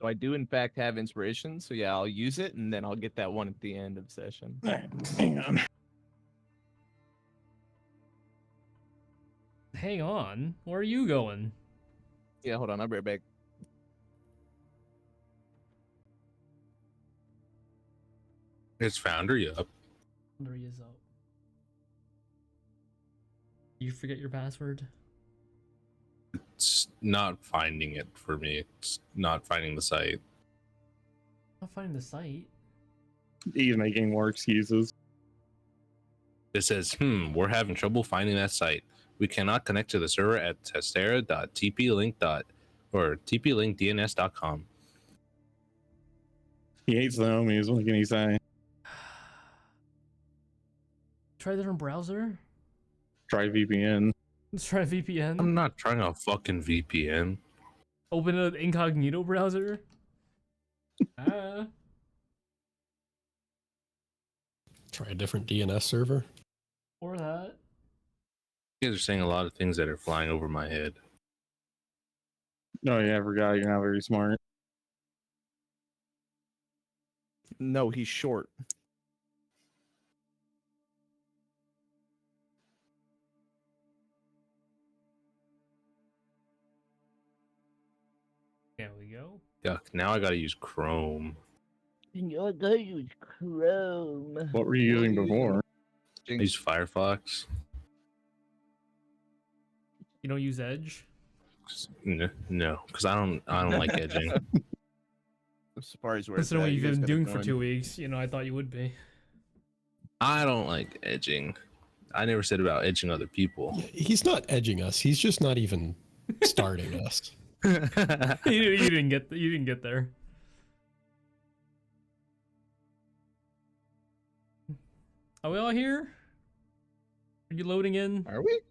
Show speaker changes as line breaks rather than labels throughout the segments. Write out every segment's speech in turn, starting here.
I do in fact have inspiration, so yeah, I'll use it and then I'll get that one at the end of session.
All right, hang on.
Hang on. Where are you going?
Yeah, hold on, I'll be right back.
It's Foundry up.
Foundry is up. You forget your password?
It's not finding it for me. It's not finding the site.
Not finding the site.
He's making more excuses.
It says, we're having trouble finding that site. We cannot connect to the server at testera.tplink. or tplinkdns.com.
He hates the homies. What can he say?
Try a different browser?
Try VPN.
Let's try VPN.
I'm not trying a fucking VPN.
Open an incognito browser?
Try a different DNS server.
Or that.
You guys are saying a lot of things that are flying over my head.
Oh yeah, I forgot. You're not very smart.
No, he's short.
There we go.
Yuck, now I gotta use Chrome.
You're gonna use Chrome.
What were you using before?
I use Firefox.
You don't use Edge?
No, because I don't like edging.
I'm surprised where
Considering what you've been doing for 2 weeks, you know, I thought you would be.
I don't like edging. I never said about edging other people.
Yeah, he's not edging us. He's just not even starting us.
you didn't get there. Are we all here? Are you loading in?
Are we?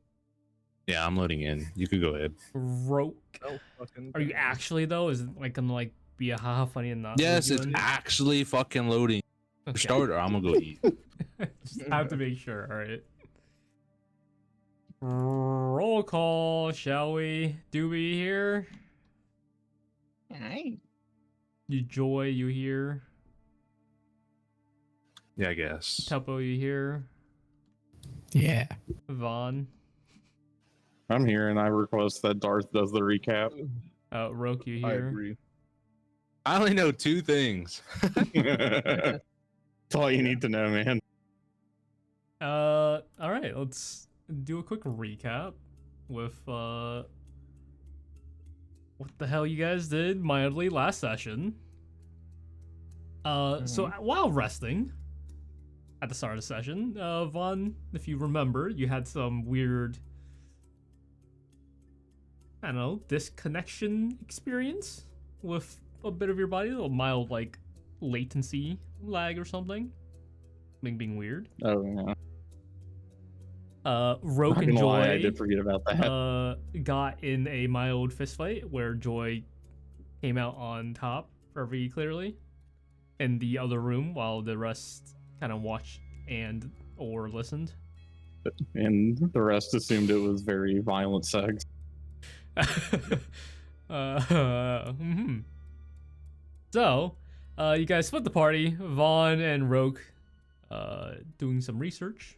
Yeah, I'm loading in. You could go ahead.
Roque.
Oh, fucking.
Are you actually though? Is it like gonna like be a haha funny and not?
Yes,
load
it's
you in?
actually fucking loading. For
Okay.
starter, I'm gonna go eat.
Just have to make sure. All right. Roll call, shall we? Dooby here.
Hi.
You Joy, you here?
Yeah, I guess.
Tuppo, you here?
Yeah.
Vaughn.
I'm here, and I request that Darth does the recap.
Roque, you
I
here?
agree.
I only know 2 things.
That's all you need to know, man.
All right, let's do a quick recap with what the hell you guys did mildly last session. So while resting at the start of the session, Vaughn, if you remember, you had some weird, I don't know, disconnection experience with a bit of your body, a little mild like latency lag or something. Being weird.
Oh yeah.
Roque
Not
and
gonna lie, I
Joy
did forget about that.
got in a mild fistfight where Joy came out on top very clearly in the other room while the rest kind of watched and or listened.
And the rest assumed it was very violent sex.
So, you guys split the party. Vaughn and Roque doing some research.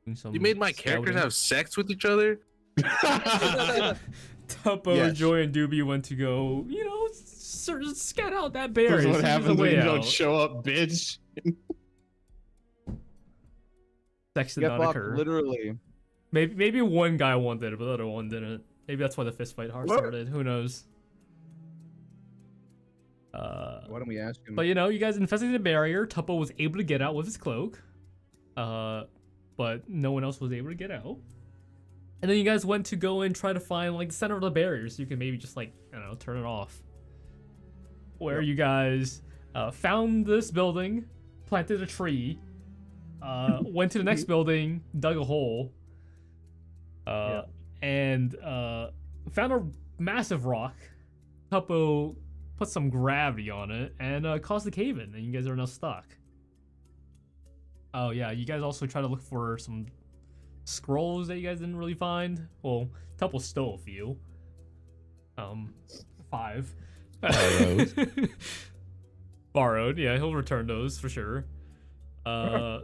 Doing some
You made my characters
scouting.
have sex with each other?
Tuppo,
Yes.
Joy, and Dooby went to go, you know, scout out that bear.
That's
See if
what
there's a
happens when
way
you
out.
don't show up, bitch.
Sex did
Get
not
fucked,
occur.
literally.
Maybe one guy wanted it, but the other one didn't. Maybe that's why the fist fight hard
What?
started. Who knows?
Why don't we ask him?
But you know, you guys infested the barrier. Tuppo was able to get out with his cloak, but no one else was able to get out. And then you guys went to go and try to find like the center of the barrier, so you can maybe just like, I don't know, turn it off. Where you guys found this building, planted a tree, went to the next building, dug a hole, and found a massive rock. Tuppo put some gravity on it and caused the cave in, and you guys are now stuck. Oh yeah, you guys also try to look for some scrolls that you guys didn't really find. Well, Tuppo stole a few. 5.
Borrowed.
Borrowed, yeah, he'll return those for sure. But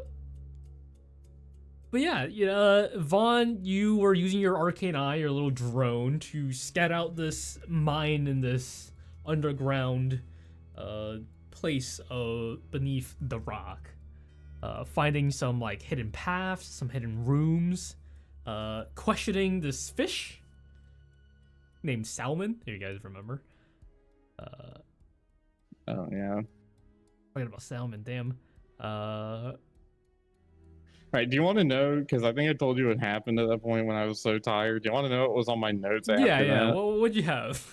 yeah, Vaughn, you were using your arcane eye, your little drone, to scout out this mine in this underground place beneath the rock, finding some like hidden paths, some hidden rooms, questioning this fish named Salmon. Here, you guys remember?
Oh yeah.
Talking about salmon, damn.
All right, do you want to know? Because I think I told you what happened at that point when I was so tired. Do you want to know what was on my notes after
Yeah.
that?
What'd you have?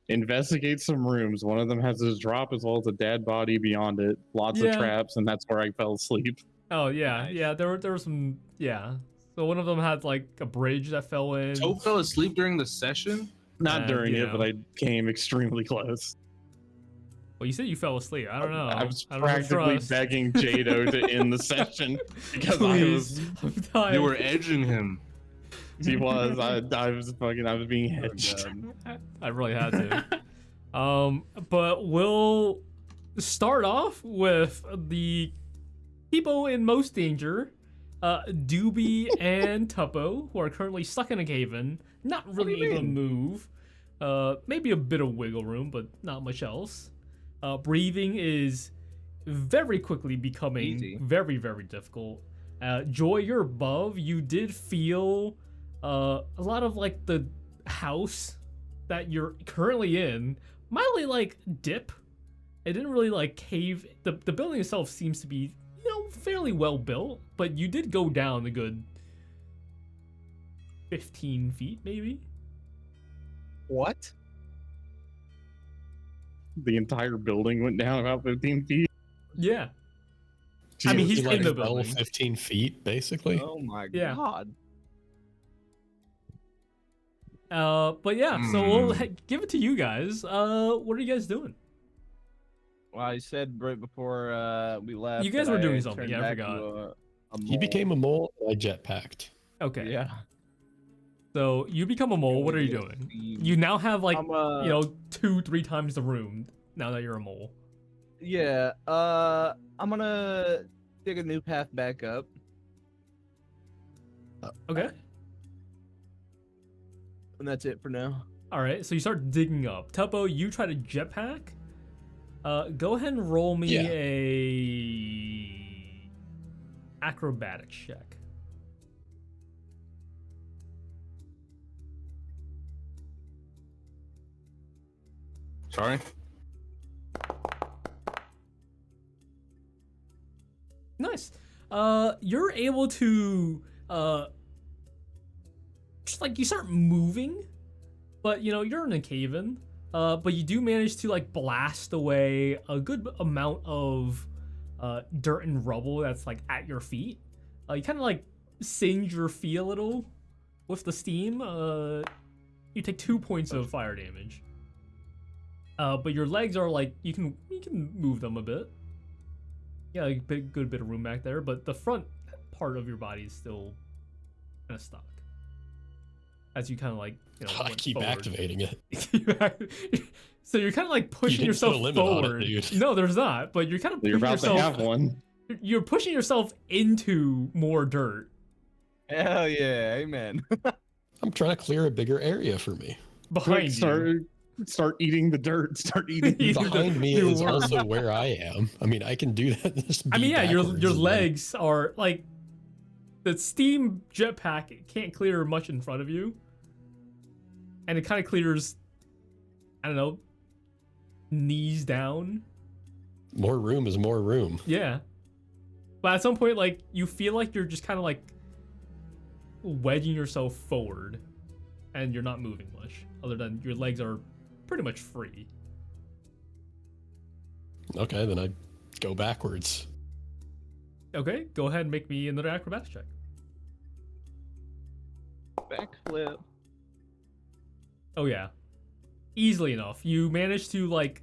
Investigate some rooms. One of them has this drop as well as a dead body beyond it. Lots of
Yeah.
traps, and that's where I fell asleep.
Oh yeah,
Nice.
yeah. There were some. Yeah. So one of them had like a bridge that fell in.
Joe fell asleep during the session.
Not during
you
it, but
know.
I came extremely close.
Well, you said you fell asleep. I don't know.
I was
I don't
practically
trust.
begging Jadow to end the session because I was.
Please, I'm tired.
You were edging him.
He was. I was fucking. I was being hedged.
I really had to. But we'll start off with the people in most danger, Dooby and Tuppo, who are currently stuck in a cave-in, not really able to move. Maybe a bit of wiggle room, but not much else. Breathing is very quickly becoming
Easy.
very, very difficult. Joy, you're above. You did feel a lot of like the house that you're currently in mildly like dip. It didn't really like cave. The building itself seems to be, fairly well built, but you did go down a good 15 feet maybe.
What?
The entire building went down about 15 feet.
Yeah. I mean, he's
He, like,
in the
fell
building.
15 feet, basically.
Oh my
Yeah.
god.
But yeah, so we'll give it to you guys. What are you guys doing?
Well, I said right before we left.
You guys
that
were doing
I
something,
turned
yeah, I
back
forgot.
to a
He
mole.
became a mole, and I jetpacked.
Okay.
Yeah.
So you become a mole. What are you doing? You now have like,
I'm
2-3 times the room now that you're a mole.
Yeah. I'm gonna dig a new path back up.
Okay.
And that's it for now.
All right. So you start digging up. Tuppo, you try to jetpack. Go ahead and roll me
Yeah.
a acrobatics check.
Sorry.
Nice. You're able to just like you start moving, but you're in a cave-in. But you do manage to like blast away a good amount of dirt and rubble that's like at your feet. You kind of like singe your feet a little with the steam. You take 2 points of fire damage. But your legs are like you can move them a bit. Yeah, like a good bit of room back there, but the front part of your body is still kind of stuck. As you kind of like,
I
went
keep
forward.
activating it.
So you're kind of like pushing
didn't put a
yourself
limit on it,
forward.
dude.
No, there's not. But you're kind of
You're
pushing
about to
yourself.
have one.
You're pushing yourself into more dirt
Hell yeah, amen.
I'm trying to clear a bigger area for me.
behind you.
Start eating the dirt. Start eating.
Eat
the
the-
Behind me
you
is
were-
also where I am. I mean, I can do that. Just
I mean,
be
yeah, your
backwards and then-
legs are like the steam jetpack can't clear much in front of you, and it kind of clears. I don't know, knees down.
More room is more room.
Yeah. But at some point, like, you feel like you're just kind of like wedging yourself forward and you're not moving much, other than your legs are pretty much free.
Okay, then I go backwards.
Okay, go ahead and make me another acrobatics check.
Backflip.
Oh, yeah. Easily enough. You manage to, like,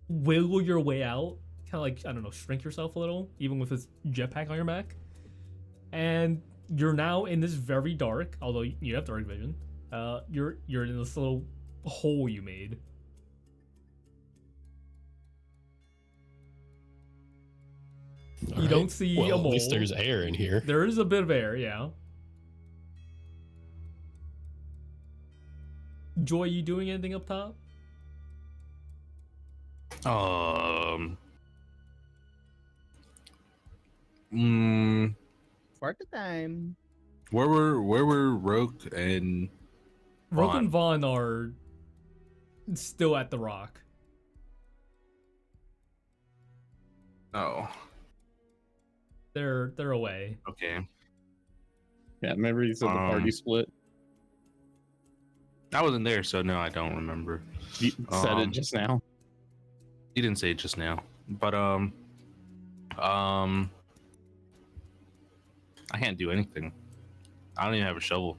wiggle your way out. Kind of like, I don't know, shrink yourself a little, even with this jetpack on your back. And you're now in this very dark, although you have dark vision. You're in this little hole you made You don't see
well,
a mole.
At least there's air in here.
There is a bit of air, yeah. Joy, you doing anything up top?
Party time.
Where were Roque and
Roque
Vaughn?
and Vaughn are still at the rock.
Oh,
They're away.
okay.
Yeah, remember you said the party split?
I wasn't there, so no, I don't remember.
You said it just now.
You didn't say it just now, but I can't do anything. I don't even have a shovel.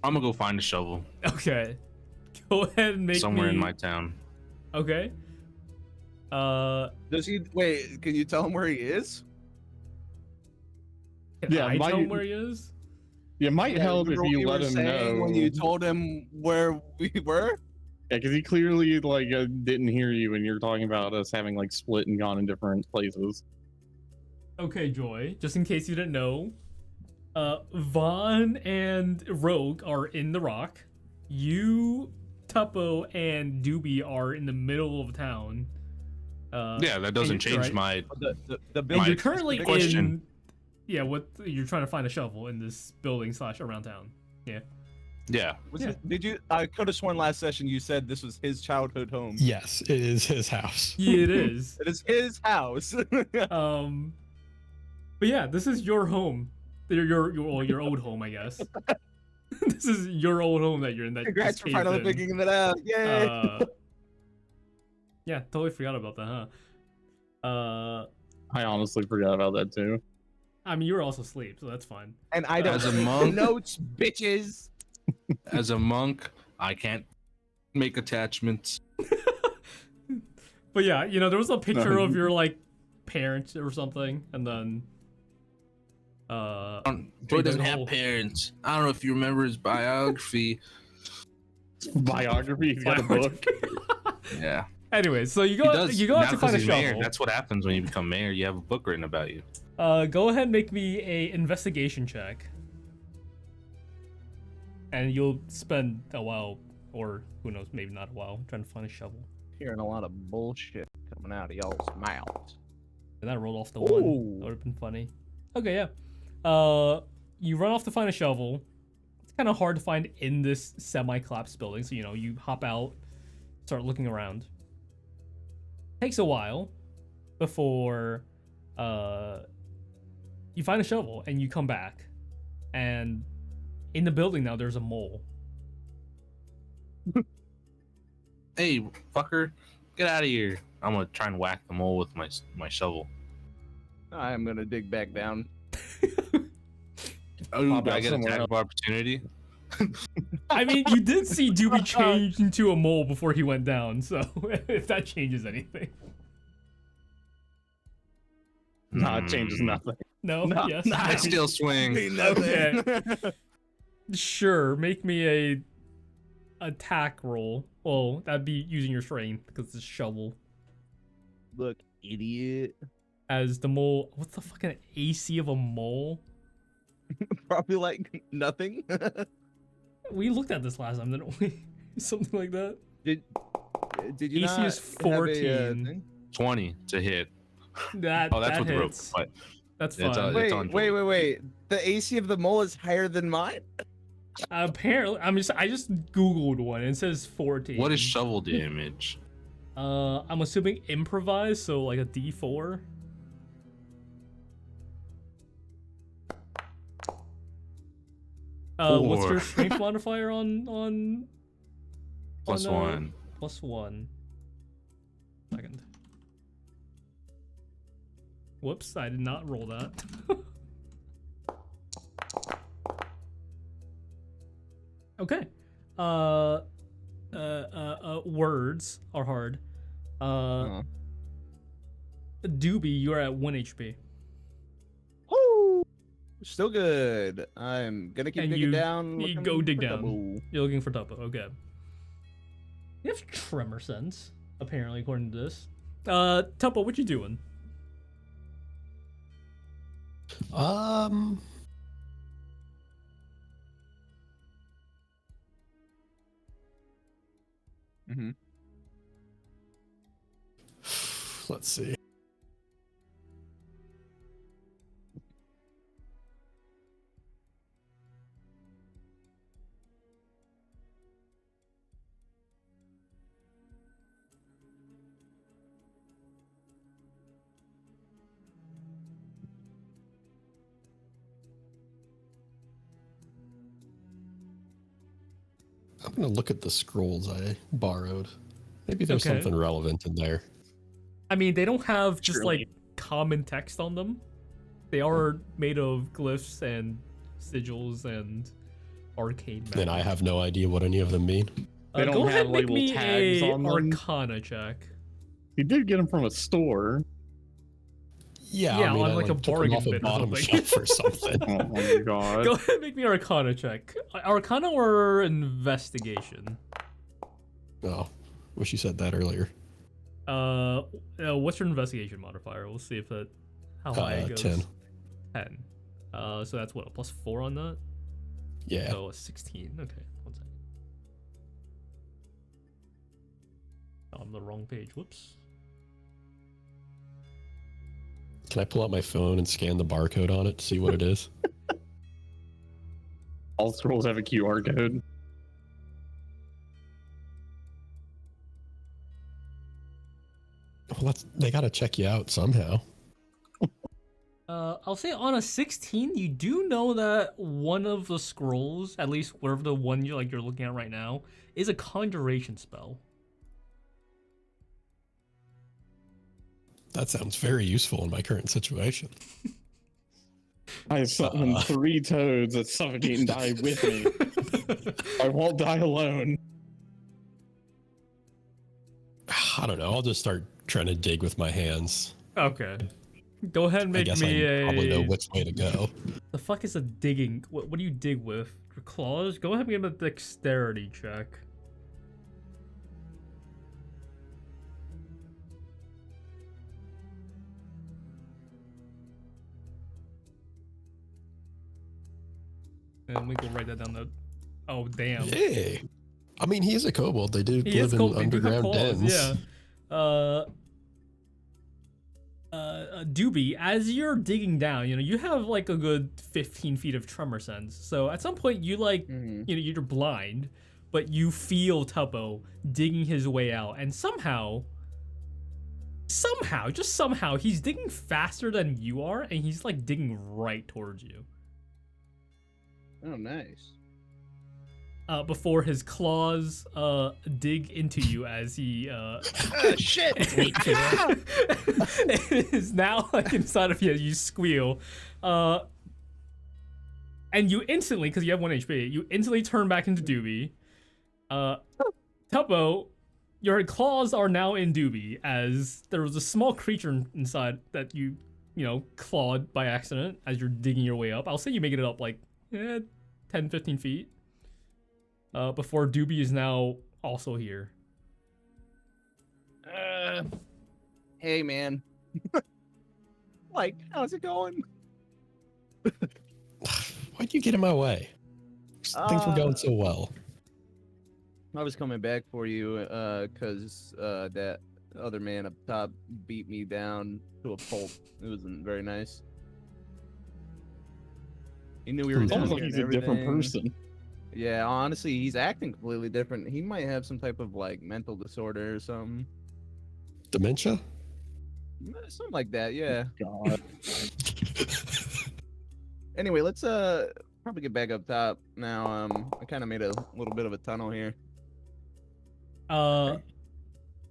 I'm gonna go find a shovel
Okay. Go ahead and make
somewhere
me...
in my town.
Okay.
Does he wait? Can you tell him where he is?
Can
Yeah,
I tell him
my-
where he is?
It might help if
remember what
you
were
let him
saying
know.
when you told him where we were.
Yeah, because he clearly didn't hear you when you're talking about us having like split and gone in different places.
Okay, Joy. Just in case you didn't know, Vaughn and Rogue are in the rock. You, Tuppo, and Dooby are in the middle of town.
Yeah, that doesn't
and-
change
right.
my.
The
And
building
you're currently in.
question.
Yeah, what you're trying to find a shovel in this building / around town.
Yeah,
Did you? I could have sworn last session you said this was his childhood home.
Yes, it is his house.
Yeah, it is.
It is his house.
But yeah, this is your home. Your old home, I guess. This is your old home that you're in. That
Congrats
just
for
caved
finally
in.
figuring that out. Yay!
Yeah, totally forgot about that, huh?
I honestly forgot about that too.
I mean, you were also asleep, so that's fine.
And I don't
As a
take
monk-
notes, bitches.
as a monk, I can't make attachments.
But yeah, there was a picture of your like parents or something, and then
Joy doesn't
the
have
whole-
parents. I don't know if you remember his biography.
Biography. He's got a book.
Yeah,
Anyway, so you
he
go
does.
you go
Now
out to
'cause
find a
he's mayor.
shovel.
That's what happens when you become mayor. You have a book written about you.
Go ahead and make me a investigation check. And you'll spend a while, or who knows, maybe not a while, trying to find a shovel.
Hearing a lot of bullshit coming out of y'all's mouths.
And that rolled off the one.
Ooh.
That would have been funny. Okay, yeah. You run off to find a shovel. It's kind of hard to find in this semi-collapsed building, so you hop out, start looking around. Takes a while before you find a shovel and you come back, and in the building now there's a mole.
Hey, fucker, get out of here! I'm gonna try and whack the mole with my shovel.
I am gonna dig back down.
Oh,
Pop
do I
out
get
somewhere
attack
else.
of opportunity?
I mean, you did see Dooby change into a mole before he went down, so if that changes anything.
Nah, it changes nothing.
No?
No,
Yes?
no,
I still swing.
Okay. Sure, make me a attack roll. Well, that'd be using your strength because it's a shovel.
Look, idiot.
As the mole, what's the fucking AC of a mole?
Probably like nothing.
We looked at this last time, didn't we? Something like that.
Did you
AC
not
is
have a,
14.
thing?
20 to hit.
That
Oh, that's
that
with rope.
hits.
But
That's
It's
fine.
It's
Wait,
on
wait. The AC of the mole is higher than mine?
Apparently, I just googled one. And it says 14.
what is shovel damage?
I'm assuming improvise, so like a D4. What's your
Four.
strength modifier on
Plus
on,
one.
+1? Second. Whoops, I did not roll that. Okay. Words are hard. Dooby, you're at 1 HP.
Woo! Still good. I'm gonna keep
And
digging
you-
down.
you
looking
go dig
for
down.
double.
You're looking for Tuppo. Okay. You have tremor sense, apparently, according to this. Tuppo, what you doing?
Um,
Mm-hmm.
let's see. I'm gonna look at the scrolls I borrowed. Maybe there's
Okay.
something relevant in there.
I mean, they don't have just
Surely.
like common text on them. They are made of glyphs and sigils and arcane magic.
And I have no idea what any of them mean.
They don't
go ahead
have
and make
label
me
tags
a
on them.
Arcana check.
You did get them from a store.
Yeah,
Yeah,
I mean,
on
I
like a
took them
bargain
off a
bin or
bottom
something.
shelf or something.
Oh my god.
Go ahead and make me an Arcana check. Arcana or investigation?
Oh, wish you said that earlier.
What's your investigation modifier? We'll see if that how high it goes.
10.
10. So that's what, a +4 on that?
Yeah.
So a 16. Okay, one second. Oh, I'm the wrong page. Whoops.
Can I pull out my phone and scan the barcode on it to see what it is?
All scrolls have a QR code.
Well, they gotta check you out somehow.
I'll say on a 16, you do know that one of the scrolls, at least whatever the one you're looking at right now, is a conjuration spell.
That sounds very useful in my current situation.
I summoned 3 toads that suffocate and die with me. I won't die alone.
I don't know. I'll just start trying to dig with my hands.
Okay. Go ahead and
I
make
guess
me
I probably know
a.
which way to go.
The fuck is a digging? What do you dig with? Your claws? Go ahead and give me a dexterity check. And let me go write that down. Oh damn.
Hey, I mean, he is a kobold. They do
He is
live
cool.
in
They do have
underground
claws,
dens.
yeah. Dooby, as you're digging down, you have like a good 15 feet of tremor sense. So at some point, you're blind, but you feel Tuppo digging his way out, and somehow, just somehow, he's digging faster than you are, and he's like digging right towards you.
Oh, nice.
Before his claws dig into you as he
Shit!
it is now like inside of you as you squeal, and you instantly, because you have 1 HP, you instantly turn back into Dooby. Tuppo, your claws are now in Dooby, as there was a small creature inside that you clawed by accident as you're digging your way up. I'll say you make it up like 10-15 feet. Before Dooby is now also here.
Hey, man. Like, how's it going?
Why'd you get in my way? Things were going so well.
I was coming back for you, cause that other man up top beat me down to a pulp. It wasn't very nice. He knew we were
It's
down
almost like
here
he's
and
a different
everything.
person.
Yeah, honestly, he's acting completely different. He might have some type of like mental disorder or something.
Dementia?
Something like that, yeah.
God.
Anyway, let's probably get back up top now. I kind of made a little bit of a tunnel here.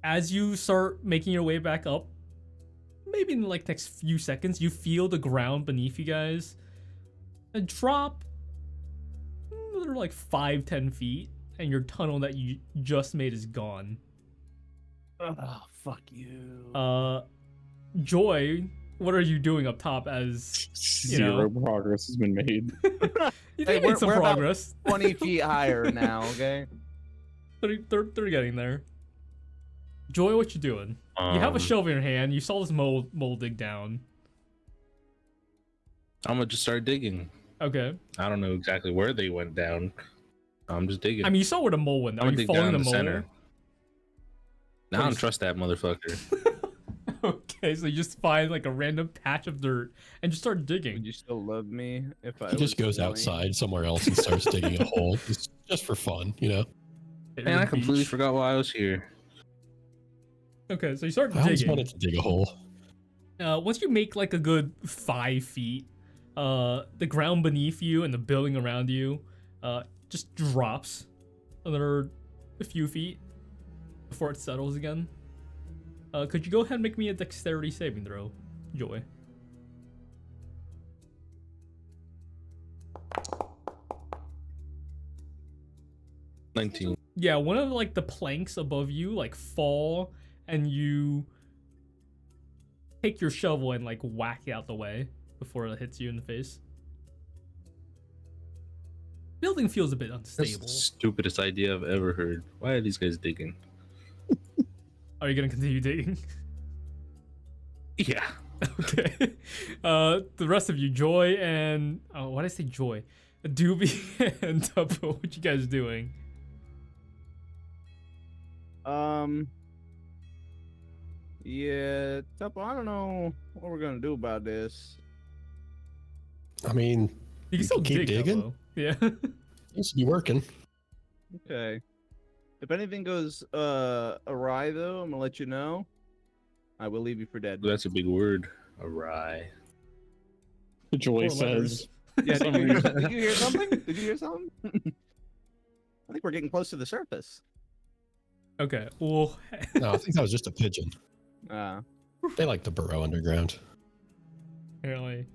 As you start making your way back up, maybe in like next few seconds, you feel the ground beneath you guys and drop another like 5-10 feet, and your tunnel that you just made is gone.
Oh, fuck you.
Joy, what are you doing up top as
Zero progress has been made.
you
Hey,
made some
we're about
progress?
20 feet higher now, okay?
They're getting there. Joy, what you doing? You have a shovel in your hand. You saw this mole dig down.
I'm gonna just start digging.
Okay.
I don't know exactly where they went down. I'm just digging.
I mean, you saw where the mole went.
I'm
Are
gonna
you
dig
following
down
the
the
mole?
center. Now I
Or
don't
you-
trust that motherfucker.
Okay, so you just find like a random patch of dirt and just start
Would
digging.
you still love me if I
He just
was
goes
annoying?
outside somewhere else and starts digging a hole just for fun, you know.
Hit
Man,
the
I completely
beach.
forgot why I was here.
Okay, so you start
I always
digging.
wanted to dig a hole.
Once you make like a good 5 feet, the ground beneath you and the building around you, just drops another a few feet before it settles again. Could you go ahead and make me a dexterity saving throw, Joy?
$19.
Yeah, one of like the planks above you like fall, and you take your shovel and like whack it out the way before it hits you in the face. Building feels a bit
That's
unstable.
the stupidest idea I've ever heard. Why are these guys digging?
Are you gonna continue digging?
Yeah.
Okay. The rest of you, Joy and why did I say Joy? Dooby and Tuppo, what you guys doing?
Yeah, Tuppo, I don't know what we're gonna do about this.
I mean,
You can
You
still
can keep
dig,
digging?
Tuppo. Yeah.
he should be working.
Okay. If anything goes awry though, I'm gonna let you know. I will leave you for dead.
That's a big word. Awry.
Joy
Four letters.
says.
Yeah,
For some
did you
reason.
hear something? Did you hear something? I think we're getting close to the surface.
Okay. Well,
No, I think that was just a pigeon.
Uh,
They like to burrow underground.
apparently.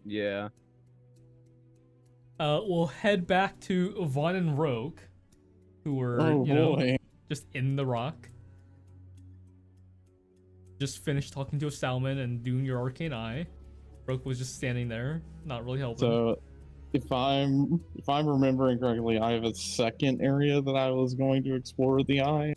yeah.
We'll head back to Vaughn and Roque, who were,
Oh
you know,
boy.
just in the rock. Just finished talking to a salmon and doing your arcane eye. Roque was just standing there, not really helping.
So, if I'm remembering correctly, I have a second area that I was going to explore with the eye.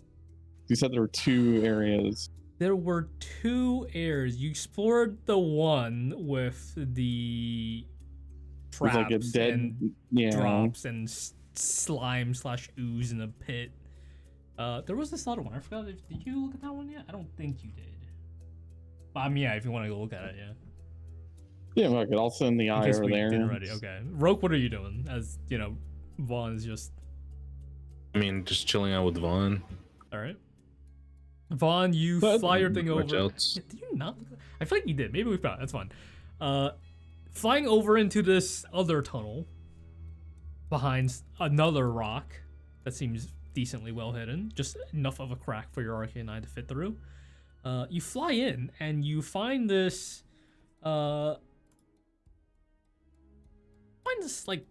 You said there were 2 areas.
There were 2 areas. You explored the one with the
It's
traps
like a dead,
and
yeah.
drops and slime / ooze in a pit. There was this other one. I forgot. Did you look at that one yet? I don't think you did. Yeah, if you want to go look at it, yeah.
Yeah, fuck it. I'll send the
In
eye
case
over
we
there.
didn't already. Okay. Roque, what are you doing? As you know, Vaughn is just
I mean, just chilling out with Vaughn.
all right. Vaughn, you
But-
fly your thing
Much
over.
else.
Yeah, did you not? I feel like you did. Maybe we found. That's fine. Flying over into this other tunnel behind another rock that seems decently well hidden, just enough of a crack for your arcane eye to fit through. You fly in and you find this. Like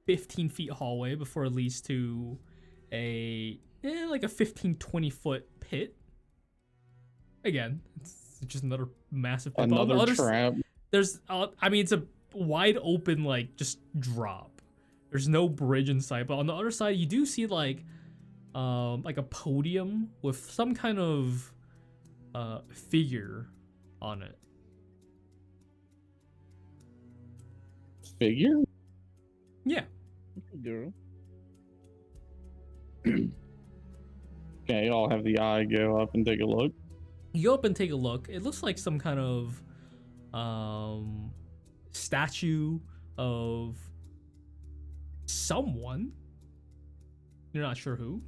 15 feet hallway before it leads to like a 15-20 foot pit. Again, it's just another massive pit. But on the
Another
other
trap.
there's I mean, it's a wide open like just drop. There's no bridge in sight, but on the other side you do see like a podium with some kind of figure on it.
Figure?
Yeah.
Girl.
Okay, I'll have the eye go up and take a look.
You go up and take a look. It looks like some kind of statue of someone. You're not sure who.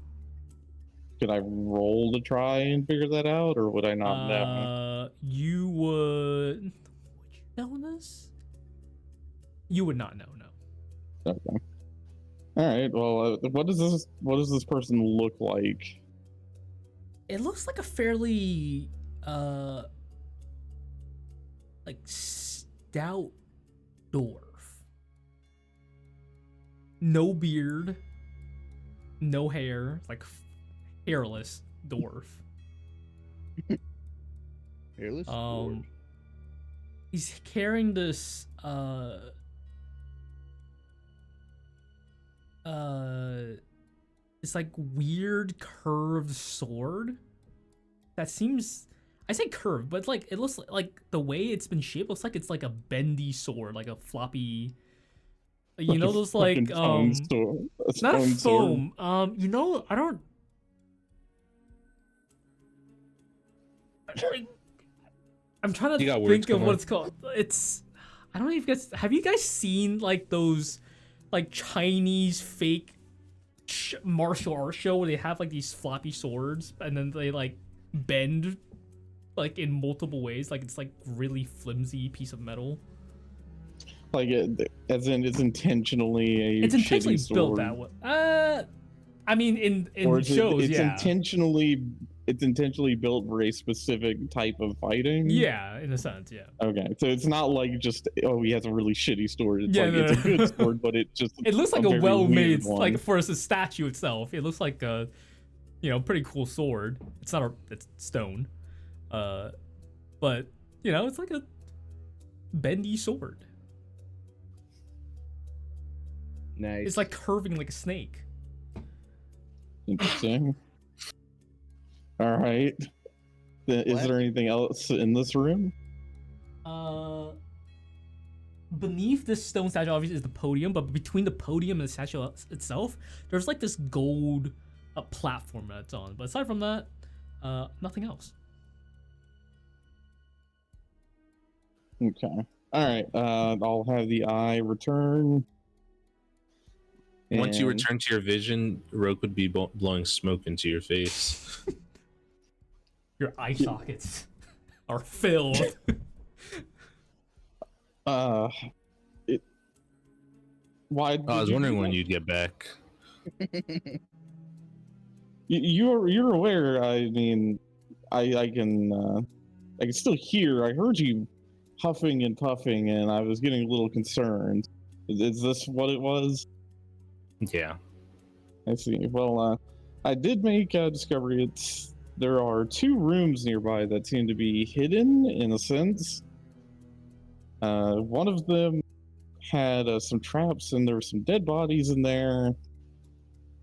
Could I roll to try and figure that out, or would I not know?
You would. Would you know this? You would not know. No.
Okay. All right. Well, what does this person look like?
It looks like a fairly like stout dwarf. No beard, no hair, like hairless dwarf.
Hairless.
He's carrying this it's like weird curved sword that seems, I say curved, but like it looks like the way it's been shaped looks like it's like a bendy sword, like a floppy. You know those like
foam sword.
not a
Foam sword.
foam. You know I don't. I'm trying to
You got words
think of what
coming.
it's called. It's I don't know if you guys have you guys seen like those like Chinese fake martial art show where they have like these floppy swords and then they like bend like in multiple ways, like it's like really flimsy piece of metal.
Like as in it's intentionally a
It's intentionally
shitty
built
sword.
that way. I mean in
Or is
shows,
it's
yeah.
intentionally built for a specific type of fighting.
Yeah, in a sense, yeah.
Okay, so it's not like just he has a really shitty sword. It's
Yeah,
like
no,
it's a
no.
good sword, but it just
It looks like a
very
well-made,
weird one.
like for a statue itself. It looks like a, pretty cool sword. It's not it's stone, but it's like a bendy sword.
Nice.
It's like curving like a snake.
Interesting. All right. Is
What?
there anything else in this room?
Beneath this stone statue, obviously, is the podium, but between the podium and the statue itself, there's like this gold platform that it's on. But aside from that, nothing else.
Okay. All right. I'll have the eye return.
Once you
And-
return to your vision, Roque would be blowing smoke into your face.
Your eye sockets are filled.
Why?
I was wondering when you'd get back.
You're aware. I mean, I can still hear. I heard you huffing and puffing, and I was getting a little concerned. Is this what it was?
Yeah.
I see. Well, I did make a discovery. There are 2 rooms nearby that seem to be hidden in a sense. One of them had some traps, and there were some dead bodies in there.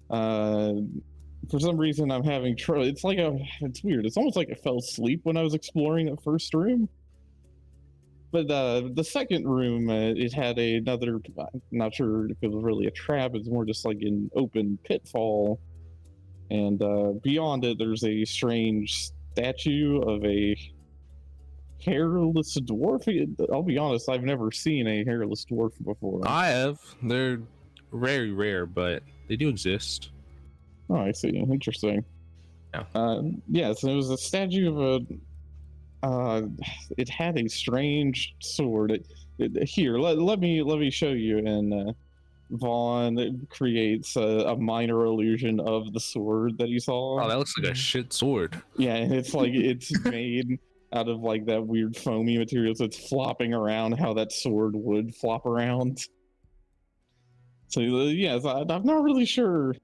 For some reason, I'm having trouble. It's weird. It's almost like I fell asleep when I was exploring that first room. But the second room, it had another. I'm not sure if it was really a trap. It's more just like an open pitfall. And beyond it, there's a strange statue of a hairless dwarf. I'll be honest, I've never seen a hairless dwarf before.
I have. They're very rare, but they do exist.
Oh, I see. Interesting.
Yeah.
Yes, it was a statue of a. It had a strange sword. Here, let me show you. And Vaughn creates a minor illusion of the sword that you saw.
Oh, that looks like a shit sword.
Yeah, and it's like it's made out of like that weird foamy material, so it's flopping around how that sword would flop around. So yes, I'm not really sure.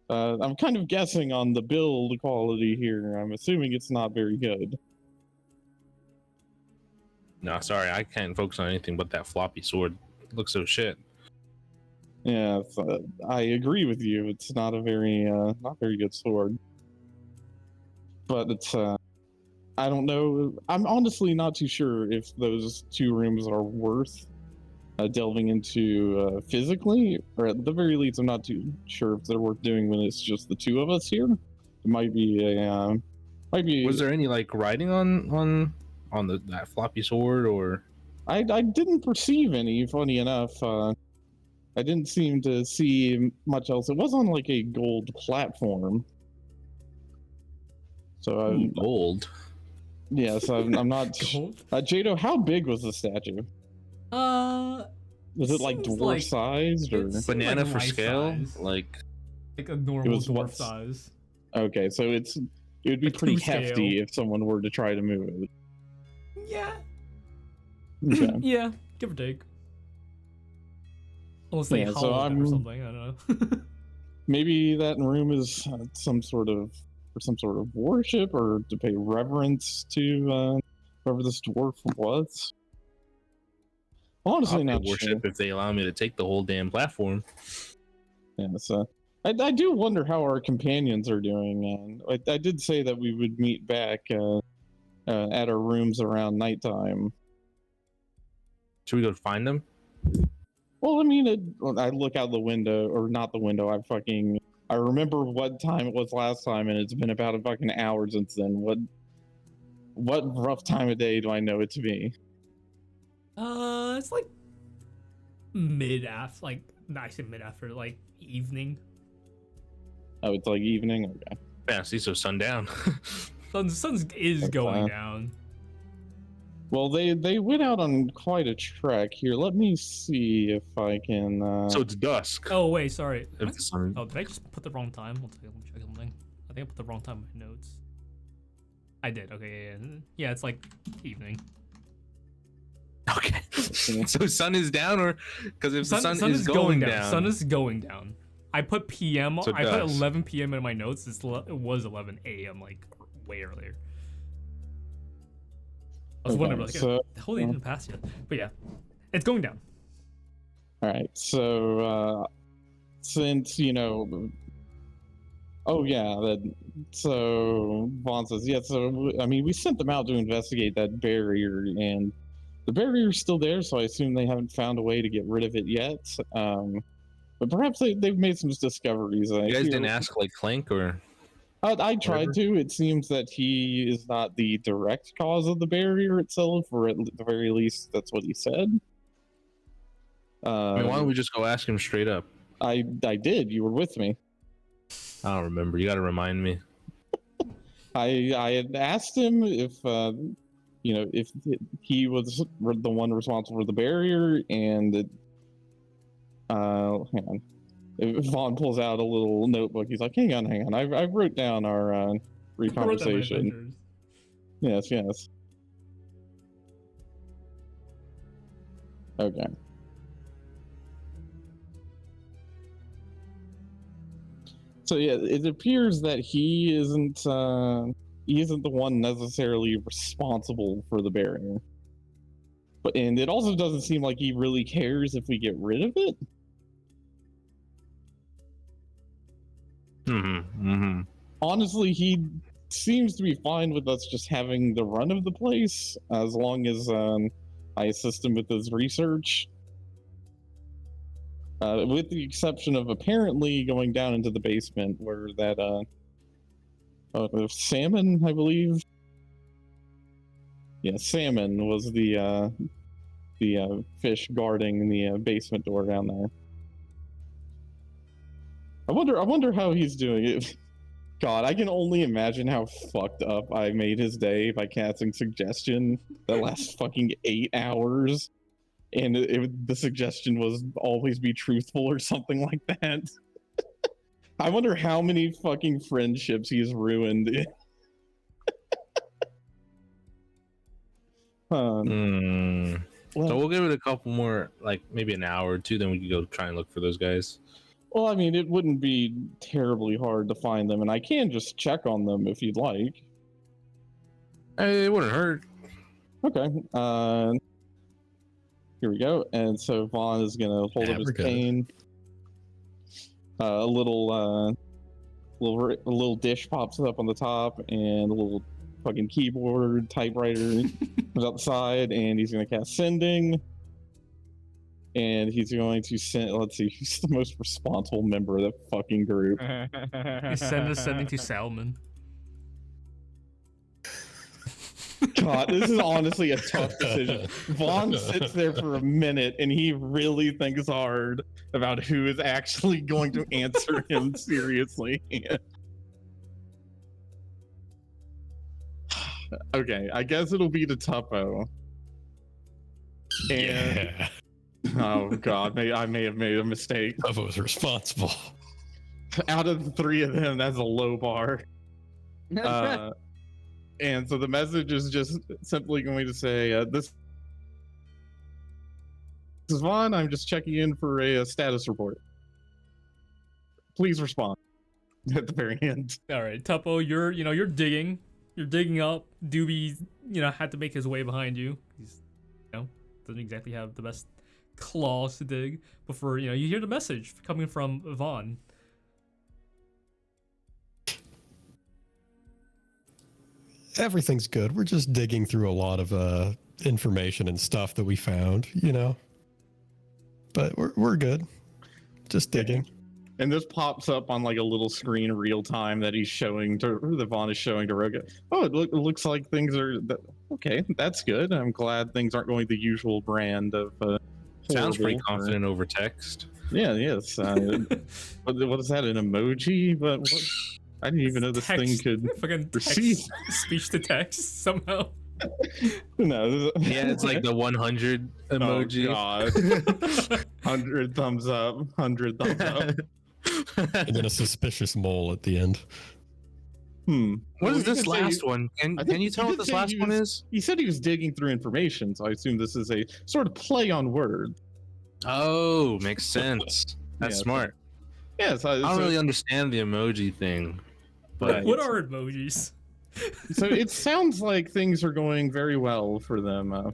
I'm kind of guessing on the build quality here. I'm assuming it's not very good.
No, sorry, I can't focus on anything but that floppy sword. It looks so shit.
Yeah, I agree with you. It's not a very not very good sword. But it's I don't know. I'm honestly not too sure if those 2 rooms are worth delving into physically, or at the very least, I'm not too sure if they're worth doing when it's just the 2 of us here. It might be a
Was there any like writing on that floppy sword, or?
I didn't perceive any. Funny enough, I didn't seem to see much else. It was on like a gold platform. So
Gold.
yes, I'm not.
Gold?
Jadow, how big was the statue? Was it like
seems
dwarf
like
sized or?
it's-
Banana
like
for
life
scale?
size.
Like,
like a normal
was
dwarf
what-
size.
Okay, so it would be
Like
pretty
2 scale.
hefty if someone were to try to move it.
Yeah.
Okay.
Yeah, give or take. Unless they
Yeah, so
hollow it or
I'm-
something. I don't know.
Maybe that room is some sort of worship, or to pay reverence to whoever this dwarf was. Honestly,
I'll
not
pay worship if they allow me to take the whole damn platform.
sure. Yeah, so I do wonder how our companions are doing. And I did say that we would meet back at our rooms around nighttime.
Should we go find them?
Well, I mean, I look out the window, or not the window. I remember what time it was last time, and it's been about a fucking hour since then. What rough time of day do I know it to be?
It's like mid after, like not actually mid after, like evening.
Oh, it's like evening. Okay.
Fancy, so sundown.
Sun's is going down.
Well, they went out on quite a trek here. Let me see if I can.
So it's dusk.
Oh wait, sorry.
If the sun...
Oh, did I just put the wrong time? Let me check something. I think I put the wrong time in my notes. I did. Okay, yeah, it's like evening.
Okay. So sun is down, or because if the sun is going down,
sun is going down. I put PM.
So
I put
dusk.
11 PM in my notes. It was 11 AM, like way earlier. I was wondering, like, the whole day didn't pass yet. But yeah, it's going down.
All right. So since oh yeah, so Vaughn says yeah. So I mean, we sent them out to investigate that barrier, and the barrier's still there. So I assume they haven't found a way to get rid of it yet. But perhaps they've made some discoveries.
you guys didn't ask like Clank or...
I tried to. It seems that he is not the direct cause of the barrier itself, or at the very least, that's what he said.
I mean, why don't we just go ask him straight up?
I did. You were with me.
I don't remember. You got to remind me.
I had asked him if if he was the one responsible for the barrier, and hang on. Vaughn pulls out a little notebook. He's like, hang on. I wrote down our conversation. Yes. Okay. So yeah, it appears that he isn't the one necessarily responsible for the barrier. And it also doesn't seem like he really cares if we get rid of it. Honestly, he seems to be fine with us just having the run of the place, as long as I assist him with his research. With the exception of apparently going down into the basement where that Salmon, I believe. Yeah, Salmon was the fish guarding the basement door down there. I wonder how he's doing it. God, I can only imagine how fucked up I made his day by casting suggestion that last fucking 8 hours. And the suggestion was always be truthful or something like that. I wonder how many fucking friendships he's ruined.
So we'll give it a couple more, like maybe an hour or two, then we can go try and look for those guys.
Well, I mean, it wouldn't be terribly hard to find them, and I can just check on them if you'd like.
It wouldn't hurt.
Okay. Here we go. And so Vaughn is gonna hold up his cane. A little dish pops up on the top, and a little fucking keyboard typewriter comes outside, and he's gonna cast sending. And he's going to send. Let's see, he's the most responsible member of the fucking group.
He's sending to Salmon.
God, this is honestly a tough decision. Vaughn sits there for a minute and he really thinks hard about who is actually going to answer him seriously. Okay, I guess it'll be to Tuppo. And
Yeah.
oh God, I may have made a mistake.
Tuppo was responsible.
Out of the three of them, that's a low bar. And so the message is just simply going to say, this is Vaughn. I'm just checking in for a status report. Please respond at the very end.
All right, Tuppo, you're digging. You're digging up. Dooby, had to make his way behind you. He's, doesn't exactly have the best claws to dig. Before, you hear the message coming from Vaughn.
everything's good. We're just digging through a lot of information and stuff that we found, you know. But we're good. Just digging.
And this pops up on like a little screen real time that he's showing to that Vaughn is showing to Roque. Oh, it looks like things are okay. That's good. I'm glad things aren't going the usual brand of.
Sounds pretty
horrible
confident over text.
Yeah. Yes. What is that? An emoji? But what, I didn't even know this thing
Text.
could
Fucking
receive.
speech to text somehow.
No.
Yeah, it's like the 100 emoji.
Oh God. 100 thumbs up. 100 thumbs up.
And then a suspicious mole at the end.
Hmm.
What
Well,
is
you
this
can say-
last one?
I
Can
think
you tell
he
what
did
this
say
last
he
one
was-
is?
He said he was digging through information, so I assume this is a sort of play on words.
Oh, makes sense. That's
Yeah,
smart.
Yes,
I don't really understand the emoji thing, but
Right.
What are emojis?
So it sounds like things are going very well for them.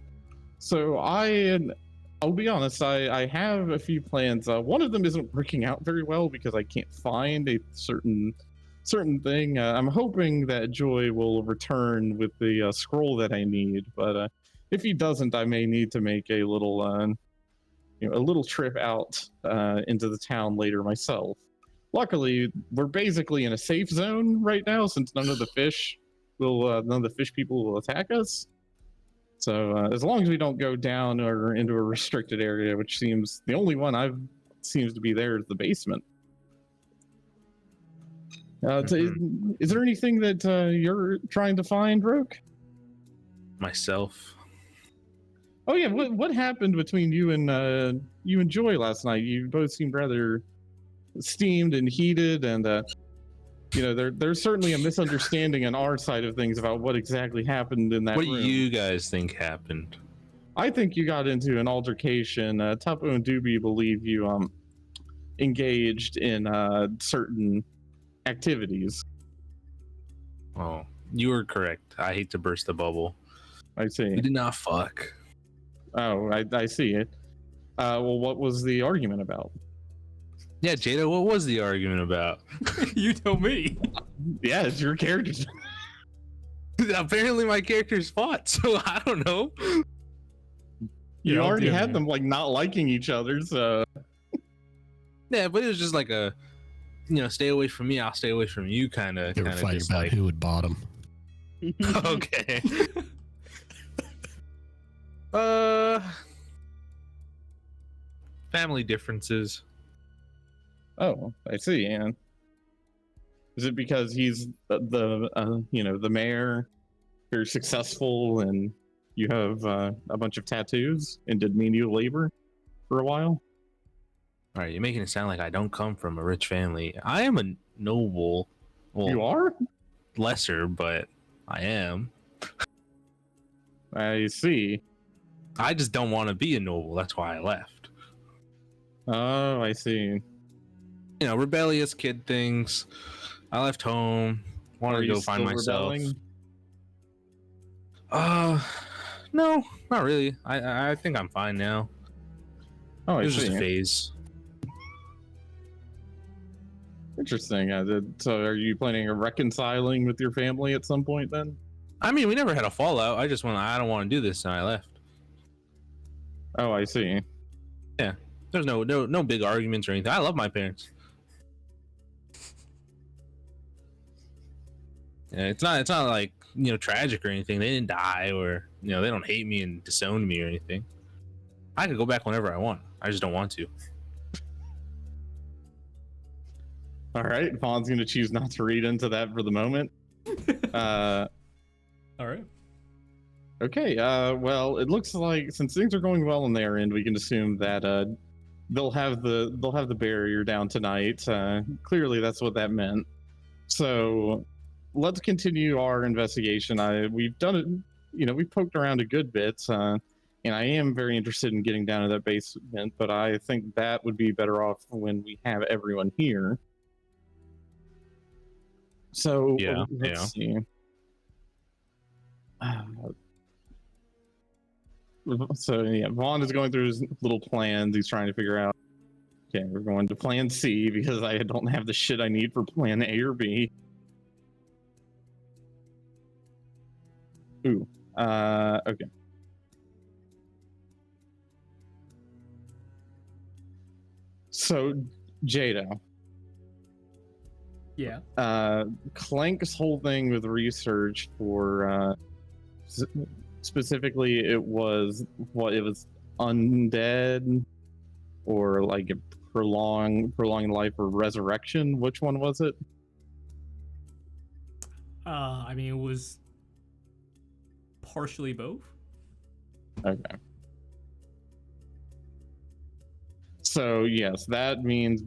So I'll be honest, I have a few plans. One of them isn't working out very well because I can't find a certain thing. I'm hoping that Joy will return with the scroll that I need, but if he doesn't, I may need to make a little a little trip out into the town later myself. Luckily, we're basically in a safe zone right now since none of the fish people will attack us. So as long as we don't go down or into a restricted area, which seems the only one I've seems to be there is the basement. Is there anything that you're trying to find, Roque?
myself.
Oh yeah, what happened between you and Joy last night? You both seemed rather steamed and heated, and there's certainly a misunderstanding on our side of things about what exactly happened in that
What
room.
do you guys think happened?
I think you got into an altercation. Tuppo and Dooby believe you engaged in certain activities.
Oh, you were correct. I hate to burst the bubble.
I see.
We did not fuck.
Oh, I see it. Well, what was the argument about?
Yeah, Jadow, what was the argument about?
You tell me.
Yeah, it's your character.
Apparently my characters fought, so I don't know.
You
Yeah, I'll
already
DM
had
you.
them like not liking each other, so
Yeah, but it was just like a, stay away from me, I'll stay away from you kind of
They were fighting about
dislike.
who would bottom.
Okay. Family differences.
oh, I see. And is it because he's the mayor, very successful, and you have a bunch of tattoos and did menial labor for a while?
All right, you're making it sound like I don't come from a rich family. I am a noble. Well,
You are?
lesser, but I am.
I see.
I just don't want to be a noble. That's why I left.
Oh, I see.
Rebellious kid things. I left home. Wanted
Are
to
you
go find
still
myself.
rebelling?
No, not really. I think I'm fine now.
Oh,
It
I
was just
see.
a phase.
Interesting. So, are you planning on reconciling with your family at some point then?
I mean, we never had a fallout. I don't want to do this, and I left.
Oh, I see.
There's no big arguments or anything. I love my parents. Yeah, it's not like tragic or anything. They didn't die, or they don't hate me and disown me or anything. I could go back whenever I want. I just don't want to.
All right, Vaughn's going to choose not to read into that for the moment.
All right.
Okay. Well, it looks like since things are going well on their end, we can assume that they'll have the barrier down tonight. Clearly, that's what that meant. So let's continue our investigation. We've done it. We've poked around a good bit, and I am very interested in getting down to that basement. But I think that would be better off when we have everyone here. So
Yeah,
let's see. So yeah, Vaughn is going through his little plans. He's trying to figure out. Okay, we're going to Plan C because I don't have the shit I need for Plan A or B. Ooh. Okay. So, Jadow.
Yeah.
Clank's whole thing with research for specifically it was undead or like prolonging life or resurrection. Which one was it?
I mean, it was partially both.
Okay. So yes, that means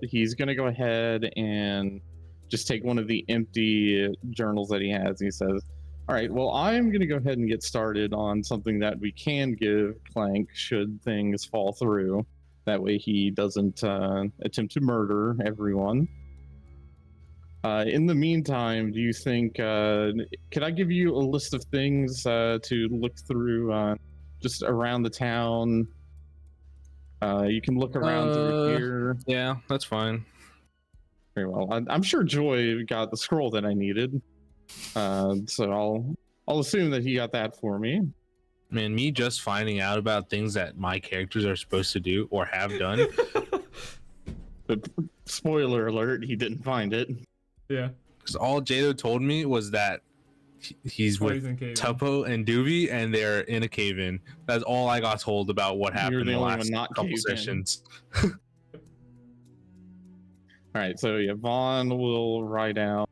he's gonna go ahead and just take one of the empty journals that he has. He says, all right, well, I'm gonna go ahead and get started on something that we can give Clank should things fall through. That way he doesn't attempt to murder everyone. In the meantime, do you think could I give you a list of things to look through just around the town? You can look around through here.
Yeah, that's fine.
Very well. I'm sure Joy got the scroll that I needed, so I'll assume that he got that for me.
Man, me just finding out about things that my characters are supposed to do or have done.
But spoiler alert, he didn't find it.
Yeah.
Because all Jadow told me was that he's
Oh,
with
he's in cave-in.
Tuppo and Dooby, and they're in a cave-in. That's all I got told about what happened
You're
in
the
the
only
last
one not
couple
caved in.
sessions.
All right, so yeah, Vaughn will write out,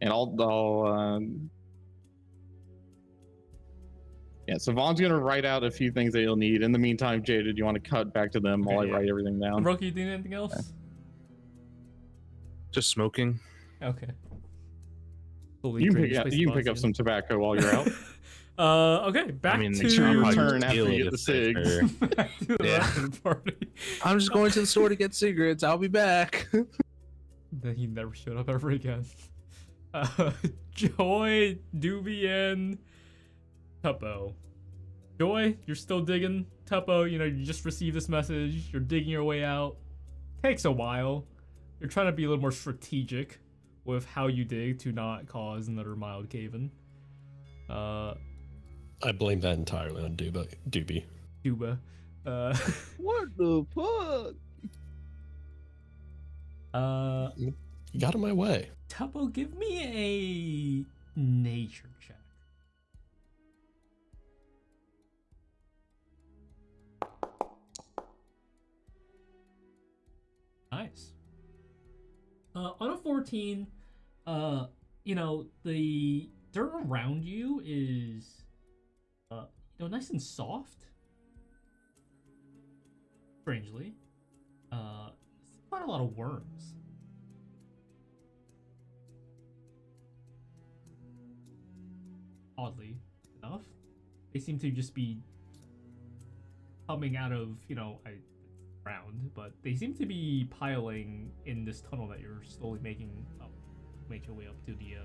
and yeah. So Vaughn's gonna write out a few things that you'll need. In the meantime, Jada, do you want to cut back to them while I
yeah.
write everything down?
Roque, you doing anything else?
Okay.
Just smoking.
Okay.
You can pick up some tobacco while you're out.
Okay, back to
your
I'll
turn
just
after
steal
you
it
get the
if
cigs.
back to the
Yeah.
rest of the party.
I'm just going to the store to get cigarettes. I'll be back.
Then he never showed up ever again. Joy, Dooby, and Tuppo. Joy, you're still digging. Tuppo, you just received this message. You're digging your way out. Takes a while. You're trying to be a little more strategic with how you dig to not cause another mild cave-in.
I blame that entirely on Dooby.
Duba.
What the fuck?
You got in my way.
Tuppo, give me a nature check. Nice. On a 14, the dirt around you is, nice and soft. Strangely. Quite a lot of worms. Oddly enough. They seem to just be coming out of, ground, but they seem to be piling in this tunnel that you're slowly making up, make your way up to the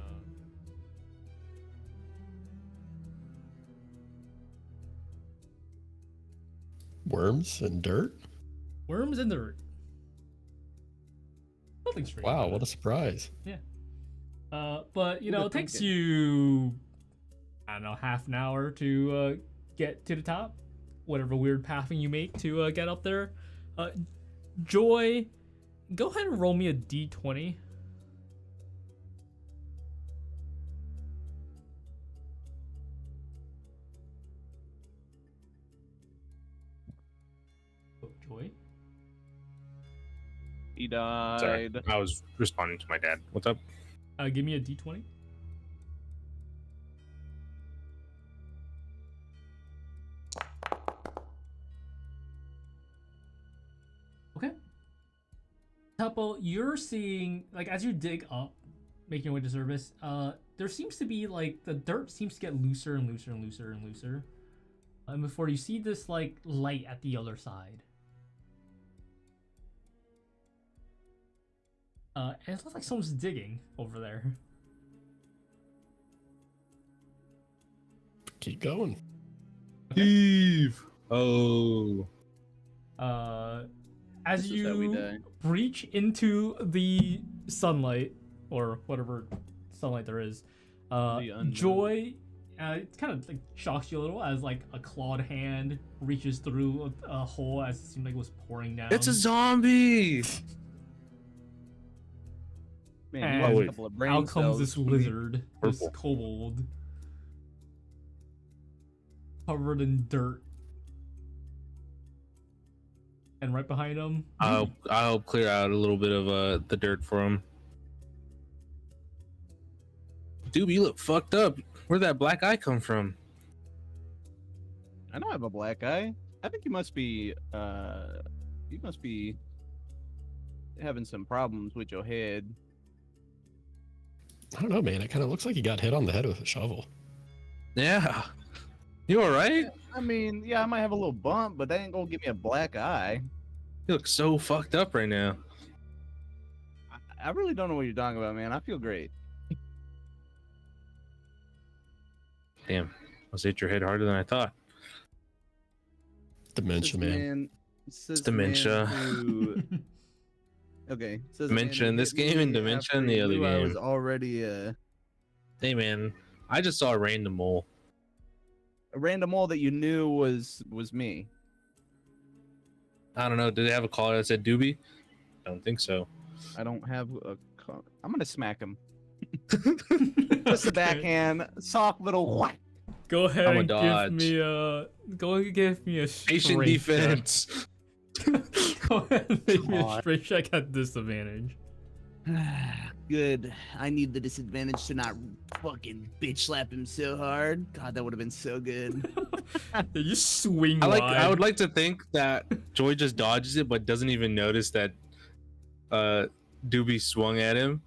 Worms and dirt?
worms in the dirt. Nothing strange.
Wow,
about
what
it.
a surprise.
But
Who'da
it takes
thunk it?
you, I don't know, half an hour to get to the top, whatever weird pathing you make to get up there. Joy, go ahead and roll me a d20. Oh, Joy.
He
Sorry,
died.
I was responding to my dad. What's up?
Give me a d20. Okay. Tuppo, you're seeing, as you dig up, making your way to surface, there seems to be, the dirt seems to get looser and looser and looser and looser. And before you see this, light at the other side. And it looks like someone's digging over there.
Keep going.
Eve. Oh.
As
This is how we
you
die.
reach into the sunlight, or whatever sunlight there is,
The unknown.
Joy, it kind of like shocks you a little as like a clawed hand reaches through a hole as it seemed like it was pouring down.
It's a zombie.
Man,
And
you have
wait.
a couple of brain
Out comes
cells.
this lizard, this
Purple.
kobold, covered in dirt. And right behind him,
I'll clear out a little bit of the dirt for him. Dude, you look fucked up. Where'd that black eye come from?
I don't have a black eye. I think you must be having some problems with your head.
I don't know, man. It kind of looks like he got hit on the head with a shovel.
Yeah. You all right?
I mean, yeah, I might have a little bump, but that ain't gonna give me a black eye.
You look so fucked up right now.
I really don't know what you're talking about, man. I feel great.
Damn. Must hit your head harder than I thought.
Dementia, man.
Says
It's
the man
dementia.
who- Okay. says the man
Dementia
who
in this
hit
game and
me
dementia
after
in the
he
other
knew I was
game.
already
Hey, man. I just saw a random mole.
a random mole that you knew was me.
I don't know. Did they have a collar that said Dooby? I don't think so.
I don't have a. I'm gonna smack him. Just a
Okay.
backhand, soft little whack.
Go ahead
I'm a
and give
dodge.
me a. Go and give me a
Patient
strength check.
defense.
Go ahead and make me a
Aw.
straight check at disadvantage.
Good. I need the disadvantage to not fucking bitch slap him so hard. God, that would have been so good.
Yeah, you swing
I
wide.
would like to think that Joy just dodges it, but doesn't even notice that Dooby swung at him.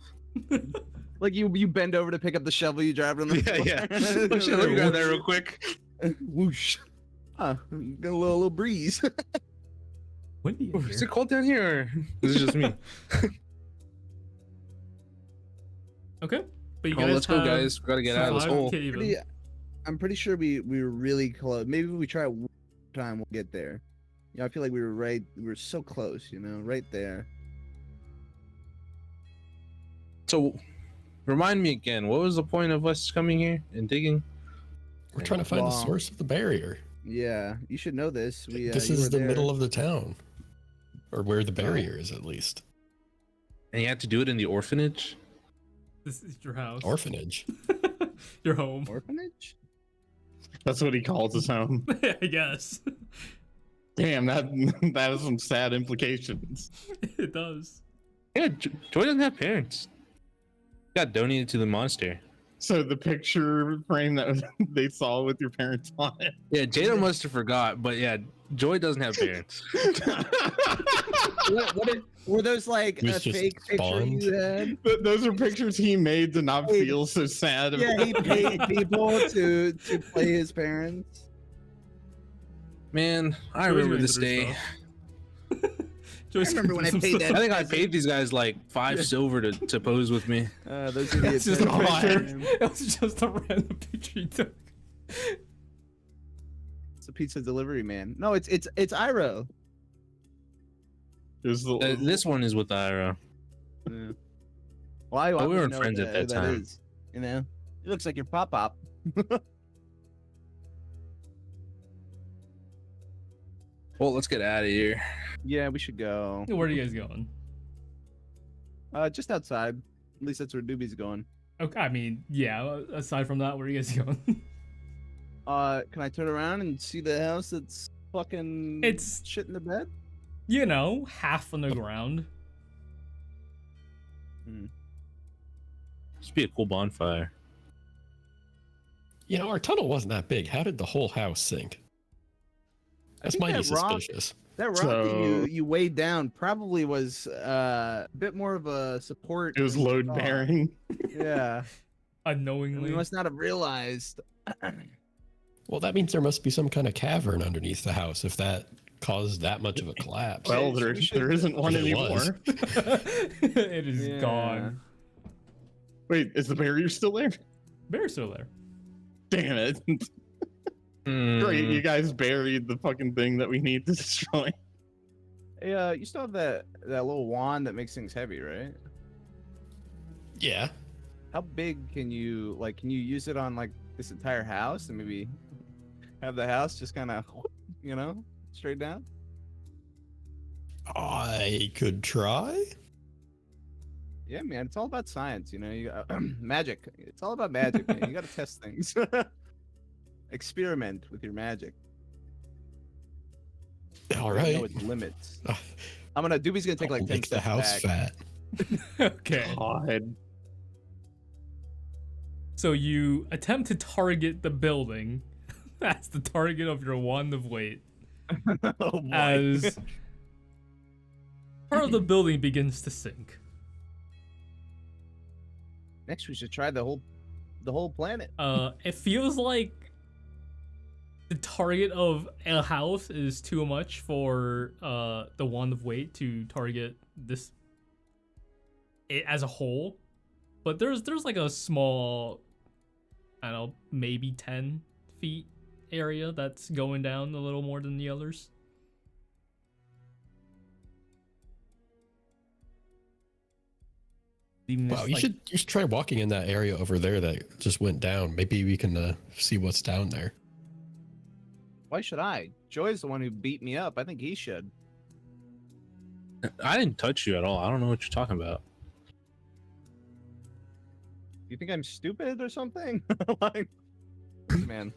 Like you bend over to pick up the shovel, you drive it on the
Yeah, yeah.
floor.
Oh, shit, let me grab that real quick.
Whoosh. Got a little breeze.
Windy in
Ooh, is
here.
it cold down here? Or is it just me?
Okay, but you
Oh,
guys
let's go,
have
guys. We gotta get out of this
survived
hole.
Cave-in.
I'm pretty sure we were really close. Maybe if we try it one time, we'll get there. Yeah, I feel like we were so close, right there.
So, remind me again. What was the point of us coming here and digging?
We're trying to find the
Wow.
source of the barrier.
Yeah, you should know this.
This
you
is
were
the
there.
middle of the town, or where the barrier is, at least.
And you had to do it in the orphanage.
This is your house.
Orphanage.
Your home.
orphanage.
That's what he calls his home.
I guess.
Damn, that has some sad implications.
It does.
Yeah, Joy doesn't have parents. Got donated to the monastery.
So the picture frame that they saw with your parents on it.
Yeah, Jadow must have forgot, but yeah, Joy doesn't have parents.
Were those like
He was
a
just
fake picture
spawned.
you had?
Those are pictures he made to not
Hey,
feel so sad.
Yeah, he paid people to play his parents.
Man, I
Joy's
remember
going
this
through
day.
stuff. Joy's
I remember
going
when I
through
paid
some
that.
stuff.
I think I paid these guys like 5 silver to pose with me.
Those are the
It's just a
attention-
picture. It was just a random picture you took.
It's a pizza delivery man. No, it's Iro.
There's the,
This one is with Ira.
Yeah. Well, I
But we
wouldn't
weren't
know
friends at that time.
is, it looks like your pop.
Well, let's get out of here.
Yeah, we should go.
Where are you guys going?
Just outside. At least that's where Dooby's going.
Okay, I mean, yeah. Aside from that, where are you guys going?
Can I turn around and see the house that's fucking
It's-
shit in the bed?
You know, half on the ground.
This be a cool bonfire.
You know, our tunnel wasn't that big. How did the whole house sink? That's
think
mighty
that rock-
suspicious.
That rock
So-
that you weighed down probably was a bit more of a support.
it was
than you
load
thought.
bearing.
Yeah.
Unknowingly.
We must not have realized.
Well, that means there must be some kind of cavern underneath the house if that caused that much of a collapse.
Well,
Okay, so we should-
there isn't one
If it was.
anymore.
It is
Yeah.
gone.
Wait, is the barrier still there?
Bear's still there.
Damn it.
Hmm.
Great, you guys buried the fucking thing that we need to destroy.
Hey, you still have that little wand that makes things heavy, right?
Yeah.
How big can you like? Can you use it on like this entire house and maybe have the house just kind of, straight down?
I could try.
Yeah, man, it's all about science, you got magic. It's all about magic, man. You got to test things. Experiment with your magic.
All
Know
right.
its limits.
Uh,
Dooby's gonna take like 10
Makes the
steps
house
back.
fat.
Okay.
God.
So you attempt to target the building. That's the target of your wand of weight.
Oh boy.
As part of the building begins to sink.
Next, we should try the whole planet.
It feels like the target of a house is too much for the wand of weight to target this it as a whole. But there's like a small, I don't know, maybe 10 feet area that's going down a little more than the others.
Wow, you should try walking in that area over there that just went down. Maybe we can see what's down there.
Why should I? Joy's the one who beat me up. I think he should.
I didn't touch you at all. I don't know what you're talking about.
You think I'm stupid or something? Like, man,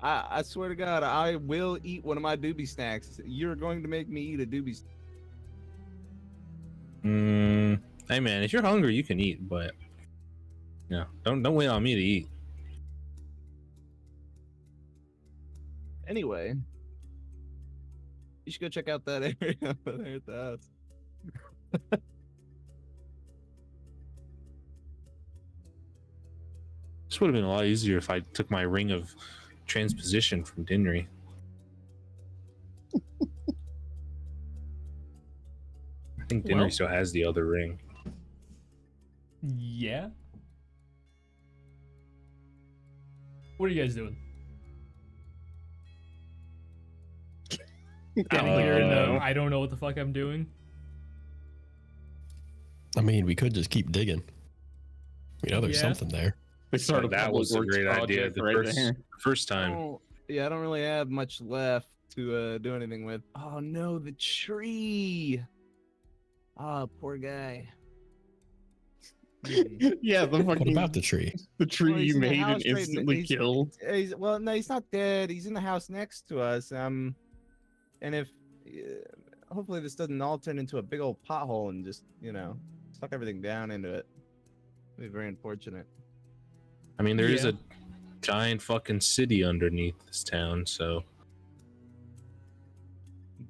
I swear to God, I will eat one of my Dooby snacks. You're going to make me eat a Dooby snack.
Hey man, if you're hungry, you can eat, but don't wait on me to eat.
Anyway, you should go check out that area over there at the house.
This would have been a lot easier if I took my ring of transposition from Dinry. I think Dinry
Well.
still has the other ring.
Yeah. What are you guys doing? Getting weird. I don't know what the fuck I'm doing.
I mean, we could just keep digging. We know there's
Yeah.
something there.
We started
That was a great idea the first time.
Oh, yeah, I don't really have much left to do anything with. Oh no, the tree. Ah, poor guy.
Yeah, the
What
fucking
about the tree?
the tree
Well, he's
you
in the
made
house
and
right n-
instantly
he's-
killed.
Well, no, he's not dead. He's in the house next to us. And if hopefully this doesn't all turn into a big old pothole and just suck everything down into it. It'd be very unfortunate.
I mean, there is
Yeah.
a giant fucking city underneath this town, so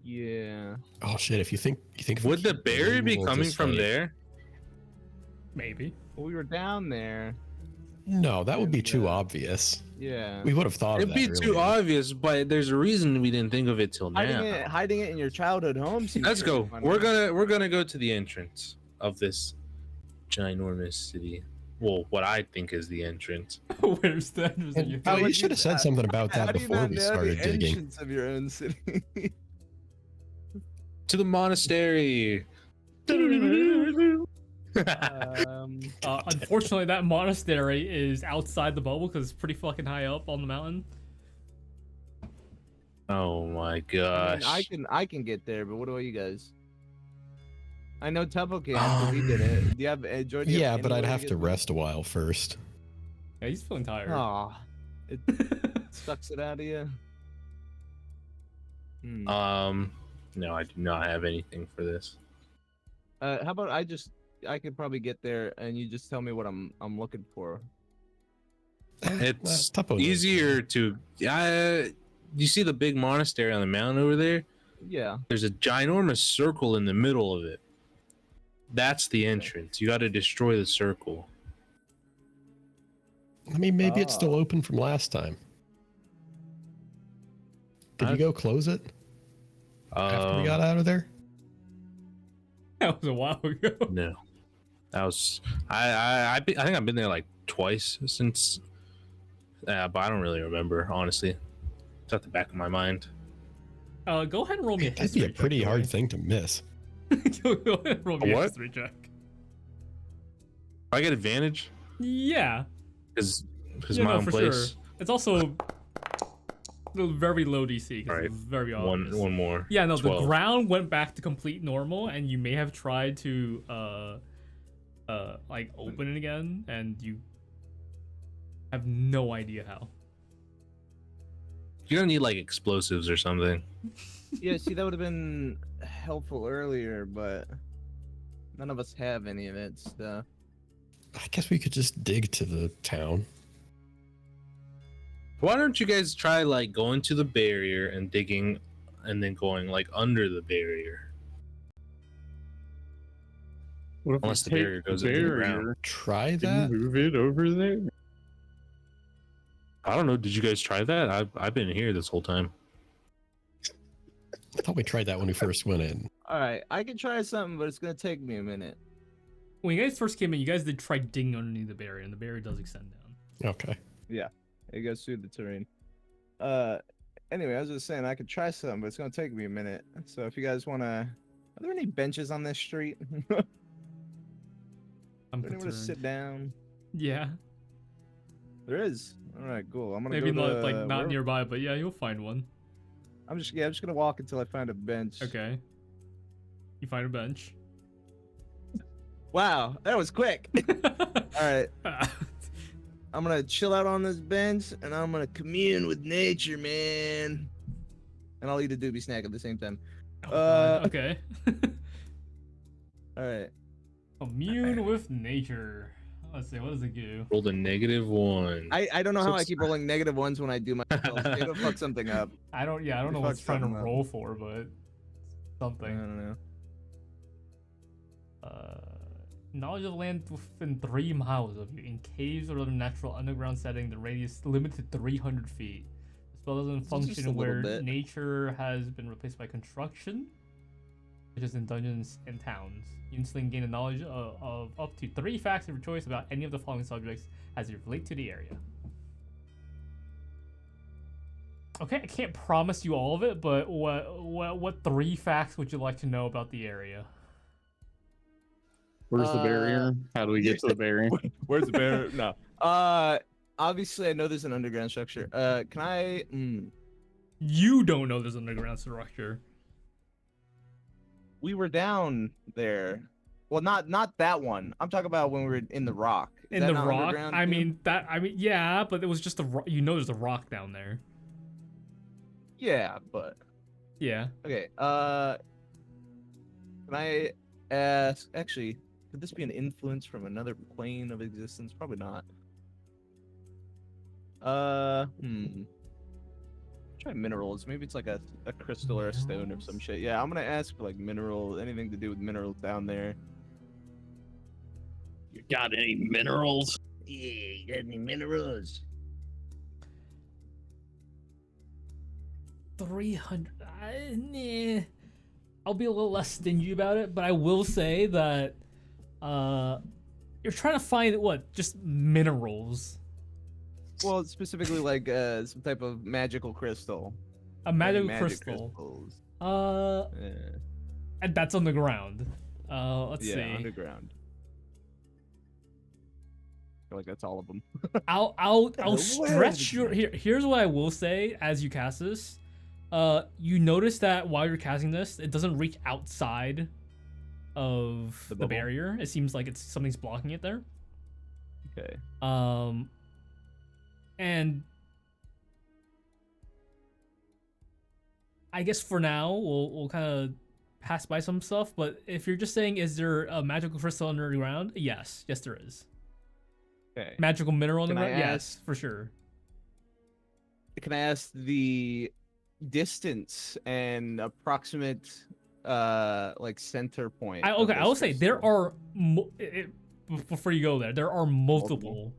Yeah.
Oh shit! If you think if we
would the
keep
berry
digging,
be
we'll
coming
just,
from
like-
there?
Maybe.
Well, we were down there.
No, that would be
And,
too obvious.
Yeah.
We would have thought
It'd
of
be
that
too
earlier.
obvious, but there's a reason we didn't think of it till now.
Hiding it in your childhood home. seems
Let's
pretty
go.
fun.
We're gonna go to the entrance of this ginormous city. Well, what I think is the entrance.
Where's that?
And,
How
you
would
should have said something about
How
that
do you
before
not
we
know
started
the
digging.
entrance of your own city?
To the monastery.
Unfortunately, that monastery is outside the bubble because it's pretty fucking high up on the mountain.
Oh my
I
gosh.
mean, I can get there, but what about you guys? I know Tuppo can because he did it. Do you have Joy? do you
Yeah,
have
but
any
I'd
way
have
get
to
there?
rest a while first.
Yeah, he's feeling tired.
Aw, it sucks it out of you.
No, I do not have anything for this.
How about I could probably get there and you just tell me what I'm looking for.
It's
Tuppo knows.
easier to. You see the big monastery on the mountain over there?
Yeah.
There's a ginormous circle in the middle of it. That's the entrance. You got to destroy the circle.
I mean, maybe it's still
Ah.
open from last time. Did you go close it after we got out of there?
That was a while ago.
No, that was I think I've been there like twice since. But I don't really remember, honestly. It's at the back of my mind.
Go ahead and roll me a
That'd
history
be a
check,
pretty hard
Joey.
thing to miss.
Go ahead and roll me a
What?
history check.
I get advantage.
Yeah.
Because
Yeah,
my
no,
own
for
place.
sure. It's also very low DC. 'Cause
All right,
it's very obvious.
one more.
Yeah, no,
12.
the ground went back to complete normal, and you may have tried to like open it again, and you have no idea how.
You're gonna need like explosives or something.
Yeah, see, that would have been helpful earlier, but none of us have any of that stuff.
I guess we could just dig to the town.
Why don't you guys try like going to the barrier and digging, and then going like under the barrier?
What if
Unless
we
the
take
barrier goes
the
into the
barrier
ground.
Try
and
that?
move it over there?
I don't know. Did you guys try that? I've been here this whole time.
I thought we tried that when we first went in.
All right, I can try something, but it's gonna take me a minute.
When you guys first came in, you guys did try digging underneath the barrier, and the barrier does extend down.
Okay.
It goes through the terrain. Anyway, I was just saying I could try something, but it's gonna take me a minute. So if you guys wanna, are there any benches on this street?
I'm
Anywhere to
concerned.
sit down?
Yeah,
There is. All right, cool. I'm gonna
maybe
go
not
to,
like not
where-
nearby, but yeah, you'll find one.
I'm just gonna walk until I find a bench.
Okay. You find a bench.
Wow, that was quick. All right, I'm gonna chill out on this bench and I'm gonna commune with nature, man. And I'll eat a doobie snack at the same time.
Oh, God, okay.
All right.
Commune with nature. Let's see, what does it do?
Rolled a -1.
I don't know how I
Six.
keep rolling negative ones when I do my spells. It'll fuck something up.
I don't know
You
what it's
fucked
trying to
something up.
roll for, but
I
something.
don't know.
Knowledge of land within 3 miles of you in caves or other natural underground setting. The radius limited to 300 feet. The spell doesn't
just a
function
little
where
bit.
nature has been replaced by construction, such as in dungeons and towns. You instantly gain a knowledge of up to 3 facts of your choice about any of the following subjects as they relate to the area. Okay, I can't promise you all of it, but what 3 facts would you like to know about the area?
Where's the barrier? How do we get to the barrier?
Where's the bear? No. Obviously I know there's an underground structure. Can I?
You don't know there's an underground structure.
We were down there. Well, not that one. I'm talking about when we were in the rock. Is
In
that
the
not
rock?
underground
I
too?
mean, yeah, but it was just a rock. You know there's a rock down there.
Yeah, but
Yeah.
okay. Can I ask? Actually, could this be an influence from another plane of existence? Probably not. Try minerals. Maybe it's like a crystal or a stone or some shit. Yeah, I'm gonna ask for like mineral, anything to do with minerals down there.
You got any minerals?
Yeah, you got any minerals?
300. Nah. I'll be a little less stingy about it, but I will say that you're trying to find what? Just minerals.
Well, specifically like some type of magical crystal.
A magical
Magic
crystal.
crystals.
Uh,
Yeah,
and that's on the ground. Let's
yeah,
see.
underground. I feel like that's all of them.
I'll
Where
stretch
is
your here's what I will say as you cast this. You notice that while you're casting this, it doesn't reach outside of
The
the
bubble?
barrier. It seems like it's something's blocking it there.
Okay.
And I guess for now we'll kind of pass by some stuff, but if you're just saying is there a magical crystal underground? Yes, there is.
Okay.
Magical mineral
Can I
underground? Yes,
ask-
for sure.
Can I ask the distance and approximate like center point?
I
of
will
this
say there
crystal?
are before you go there are multiple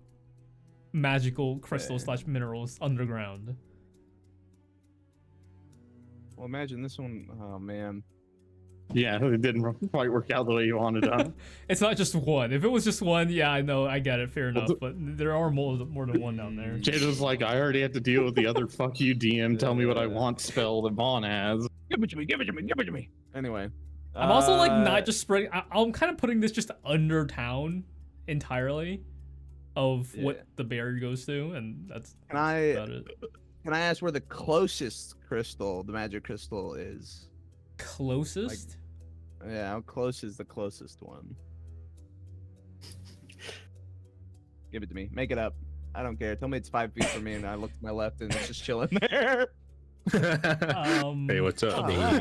magical crystals
Okay.
/ minerals underground.
Well, imagine this one. Oh man.
Yeah, it didn't quite work out the way you wanted to.
It's not just one. If it was just one, yeah, I know, I get it, fair enough. But there are more than one down there.
Jadow's like, I already have to deal with the other fuck you DM, tell me what I want spell that Vaughn has.
Give it to me. Give it to me. Give it to me. Anyway.
I'm also like not just spreading. I'm kind of putting this just under town entirely. of
Yeah.
what the barrier goes to, and that's
Can I
about it.
can I ask where the closest crystal, the magic crystal, is?
Closest?
Yeah, how close is the closest one? Give it to me. Make it up. I don't care. Tell me it's 5 feet from me, and I look to my left, and it's just chilling there.
Hey, what's up?
Oh, wow.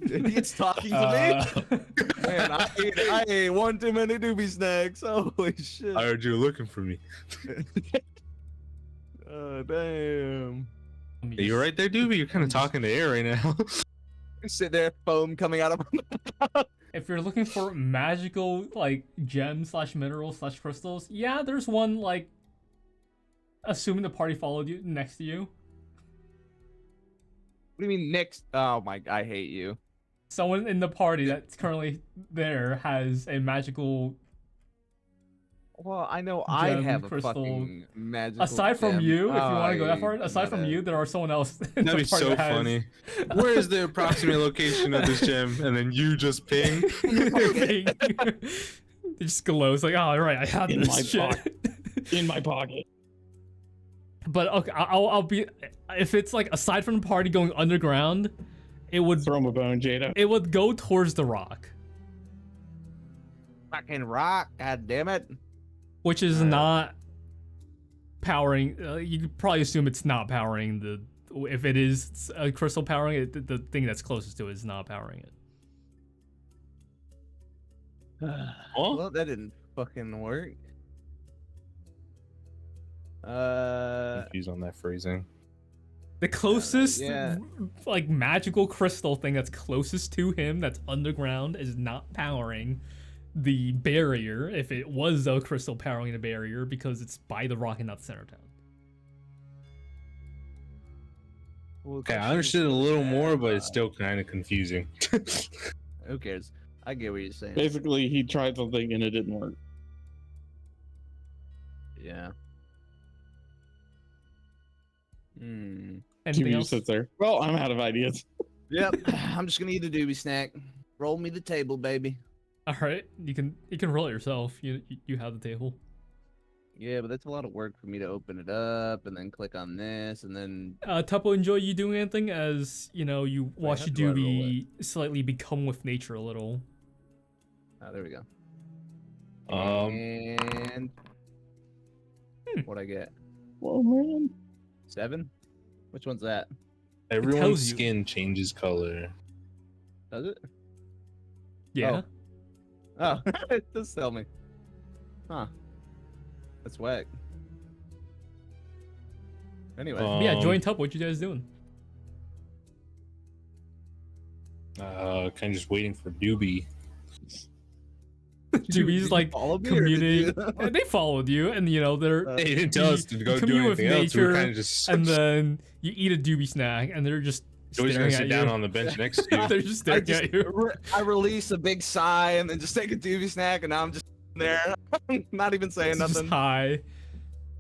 It's talking to me. Man, I ate one too many doobie snacks. Holy shit.
I heard you were looking for me.
Oh, damn.
Hey, you're right there, Dooby. You're kind of talking to air right now.
Sit there, foam coming out of my
If you're looking for magical like gems / minerals / crystals, yeah, there's one like. Assuming the party followed you next to you.
What do you mean next? Oh my, I hate you.
Someone in the party that's currently there has a magical.
Well, I know I
Gem,
have a
crystal.
fucking magical.
Aside from
gem.
you, if you want to go that far,
I
aside from
gotta-
you, there are someone else. In
That'd
the
be
party
so
that has-
funny. Where is the approximate location of this gem? And then you just ping.
It just glows like, oh, right, I have
In
this
my
shit.
pocket. In my pocket.
But okay, I'll be if it's like aside from the party going underground, it would
Throw him a bone, Jadow.
it would go towards the rock,
Fucking rock, god damn it.
which is not powering. You could probably assume it's not powering the. If it is a crystal powering it, the thing that's closest to it is not powering it.
Oh,
Well, that didn't fucking work.
confused on that phrasing.
The closest
yeah.
like magical crystal thing that's closest to him that's underground is not powering the barrier if it was a crystal powering the barrier because it's by the rock and not the center of town.
Well,
Okay, I
question
understood
is,
a little more, but it's still kind of confusing.
Who cares? I get what you're saying.
Basically, he tried something and it didn't work.
Yeah. Hmm.
Anything
TV
else?
sits there. Well, I'm out of ideas.
Yep. I'm just gonna eat a doobie snack. Roll me the table, baby.
All right, you can roll it yourself. You have the table.
Yeah, but that's a lot of work for me to open it up and then click on this and then.
Tuppo, enjoy you doing anything as you know you watch
how
your
do I roll
Dooby slightly become with nature a little.
Oh, there we go.
Um,
And what'd I get?
Whoa, man.
7? Which one's that?
everyone's
tells you.
skin changes color.
Does it?
Yeah.
Oh, it does tell me. Huh. That's whack. Anyway.
Yeah, join
Um,
Tuppo. What you guys doing?
Kind of just waiting for Dooby.
Dooby's like
follow me or did
commuting.
you-
And they followed you, and you know they're.
Uh,
Hey, he didn't tell us to go do
commune with
anything else. We were
nature,
kind of just.
and then you eat a Dooby snack, and they're just
Joey's
staring
gonna
at
sit
you.
down on the bench next to you.
They're just
I
staring
just
at you.
I release a big sigh and then just take a doobie snack and now I'm just there, not even saying
Just
nothing.
hi.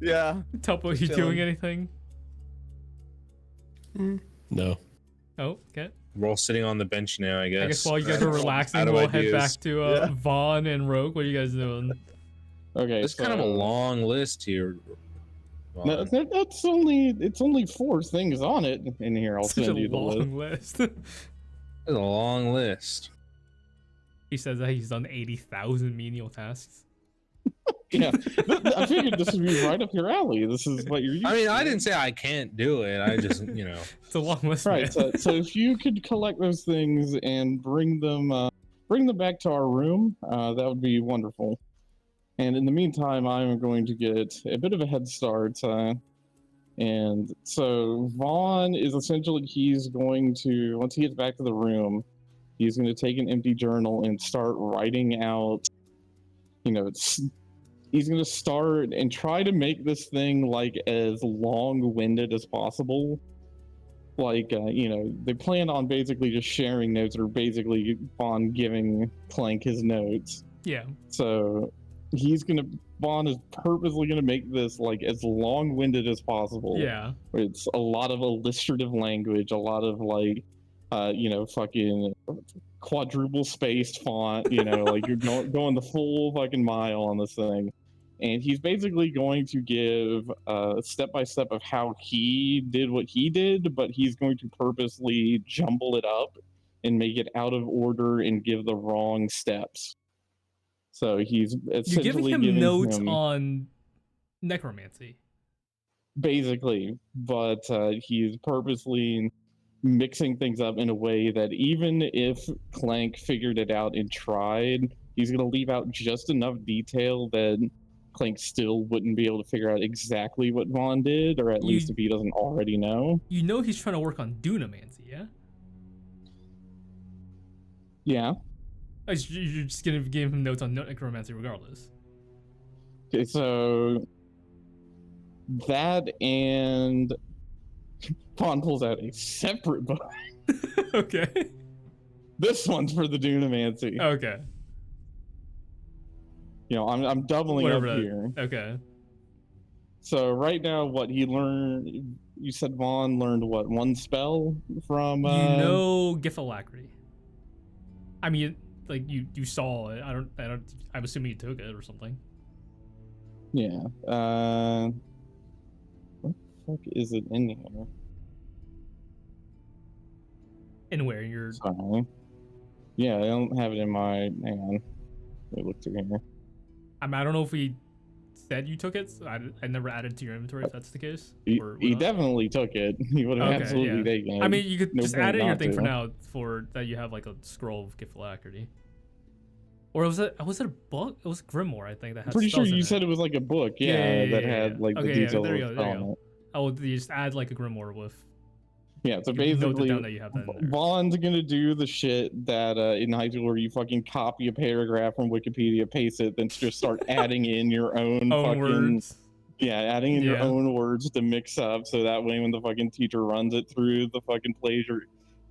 Yeah.
Tuppo, you
Chilling.
doing anything?
No.
Oh, okay.
We're all sitting on the bench now, I guess.
I guess while you guys are relaxing,
Out of
we'll head
ideas.
back to
Yeah.
Vaughn and Roque. What are you guys doing?
Okay,
It's
so
kind of a long list here.
No, that's only 4 things on it in here. I'll
Such a
send you the list.
long list.
It's a long list.
He says that he's done 80,000 menial tasks.
Yeah, I figured this would be right up your alley. This is what you're used
I mean,
to.
I didn't say I can't do it. I just, you know.
It's a long list,
Right,
man.
so if you could collect those things and bring them back to our room, that would be wonderful. And in the meantime, I'm going to get a bit of a head start. And so Vaughn is essentially, he's going to, once he gets back to the room, he's going to take an empty journal and start writing out, he's going to start and try to make this thing like as long-winded as possible. Like, they plan on basically just sharing notes, or basically Vaughn giving Clank his notes.
Yeah.
So Vaughn is purposely gonna make this like as long-winded as possible.
Yeah.
It's a lot of illustrative language, a lot of like, fucking quadruple spaced font. Like you're going the full fucking mile on this thing, and he's basically going to give a step-by-step of how he did what he did, but he's going to purposely jumble it up and make it out of order and give the wrong steps. So he's
You're giving
essentially
him notes on necromancy.
basically, but he's purposely mixing things up in a way that even if Clank figured it out and tried, he's going to leave out just enough detail that Clank still wouldn't be able to figure out exactly what Vaughn did, or at least if he doesn't already know.
You know he's trying to work on Dunamancy, yeah?
Yeah.
You're just going to give him notes on necromancy regardless.
Okay, so that, and Vaughn pulls out a separate book.
Okay.
This one's for the Dunamancy.
Okay.
You know, I'm doubling
Whatever
up
that-
here.
Okay.
So right now, what he learned, you said Vaughn learned what, one spell from...
You know Gift Alacrity. I mean, like, you saw it. I'm assuming you took it or something.
Yeah. What the fuck is it in here?
Anywhere you're...
Sorry. Yeah, I don't have it in my... Hang on. Let me look through here.
I mean, I don't know if we said you took it. So I never added to your inventory if that's the case.
He
or
he
not.
definitely took it. He would have
Okay,
absolutely
yeah.
taken it.
I mean, you could
No
just
point
add it in your
not
thing
to.
for now for that you have like a scroll of Gift Alacrity. Or was it a book? It was Grimoire, I think, that had
Pretty sure
spells in
you
it.
said it was like a book, yeah, that had like the
Okay, yeah,
details
there
of
you
the
go, there you
spell on
go.
it.
Oh, you just add like a Grimoire with...
Yeah, so
you can note it
basically,
down that you have that in there.
Vaughn's gonna do the shit that in high school where you fucking copy a paragraph from Wikipedia, paste it, then just start adding in your own fucking
words.
yeah, adding in your
Yeah.
own words to mix up, so that way when the fucking teacher runs it through the fucking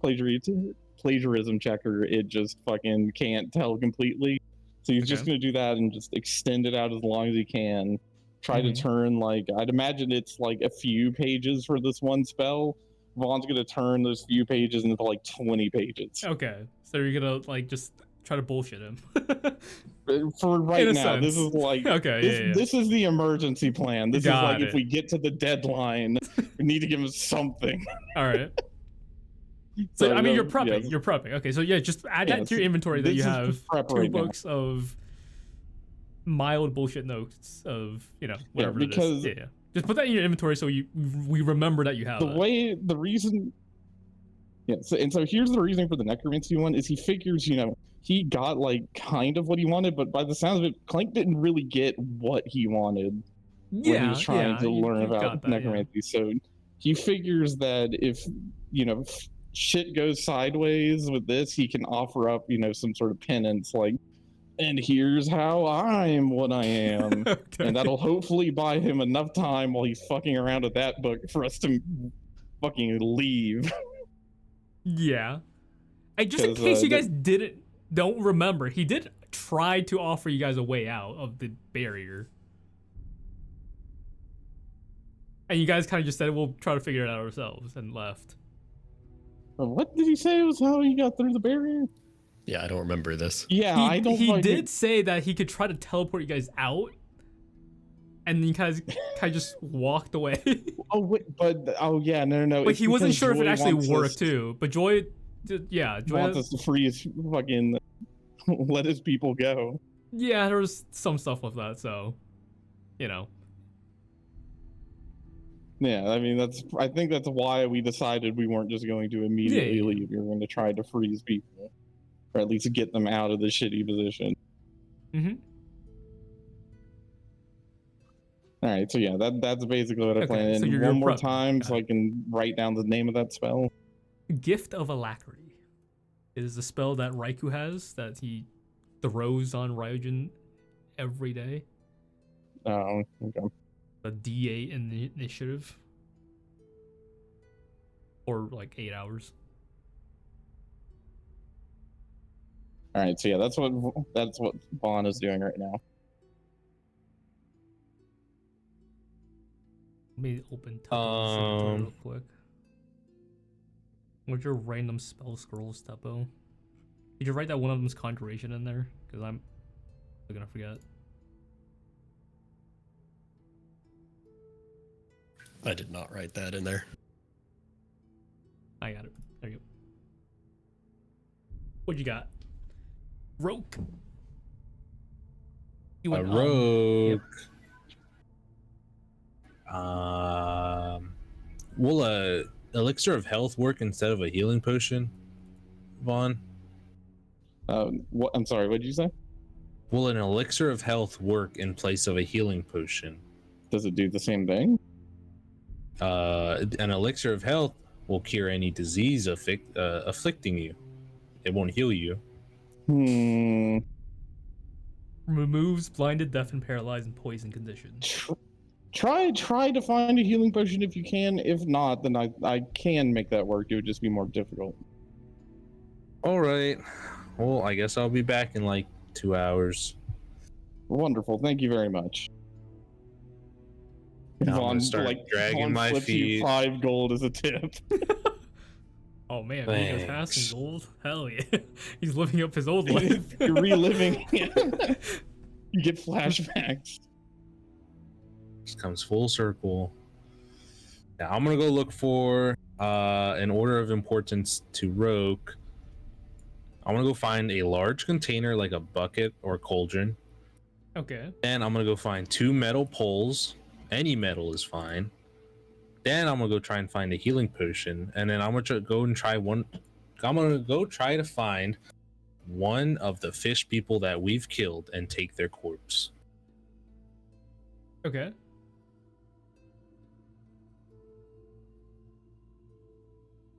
plagiarism checker, it just fucking can't tell completely. So he's just
Okay.
gonna do that and just extend it out as long as he can. Try to
Mhm.
turn, like, I'd imagine it's like a few pages for this one spell. Vaughn's gonna turn those few pages into like 20 pages.
Okay, so you're gonna like just try to bullshit him.
For right
In a
now, this
sense.
is like
Okay,
this,
yeah.
this is the emergency plan. This
Got
is like
it.
if we get to the deadline, we need to give him something.
All right. So I mean, you're
yeah,
prepping. You're prepping. Okay, so yeah, just add that to your inventory that
this
you
is
have
prep
2
right now.
books of mild bullshit notes of whatever
because
it is. Yeah. Just put that in your inventory so we remember that you have
the reason. Yeah, so here's the reason for the necromancy one is he figures, he got like kind of what he wanted, but by the sounds of it, Clank didn't really get what he wanted when he was trying to learn about necromancy. So he figures that if shit goes sideways with this, he can offer up some sort of penance, like, and here's how I'm what I am.
Okay.
And that'll hopefully buy him enough time while he's fucking around with that book for us to fucking leave.
Yeah. And just in
'Cause,
case you guys don't remember, he did try to offer you guys a way out of the barrier. And you guys kind of just said, we'll try to figure it out ourselves, and left.
What did he say was how he got through the barrier?
Yeah, I don't remember this.
Yeah, I don't.
He did say that he could try to teleport you guys out, and you guys kind of just walked away.
Yeah, no.
But
it's
he wasn't
because
sure if it
Joy
actually
wants
worked
us-
too. But Joy
wants us to free his fucking let his people go.
yeah, there was some stuff with that, so
Yeah, I mean I think that's why we decided we weren't just going to immediately
Yeah.
leave. We were going to try to freeze people, or at least get them out of the shitty position.
Mm-hmm.
All right, so yeah, that's basically what I
Okay,
plan.
so
And
you're
one more
prepping.
time,
Got
so I can write down the name of that spell.
Gift of Alacrity is the spell that Raikou has that he throws on Ryujin every day.
Oh, okay.
A D8 in the initiative. Or like 8 hours.
All right, so yeah, that's what Vaughn is doing right now.
Let me open Tuppo's inventory real quick. What's your random spell scrolls, Tuppo? Did you write that one of them's conjuration in there? Because I'm gonna forget.
I did not write that in there.
I got it. There you go. What you got? Roque. You
A
went,
rogue.
yep.
Will a elixir of health work instead of a healing potion, Vaughn?
What? I'm sorry. What did you say?
Will an elixir of health work in place of a healing potion?
Does it do the same thing?
An elixir of health will cure any disease afflicting you. It won't heal you.
Removes blinded, deafened, paralyzed, and poison conditions.
Try to find a healing potion if you can. If not, then I can make that work. It would just be more difficult.
All right. Well, I guess I'll be back in like 2 hours.
Wonderful. Thank you very much.
Now I'm gonna start dragging my
flips you
feet.
5 gold as a tip.
Oh man, he goes
Thanks.
passing gold. Hell yeah. He's living up his old life.
You're reliving. You get flashbacks.
This comes full circle. Now I'm gonna go look for an order of importance to Roque. I'm gonna go find a large container like a bucket or cauldron.
Okay.
Then I'm gonna go find 2 metal poles. Any metal is fine. Then I'm gonna go try and find a healing potion, and then I'm gonna go and try one. I'm gonna go try to find one of the fish people that we've killed and take their corpse.
Okay.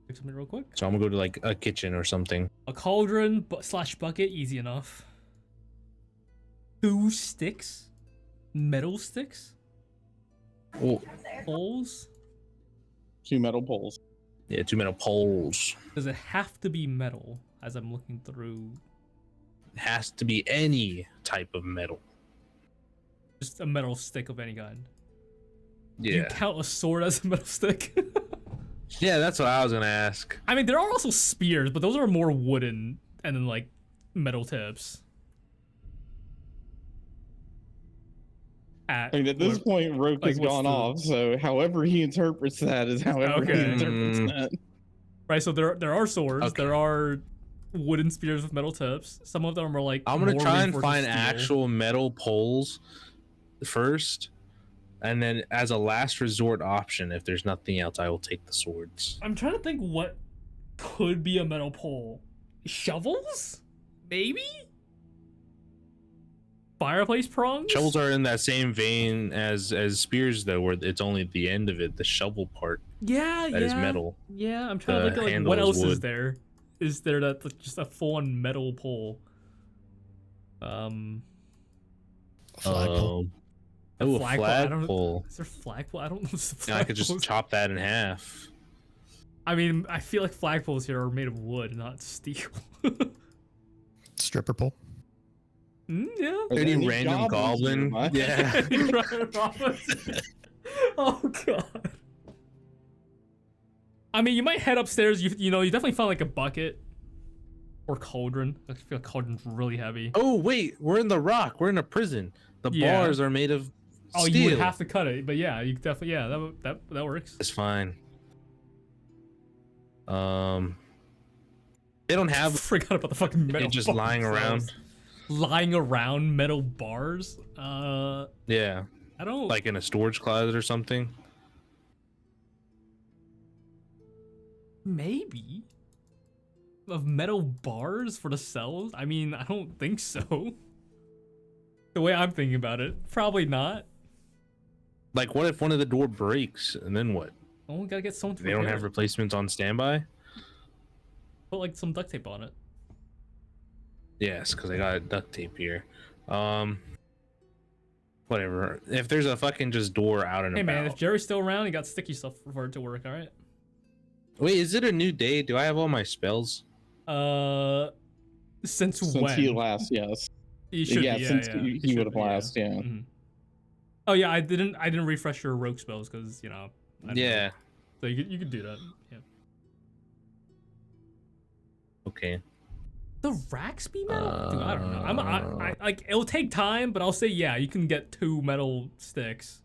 Pick something real quick.
So I'm gonna go to like a kitchen or something.
A cauldron slash bucket, easy enough. 2 sticks, metal sticks,
Oh,
poles.
2 metal poles.
yeah, 2 metal poles.
Does it have to be metal? As I'm looking through,
It has to be any type of metal.
just a metal stick of any kind. Do
Yeah,
you count a sword as a metal stick?
yeah, that's what I was gonna ask.
I mean, there are also spears, but those are more wooden and then like metal tips.
I mean, at this point, Roque
like,
has
what's
gone
the-
off, so however he interprets that is however he
Okay.
interprets that.
Right, so there are swords,
Okay.
there are wooden spears with metal tips. Some of them are like
I'm gonna
more
try and
reinforced
find
steel.
actual metal poles first, and then as a last resort option, if there's nothing else, I will take the swords.
I'm trying to think what could be a metal pole. Shovels? Maybe? Fireplace prongs?
Shovels are in that same vein as spears, though, where it's only the end of it, the shovel part
Yeah,
that is metal.
Yeah, I'm trying to
The
think of like
handle
what
is
else is
wood.
there? Is there that like, just a full-on metal pole?
Flagpole.
Oh, a
Flagpole, I don't-
flagpole.
Is there flagpole? I don't know. If it's
Yeah, I could just
flagpoles.
chop that in half.
I mean, I feel like flagpoles here are made of wood, not steel.
Stripper pole.
Yeah.
Are there
Any
any
random
goblins
goblin?
nearby?
Yeah.
Oh god. I mean, you might head upstairs. You know, you definitely found like a bucket or cauldron. I feel like cauldron's really heavy.
Oh wait, we're in the rock. We're in a prison. The
Yeah.
bars are made of
Oh,
steel.
you would have to cut it, but yeah, you definitely that works.
It's fine. They don't have
Forgot about the fucking metal.
it just
bars
lying
themselves.
around.
Lying around metal bars.
Yeah,
I don't
like in a storage closet or something.
maybe of metal bars for the cells. I mean, I don't think so. The way I'm thinking about it, probably not.
Like, what if one of the door breaks and then what?
Oh, we gotta get someone to
They don't
repair
have
it.
replacements on standby.
Put like some duct tape on it.
Yes, because I got duct tape here. Whatever. If there's a fucking just door out and
Hey
about.
man, if Jerry's still around, he got sticky stuff for it to work. All right.
Wait, is it a new day? Do I have all my spells?
Since
Since
when?
he last, yes.
You should
Yeah,
be,
since
yeah.
he
should
would have
be,
last, yeah.
Mhm. Oh yeah, I didn't refresh your rogue spells because I don't know.
Yeah.
So you could do that. Yeah.
Okay.
The racks be metal? Dude, I don't know. I like it'll take time, but I'll say yeah, you can get 2 metal sticks.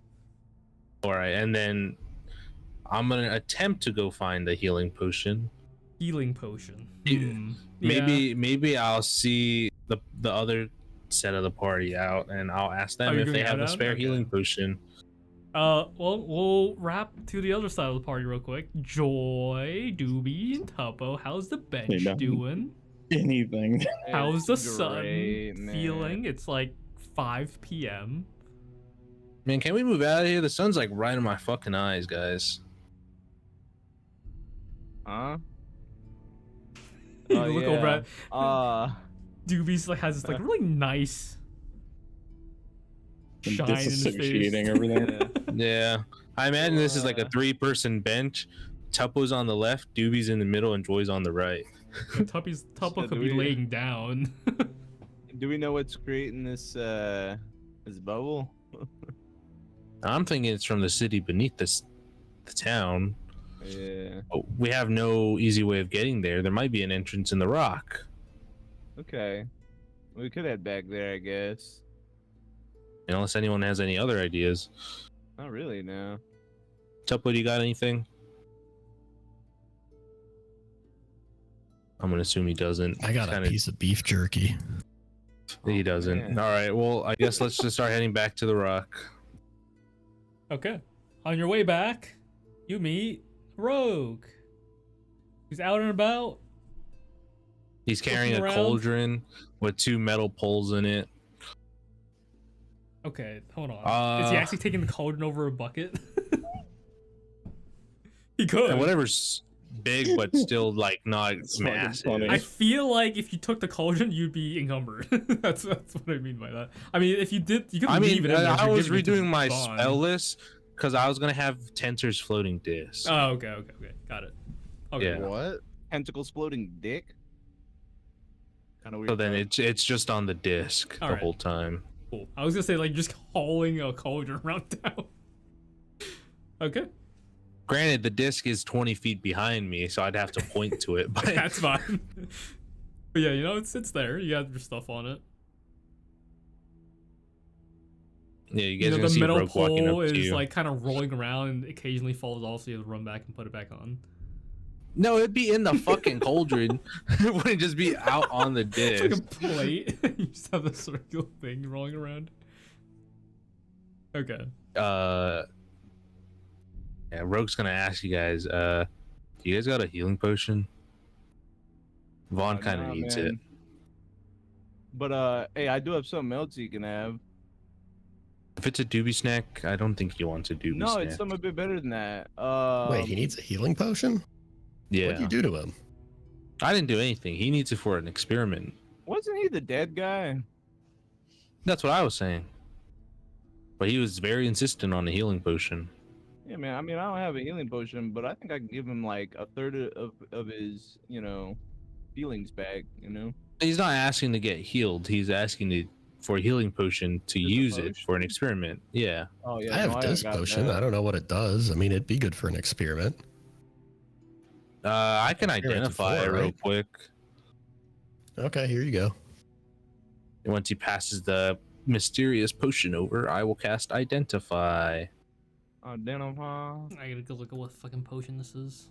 All right, and then I'm gonna attempt to go find a healing potion.
Healing potion.
Yeah.
Hmm. Yeah.
Maybe I'll see the other set of the party out, and I'll ask
Oh,
them
you're
if they
going
have a
out?
spare
Okay.
healing potion.
Well, we'll wrap to the other side of the party real quick. Joy, Dooby, and Tuppo, how's the bench
no.
doing?
Anything.
How's the
It's
sun
great, man.
feeling? It's like 5 p.m.
Man, can we move out of here? The sun's like right in my fucking eyes, guys.
Huh?
You
Oh,
look
yeah.
over at Dooby's like has this like really nice
I'm
shine in his face.
disassociating everything.
yeah.
Yeah, I imagine this is like a 3-person bench. Tuppo's on the left, Dooby's in the middle, and Joy's on the right.
Tuppo
So
could
do
be
we-
laying down.
Do we know what's creating this bubble?
I'm thinking it's from the city beneath the town.
Yeah.
Oh, we have no easy way of getting there. There might be an entrance in the rock.
Okay. We could head back there, I guess.
Unless anyone has any other ideas.
Not really, no.
Tuppo, do you got anything? I'm gonna assume he doesn't.
I got a
Kinda-
piece of beef jerky.
He doesn't.
man.
All right. Well, I guess let's just start heading back to the rock.
Okay. On your way back, you meet Rogue. He's out and about.
He's carrying a
around.
cauldron with 2 metal poles in it.
Okay, hold on. Is he actually taking the cauldron over a bucket? He could.
And whatever's big but still like not
It's fucking
massive.
funny.
I feel like if you took the cauldron, you'd be encumbered. that's what I mean by that. I mean, if you did, you could
I
leave
mean,
it in there. if
I
you're
was
giving it to
redoing my
Vaughn.
spell list because I was gonna have Tensor's floating disc.
Oh, okay, got it. Okay.
Yeah.
What? Tentacles floating dick? Kind of weird.
So then it's just on the disc the
Alright.
whole time.
Cool. I was gonna say like just hauling a cauldron around town. Okay,
Granted, the disc is 20 feet behind me, so I'd have to point to it. But
that's fine. But yeah, you know it's there. You got your stuff on it.
yeah, you
You
guys
know
are gonna
the
see
metal
Rogue walking
pole
up to
is
you.
like kind of rolling around and occasionally falls off, so you have to run back and put it back on.
No, it'd be in the fucking cauldron. It wouldn't just be out on the
It's like a
disc.
plate. You just have this circular thing rolling around. Okay.
Yeah, Rogue's gonna ask you guys, do you guys got a healing potion? Vaughn kind of
Nah,
needs it.
man. But hey, I do have something else you can have.
If it's a doobie snack, I don't think he wants a doobie
No,
snack.
it's something a bit better than that.
Wait, he needs a healing potion?
Yeah,
What'd you do to him?
I didn't do anything. He needs it for an experiment.
Wasn't he the dead guy?
That's what I was saying. But he was very insistent on a healing potion.
Yeah, man. I mean, I don't have a healing potion, but I think I can give him like a third of his, feelings back.
He's not asking to get healed. He's asking for a healing potion to
Just a
use it
potion?
for an experiment. Yeah.
Oh yeah,
I have
no,
this
got
potion.
that.
I don't know what it does. I mean, it'd be good for an experiment.
I can
Experience
identify it
before,
real
right?
quick.
Okay, here you go.
Once he passes the mysterious potion over, I will cast Identify.
Identify.
I gotta go look at what fucking potion this is.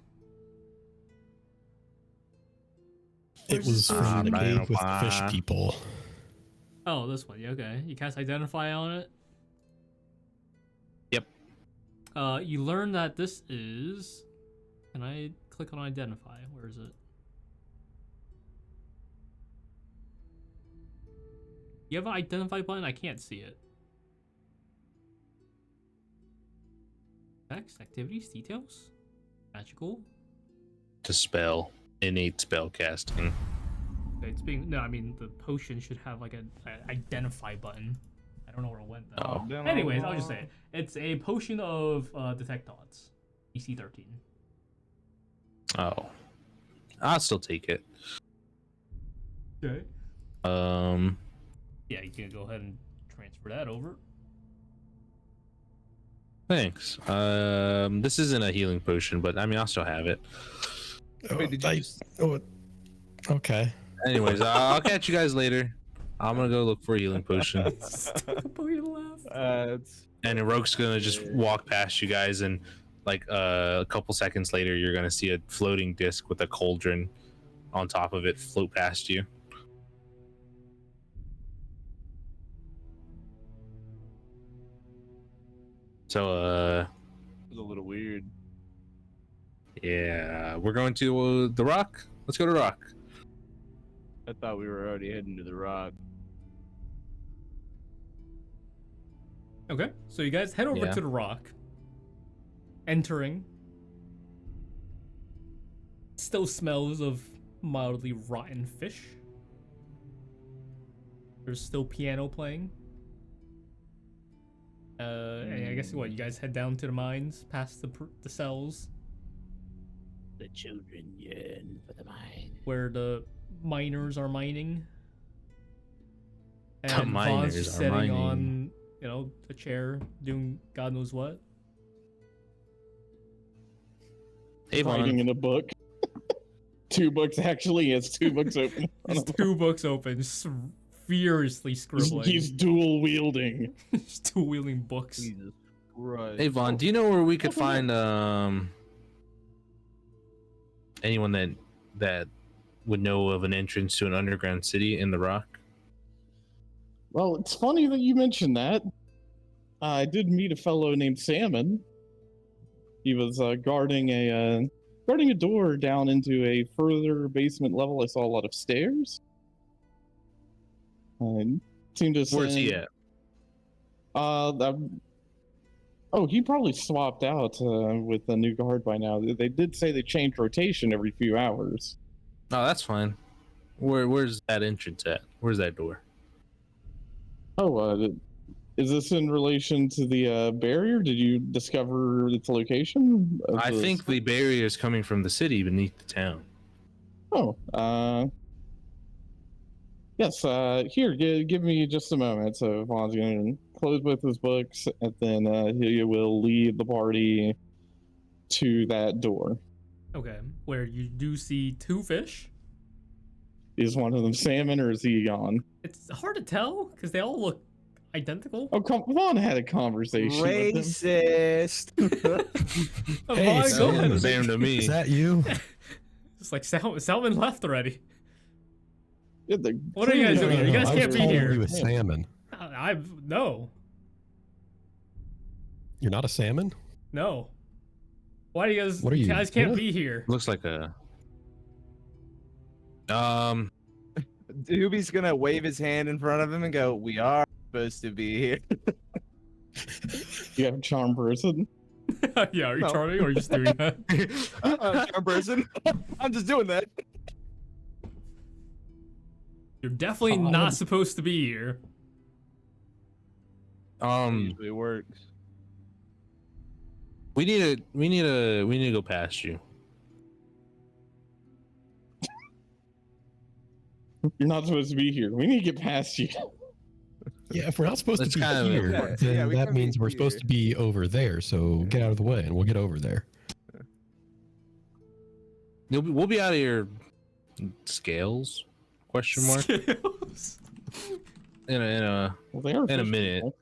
It was
Where's
from the
this?
cave with
Ah,
fish people.
Oh, this one. Yeah, okay. You cast Identify on it.
Yep.
You learn that this is. Can I click on Identify? Where is it? You have an Identify button? I can't see it. Text, activities, details, magical.
To spell. Innate spell casting.
Okay, it's being no. I mean, the potion should have like a Identify button. I don't know where it went though.
Oh.
Anyways, I'll just say it. It's a potion of Detect Thoughts. DC 13.
Oh. I'll still take it.
Okay. Yeah, you can go ahead and transfer that over.
Thanks. This isn't a healing potion, but I mean, I'll still have it.
Wait, did you just...
Oh, okay.
Anyways, I'll catch you guys later. I'm gonna go look for a healing potion.
Potion laugh.
It's...
And Rogue's gonna just walk past you guys and like a couple seconds later, you're gonna see a floating disc with a cauldron on top of it float past you. So
It was a little weird.
yeah, we're going to the Rock. Let's go to Rock.
I thought we were already heading to the rock.
Okay, so you guys head over
Yeah.
to the rock. Entering. Still smells of mildly rotten fish. There's still piano playing. And I guess what, you guys head down to the mines, past the cells,
The children yearn for the mine.
where the miners are mining.
The
And Vaughn's
miners
just
are
sitting
mining.
on, a chair, doing God knows what.
Hey,
Writing
Vaughn.
in a book. 2 books actually. He has 2 books open. in
There's
front of
2 books open, just furiously
him.
scribbling.
He's dual wielding.
Just 2 wielding books.
Jesus Christ.
Hey, Vaughn. Do you know where we could find anyone that would know of an entrance to an underground city in the Rock?
Well, it's funny that you mentioned that. I did meet a fellow named Salmon. He was guarding a door down into a further basement level. I saw a lot of stairs. Seemed to
Where's he
send-
at?
He probably swapped out with a new guard by now. They did say they changed rotation every few hours.
Oh, that's fine. Where's that entrance at? Where's that door?
Is this in relation to the barrier? Did you discover its location?
I think the barrier is coming from the city beneath the town.
Yes. Here, give me just a moment. So Vaughn's going to close both his books, and then he will lead the party to that door.
Okay, where you do see 2 fish.
Is one of them salmon, or is he gone?
It's hard to tell because they all look identical.
Oh, Vaughn had a conversation with him.
Racist.
Vaughn,
Hey,
go
Salmon.
ahead.
The same to me.
Is that you?
It's like Salmon left already.
Yeah,
What are you guys doing here? You guys
I
can't
was
be
told
here.
you was salmon.
No.
You're not a salmon?
No. Why do you guys?
What are you,
guys can't
tuna?
be here.
Looks like a
Dooby's gonna wave his hand in front of him and go, "We are supposed to be here."
You have a charm person.
Yeah, are you
No.
charming or are you just doing that?
Charm person. I'm just doing that.
You're definitely not supposed to be here.
Usually works.
we need to go past you.
You're not supposed to be here. We need to get past you.
Yeah, if we're not supposed
That's
to be
kind of
here,
important.
then
Yeah, we
that
can't be
means we're supposed
here.
to be over there. So get out of the way, and we'll get over there.
We'll be out of your scales? Question mark.
Skills.
In a
Well, they are
in a
fish
minute.
people.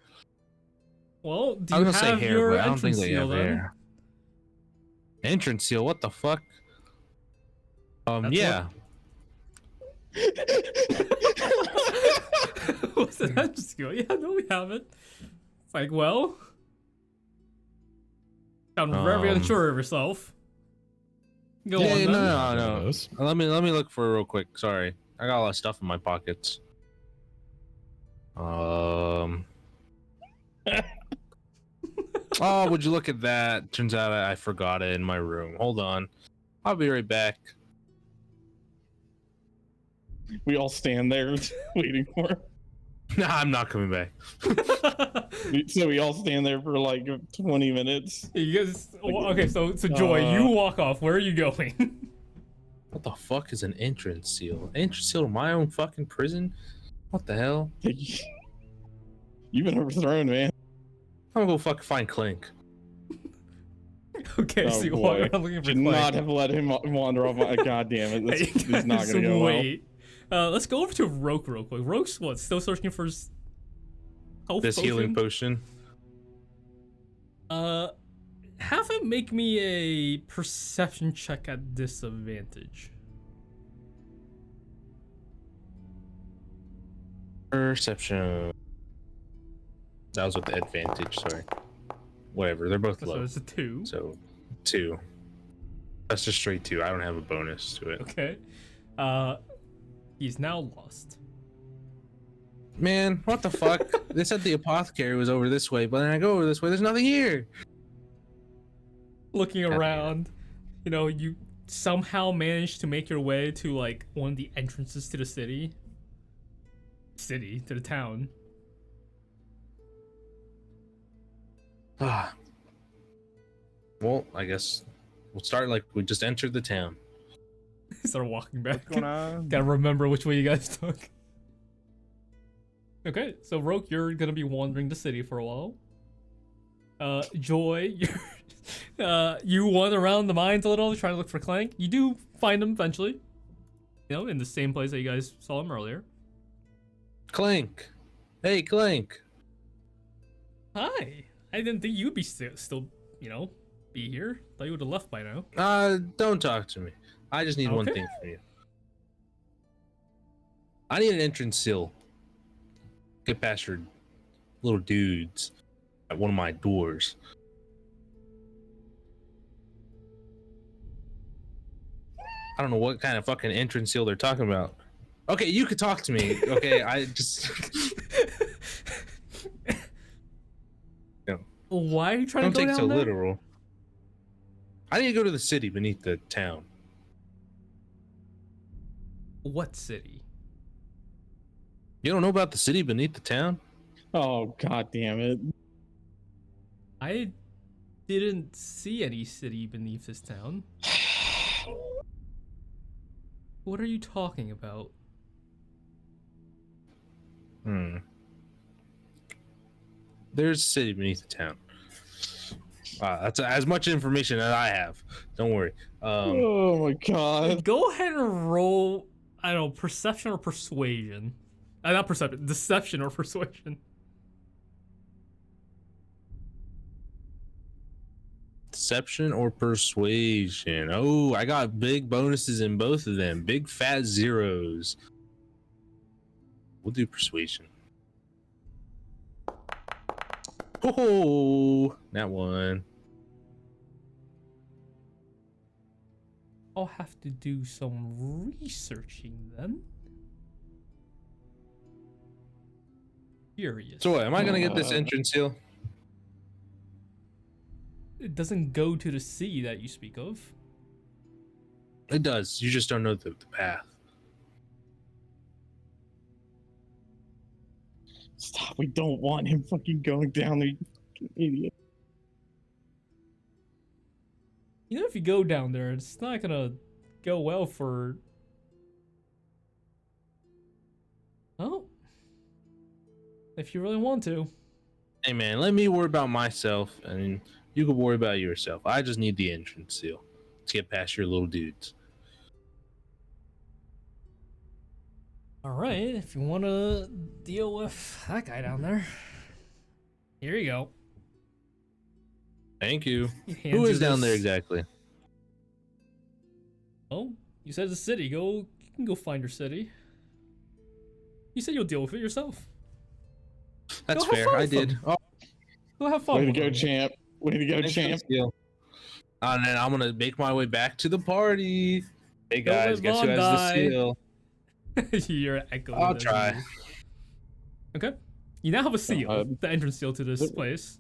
Well, do
I
you
was gonna
have
say hair,
your
but I don't think
entrance
they
seal
have
then?
hair. Entrance seal? What the fuck?
That's
Yeah.
What's an entrance seal? Yeah, no, we haven't. It's like, well, I'm very unsure of yourself. Go
Yeah,
on then.
no.
Those.
Let me look for it real quick. Sorry, I got a lot of stuff in my pockets. Oh, would you look at that? Turns out I forgot it in my room. Hold on, I'll be right back.
We all stand there waiting for him.
Nah, I'm not coming back.
So we all stand there for like 20 minutes.
You guys, okay, so Joy, you walk off. Where are you going?
What the fuck is an entrance seal? Entrance seal to my own fucking prison? What the hell?
You've been overthrown, man.
I'm gonna go fucking find Clink.
Okay, so
Oh,
you
boy.
walk around looking for
Should
Clay.
not have let him wander off. God damn it.
Hey,
This is not
guys,
going to go well.
wait. Let's go over to Roque real quick. Roque's what? Still searching for his health
This
potion?
healing potion.
Have it make me a perception check at disadvantage.
Perception. That was with the advantage, sorry. Whatever, they're both
So
low.
it's a 2.
So 2. That's just straight 2. I don't have a bonus to it.
Okay. He's now lost.
Man, what the fuck? They said the apothecary was over this way, but then I go over this way, there's nothing here.
Looking around, you know, you somehow managed to make your way to like one of the entrances to the city. To the town.
Ah. Well, I guess we'll start like we just entered the town.
Start walking back.
What's going on?
Gotta remember which way you guys took. Okay, so Roque, you're gonna be wandering the city for a while. Joy, you wander around the mines a little, trying to look for Clank. You do find him eventually. You know, in the same place that you guys saw him earlier.
Clank. Hey, Clank.
Hi. I didn't think you'd be still, you know, be here. Thought you would have left by now.
Don't talk to me. I just need one
Okay.
thing from you. I need an entrance seal. Get past your little dudes at one of my doors. I don't know what kind of fucking entrance seal they're talking about. Okay, you could talk to me. Okay, I just
Why are you trying
don't
to go
take
down
so
there?
literal. I need to go to the city beneath the town.
What city?
You don't know about the city beneath the town?
Oh, god damn it.
I didn't see any city beneath this town. What are you talking about?
There's a city beneath the town. That's as much information as I have. Don't worry.
Oh my god.
Go ahead and roll, I don't know, perception or persuasion. Not perception, deception or persuasion.
Deception or persuasion. Oh, I got big bonuses in both of them. Big fat zeros. We'll do persuasion. Oh, that one.
I'll have to do some researching then. Curious.
So what, am I gonna get this entrance seal?
It doesn't go to the sea that you speak of.
It does. You just don't know the path.
Stop, we don't want him fucking going down there, you fucking idiot.
You know, if you go down there, it's not gonna go well for... Oh. If you really want to.
Hey man, let me worry about myself, and you can worry about yourself. I just need the entrance seal to get past your little dudes.
Alright, if you want to deal with that guy down there. Here you go.
Thank you.
He hands
Who
you
is down there
this.
exactly?
Oh, you said the city. You can go find your city. You said you'll deal with it yourself.
That's
Go have
fair.
fun
I
with
did.
them.
Oh,
Go have fun.
Way to
with
go,
them.
champ. Way to go, champ.
entrance seal. And then I'm gonna make my way back to the party. Hey
Don't
guys,
let
guess who
Vaughn
has
die.
the seal?
You're echoing.
I'll
it as
try.
you- Okay. You now have a seal,
God.
the entrance seal to this place.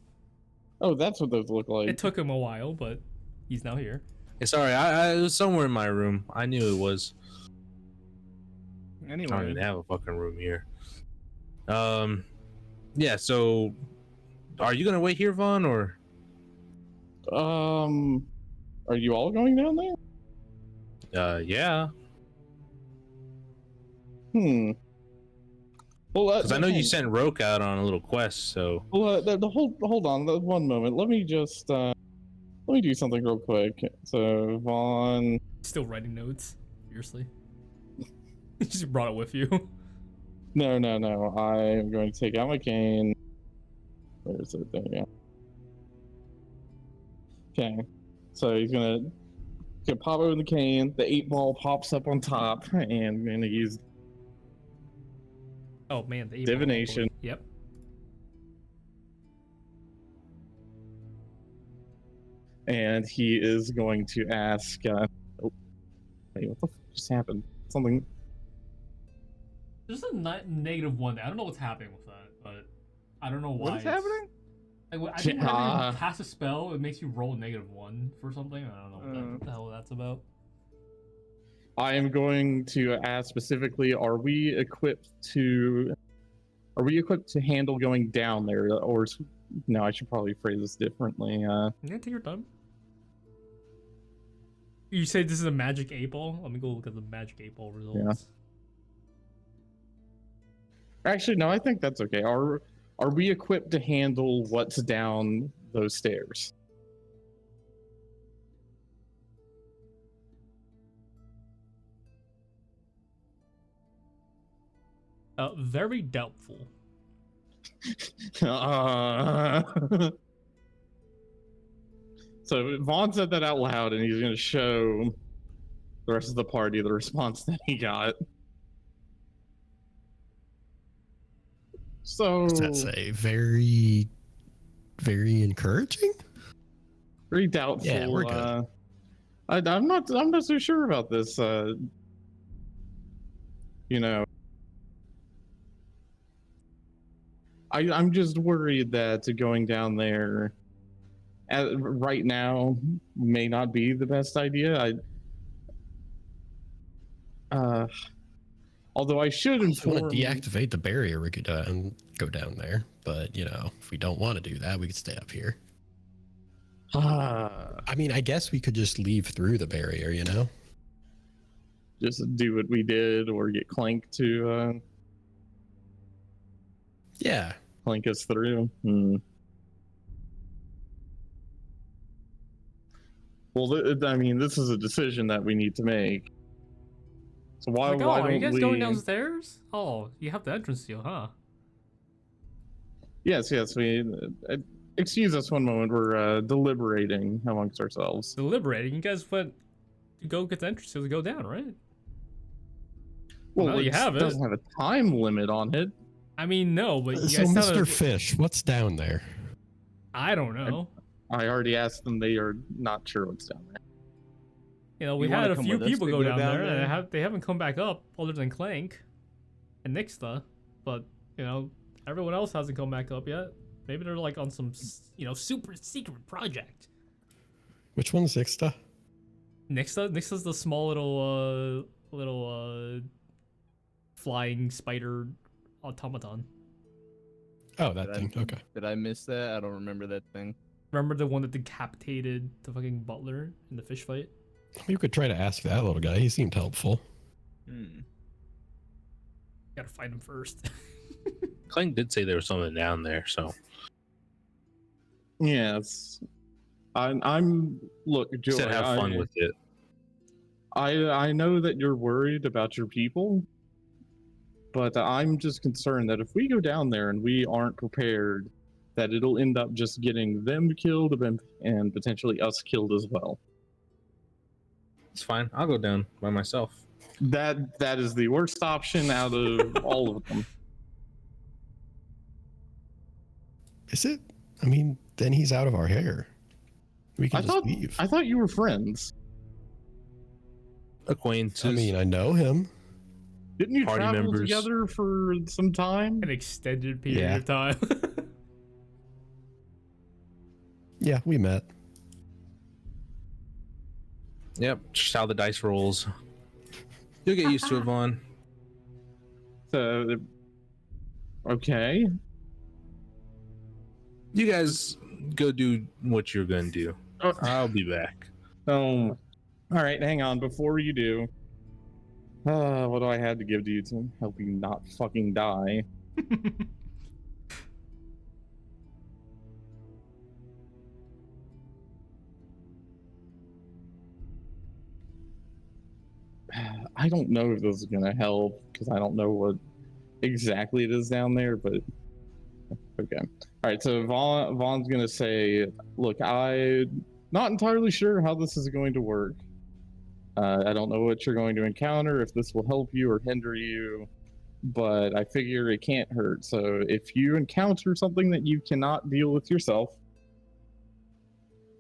Oh, that's what those look like.
It took him a while, but he's now here.
Hey, sorry, I it was somewhere in my room. I knew it was. I don't
Anyway,
even have a fucking room here. Yeah. So, are you gonna wait here, Vaughn, or?
Are you all going down there?
Yeah.
Well,
Because I know you sent Roque out on a little quest, so.
Well, hold on, one moment. Let me just let me do something real quick. So Vaughn,
Still writing notes. Fiercely. You just brought it with you.
no. I'm going to take out my cane. Where is it? There you Okay. So he's gonna pop open the can. The 8-ball pops up on top, and gonna use
Oh man, the
Divination.
Yep.
And he is going to ask. Oh, wait, what the fuck just happened? Something.
There's a -1. I don't know what's happening with that, but I don't know why.
What is happening?
I think whenever you cast a spell, it makes you roll -1 for something. I don't know what the hell that's about.
I am going to ask specifically: Are we equipped to handle going down there, or no? I should probably phrase this differently.
Yeah, take your time. You say this is a magic 8-ball? Let me go look at the magic 8-ball results.
Actually, no. I think that's okay. Are we equipped to handle what's down those stairs?
Very doubtful.
So Vaughn said that out loud, and he's going to show the rest of the party the response that he got. So
Does that say very, very encouraging?
very doubtful.
Yeah, we're good.
I'm not so sure about this. You know, I'm just worried that going down there right now may not be the best idea. Although I should
If you
inform.
want to deactivate the barrier, we could go down there. But, if we don't want to do that, we could stay up here. I mean, I guess we could just leave through the barrier,
Just do what we did, or get Clank to
Yeah.
clank us through. Well, I mean, this is a decision that we need to make. So why
Like,
why
are you
don't
guys
we?
going downstairs? Oh, you have the entrance seal, huh?
Yes. We excuse us one moment. We're deliberating amongst ourselves.
Deliberating. You guys went to go get the entrance seal to go down, right?
Well,
Now that you have it.
doesn't have a time limit on it.
I mean, no, but you
So,
guys
Mr.
sounded...
Fish, what's down there?
I don't know.
I already asked them. They are not sure what's down there.
We
You wanna
had a
come
few
with us
people
to
go
go
down
down
there,
there?
and they haven't come back up other than Clank and Nixta, but everyone else hasn't come back up yet. Maybe they're like on some super secret project.
Which one's Ixta?
Nixta's the small little flying spider automaton.
Oh, that thing. Okay.
Did I miss that? I don't remember that thing.
Remember the one that decapitated the fucking butler in the fish fight?
You could try to ask that little guy. He seemed helpful.
Gotta find him first.
Clank did say there was something down there, so
Yes. I'm look,
he
Joey.
said have fun with it.
I know that you're worried about your people, but I'm just concerned that if we go down there and we aren't prepared, that it'll end up just getting them killed and potentially us killed as well.
It's fine. I'll go down by myself.
That is the worst option out of all of them.
Is it? I mean, then he's out of our hair. We can just leave.
I thought you were friends.
Acquaintances.
I mean, I know him.
Didn't you
Party
travel
members.
together for some time?
An extended period
Yeah.
of time.
Yeah, we met.
Yep, just how the dice rolls. You'll get used to it, Vaughn.
So, okay.
You guys go do what you're gonna do. I'll be back.
Oh, all right. Hang on. Before you do, what do I have to give to you to help you not fucking die? I don't know if this is gonna help because I don't know what exactly it is down there, but okay. All right, so Vaughn's gonna say, look, I Not entirely sure how this is going to work. I don't know what you're going to encounter, if this will help you or hinder you, but I figure it can't hurt. So if you encounter something that you cannot deal with yourself,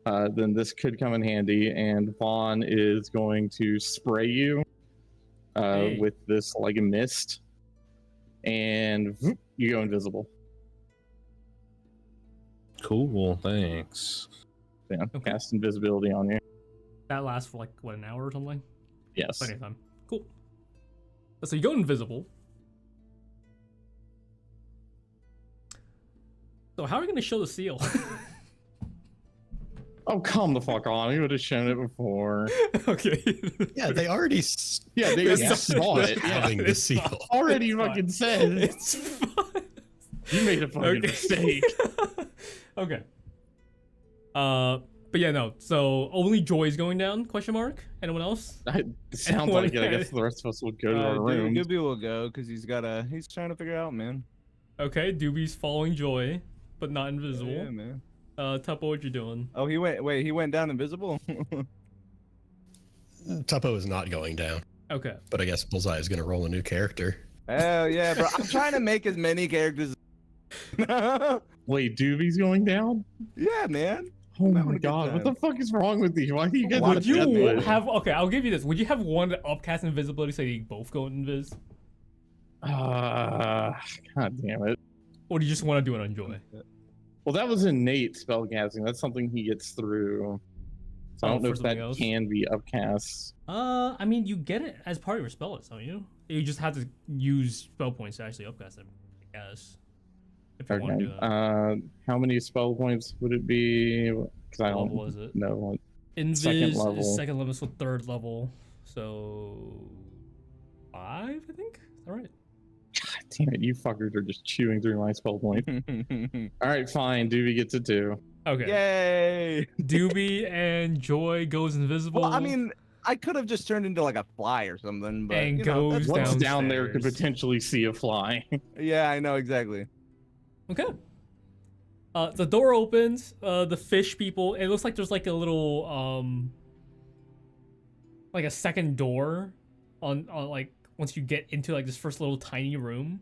then this could come in handy. And Vaughn is going to spray you
Hey.
with this like a mist, and whoop, you go invisible.
Cool, thanks.
Yeah,
Okay.
cast invisibility on you.
That lasts for like what, an hour or something?
Yes.
Plenty of time. Cool. So you go invisible. So how are we gonna show the seal?
Oh, come the fuck on! You would have shown it before.
Okay.
Yeah, they already
Yeah, they
It's
saw it.
having the
It's
seal.
fine.
Already
It's
fucking
fine.
said.
It's fine.
You made a fucking mistake.
Okay. But yeah, no. So only Joy's going down? Question mark. Anyone else?
It sounds
what-
like it. I guess the rest of us will go to our room.
Dooby will go because he's trying to figure it out, man.
Okay, Dooby's following Joy, but not invisible.
Yeah, man.
Tuppo, what you doing?
Oh, he went down invisible.
Tuppo is not going down,
Okay.
but I guess Bullseye is going to roll a new character.
Hell yeah, bro! I'm trying to make as many characters.
Wait, Dooby's going down?
Yeah, man.
Oh
I'm
my
having a good
god, what the
time.
fuck is wrong with you? Why do you guys
Would
Would
you
look
you
that way?
have okay? I'll give you this. Would you have one upcast invisibility so you both go invis,
God damn it.
or do you just want to do it on Joy?
Well, that was innate spellcasting. That's something he gets through. So I
Oh,
don't know
for
if that
something else?
can be upcast.
I mean, you get it as part of your spell list, don't you? You just have to use spell points to actually upcast them, I guess. If you want to
Okay.
do that.
How many spell points would it be? Because I
What
don't
level is it?
know. What...
Invis
second level.
is second level, so third level. So 5, I think. Is that right?
God damn it, you fuckers are just chewing through my spell point. All right, fine. Dooby gets a 2.
Okay.
Yay!
Doobie and Joy goes invisible.
Well, I mean, I could have just turned into like a fly or something, but
And
you know,
goes
that's-
What's down there could
downstairs.
potentially see a fly.
Yeah, I know exactly.
Okay. The door opens. The fish people. It looks like there's like a little like a second door on like once you get into like this first little tiny room,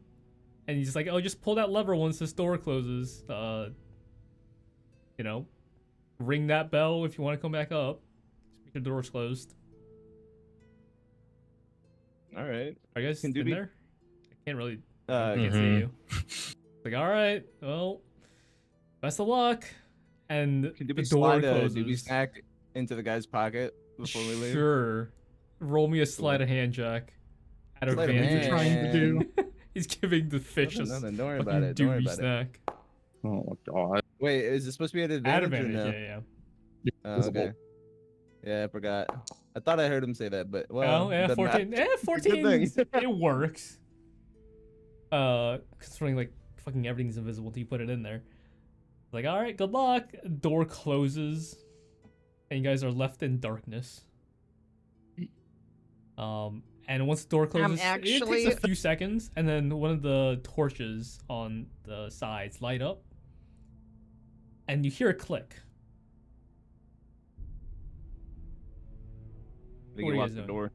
and he's like, oh, just pull that lever once this door closes. You know, ring that bell if you want to come back up. Just make sure the door's closed.
All right.
Are you guys
Can
in
Doobie-
there? I can't really.
Uh,
Can't see
Mhm.
you. Like, all right, well, best of luck. And
Can
the
Doobie
door
slide a
closes.
Doobie snack into the guy's pocket before we leave?
Sure. Roll me a sleight of hand check. At
Sleight of
advantage.
trying to do?
He's giving the fish a
Nothing, don't worry
fucking
about it. Don't worry
doobie
about it.
snack.
Oh god.
Wait, is it supposed to be at
At
advantage, or
advantage,
no?
yeah.
Oh,
Visible.
okay. Yeah, I forgot. I thought I heard him say that, but
Oh,
well,
yeah,
doesn't
14.
matter.
Eh, 14.
thing.
It works. Considering like fucking everything's invisible till you put it in there. Like, all right, good luck. Door closes, and you guys are left in darkness. And once the door closes, it
actually-
takes a few seconds, and then one of the torches on the sides light up, and you hear a click.
I think
What
he
are you
locked the
guys
door.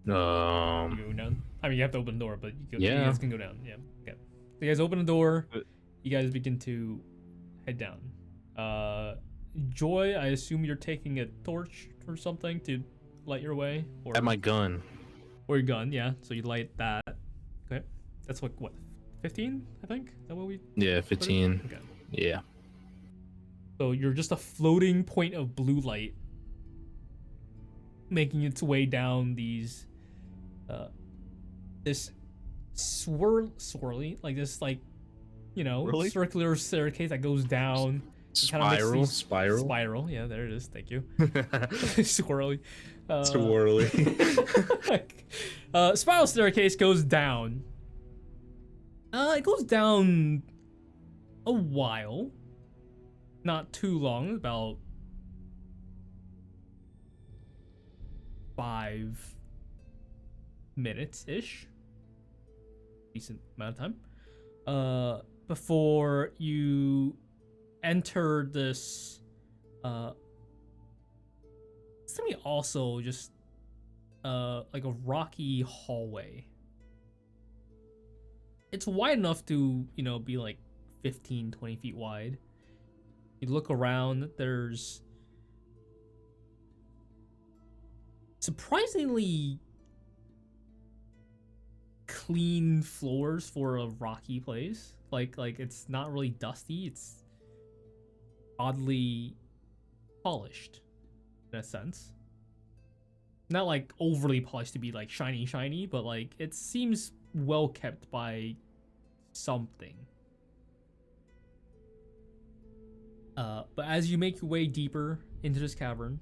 You go down. I mean, you have to open the door, but you
Yeah.
guys can go down. Yeah. Okay. So you guys open the door.
But-
You guys begin to head down. Joy, I assume you're taking a torch or something to light your way, or
At my gun.
or your gun. Yeah. So you light that. Okay. That's what 15, I think. Is that what we?
Yeah, 15.
Okay.
Yeah.
So you're just a floating point of blue light, making its way down these, this swirly, like this, like, you know,
Really?
circular staircase that goes down. It kinda makes
Spiral.
these-
Spiral.
Spiral. Yeah, there it is. Thank you. Swirly.
Swirly.
Spiral staircase goes down. It goes down a while. Not too long, about 5 minutes ish. Decent amount of time. Before you enter this it's to me also just like a rocky hallway. It's wide enough to, you know, be like 15, 20 feet wide. You look around, there's surprisingly clean floors for a rocky place. Like it's not really dusty, it's oddly polished in a sense. Not like overly polished to be like shiny, but like it seems well kept by something. But as you make your way deeper into this cavern,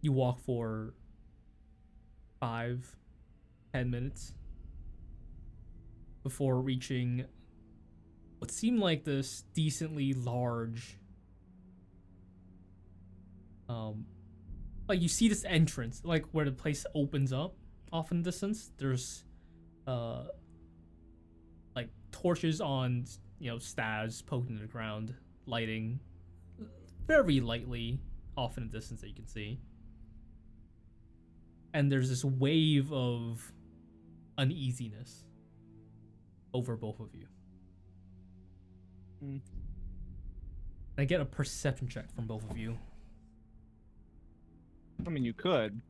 you walk for 5-10 minutes before reaching what seemed like this decently large like you see this entrance, like where the place opens up off in the distance. There's like torches on, you know, staves poking in the ground, lighting very lightly off in the distance that you can see. And there's this wave of uneasiness over both of you. I get a perception check from both of you.
I mean, you could,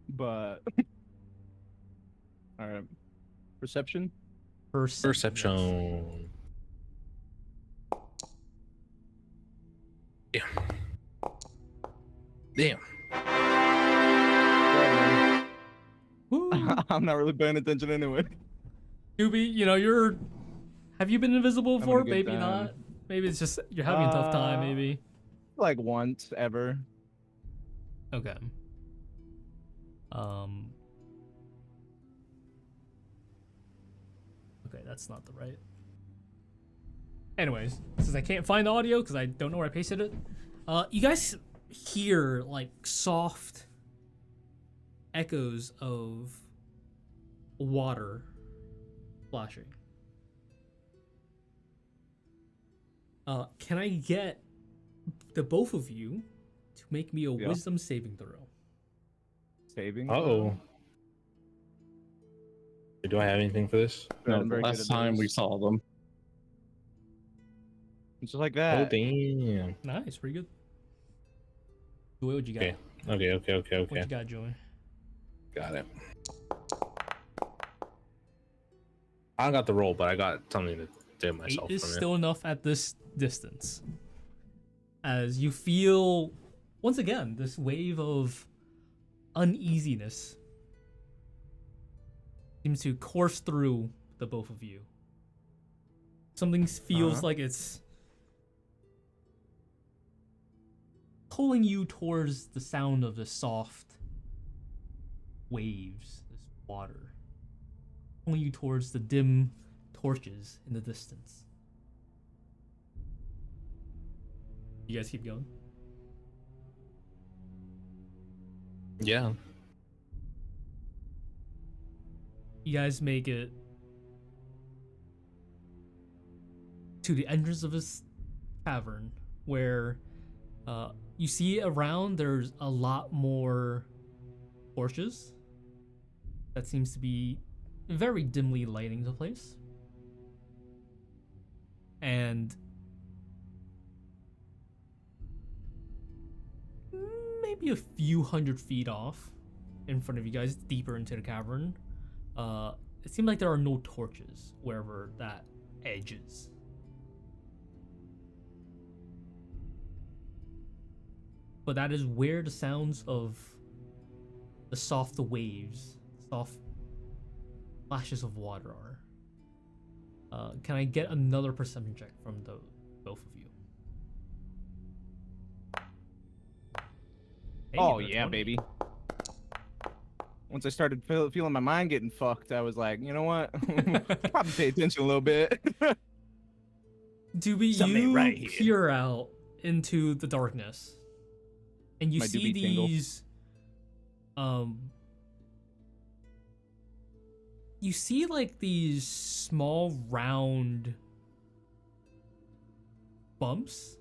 but all right. Perception.
Perception. Damn.
Woo.
I'm not really paying attention anyway.
Dooby, you know, have you been invisible
Having a
before?
good
Maybe
time.
not. Maybe it's just you're having a tough time, maybe.
Like once ever.
Okay. Okay, that's not the right. Anyways, since I can't find the audio because I don't know where I pasted it, you guys hear like soft echoes of water splashing. Can I get the both of you to make me a
Yeah.
wisdom saving throw?
Saving.
Uh-oh. Do I have anything for this?
No,
I'm
the
very good
last
at
time we
those.
saw them.
Just like
Oh,
that.
damn.
Nice, pretty good. Joy, what you got?
Okay.
What you got, Joy?
Got it. I don't got the roll, but I got something to do
8
myself
is
from
still enough at this distance. As you feel, once again, this wave of uneasiness seems to course through the both of you. Something feels like it's pulling you towards the sound of the soft waves, this water. Pulling you towards the dim torches in the distance. You guys keep going?
Yeah.
You guys make it to the entrance of this cavern where you see around there's a lot more torches that seems to be very dimly lighting the place. And maybe a few 100 feet off in front of you guys, deeper into the cavern, it seemed like there are no torches wherever that edge is. But that is where the sounds of the soft waves, soft flashes of water are. Can I get another perception check from the both of you? Hey,
Oh
that's
yeah,
20.
baby. Once I started feeling my mind getting fucked, I was like, you know what? Probably pay attention a little bit.
Dooby,
Something
you
right here.
peer out into the darkness, and you
My
see
Dooby tingle.
these, you see like these small round bumps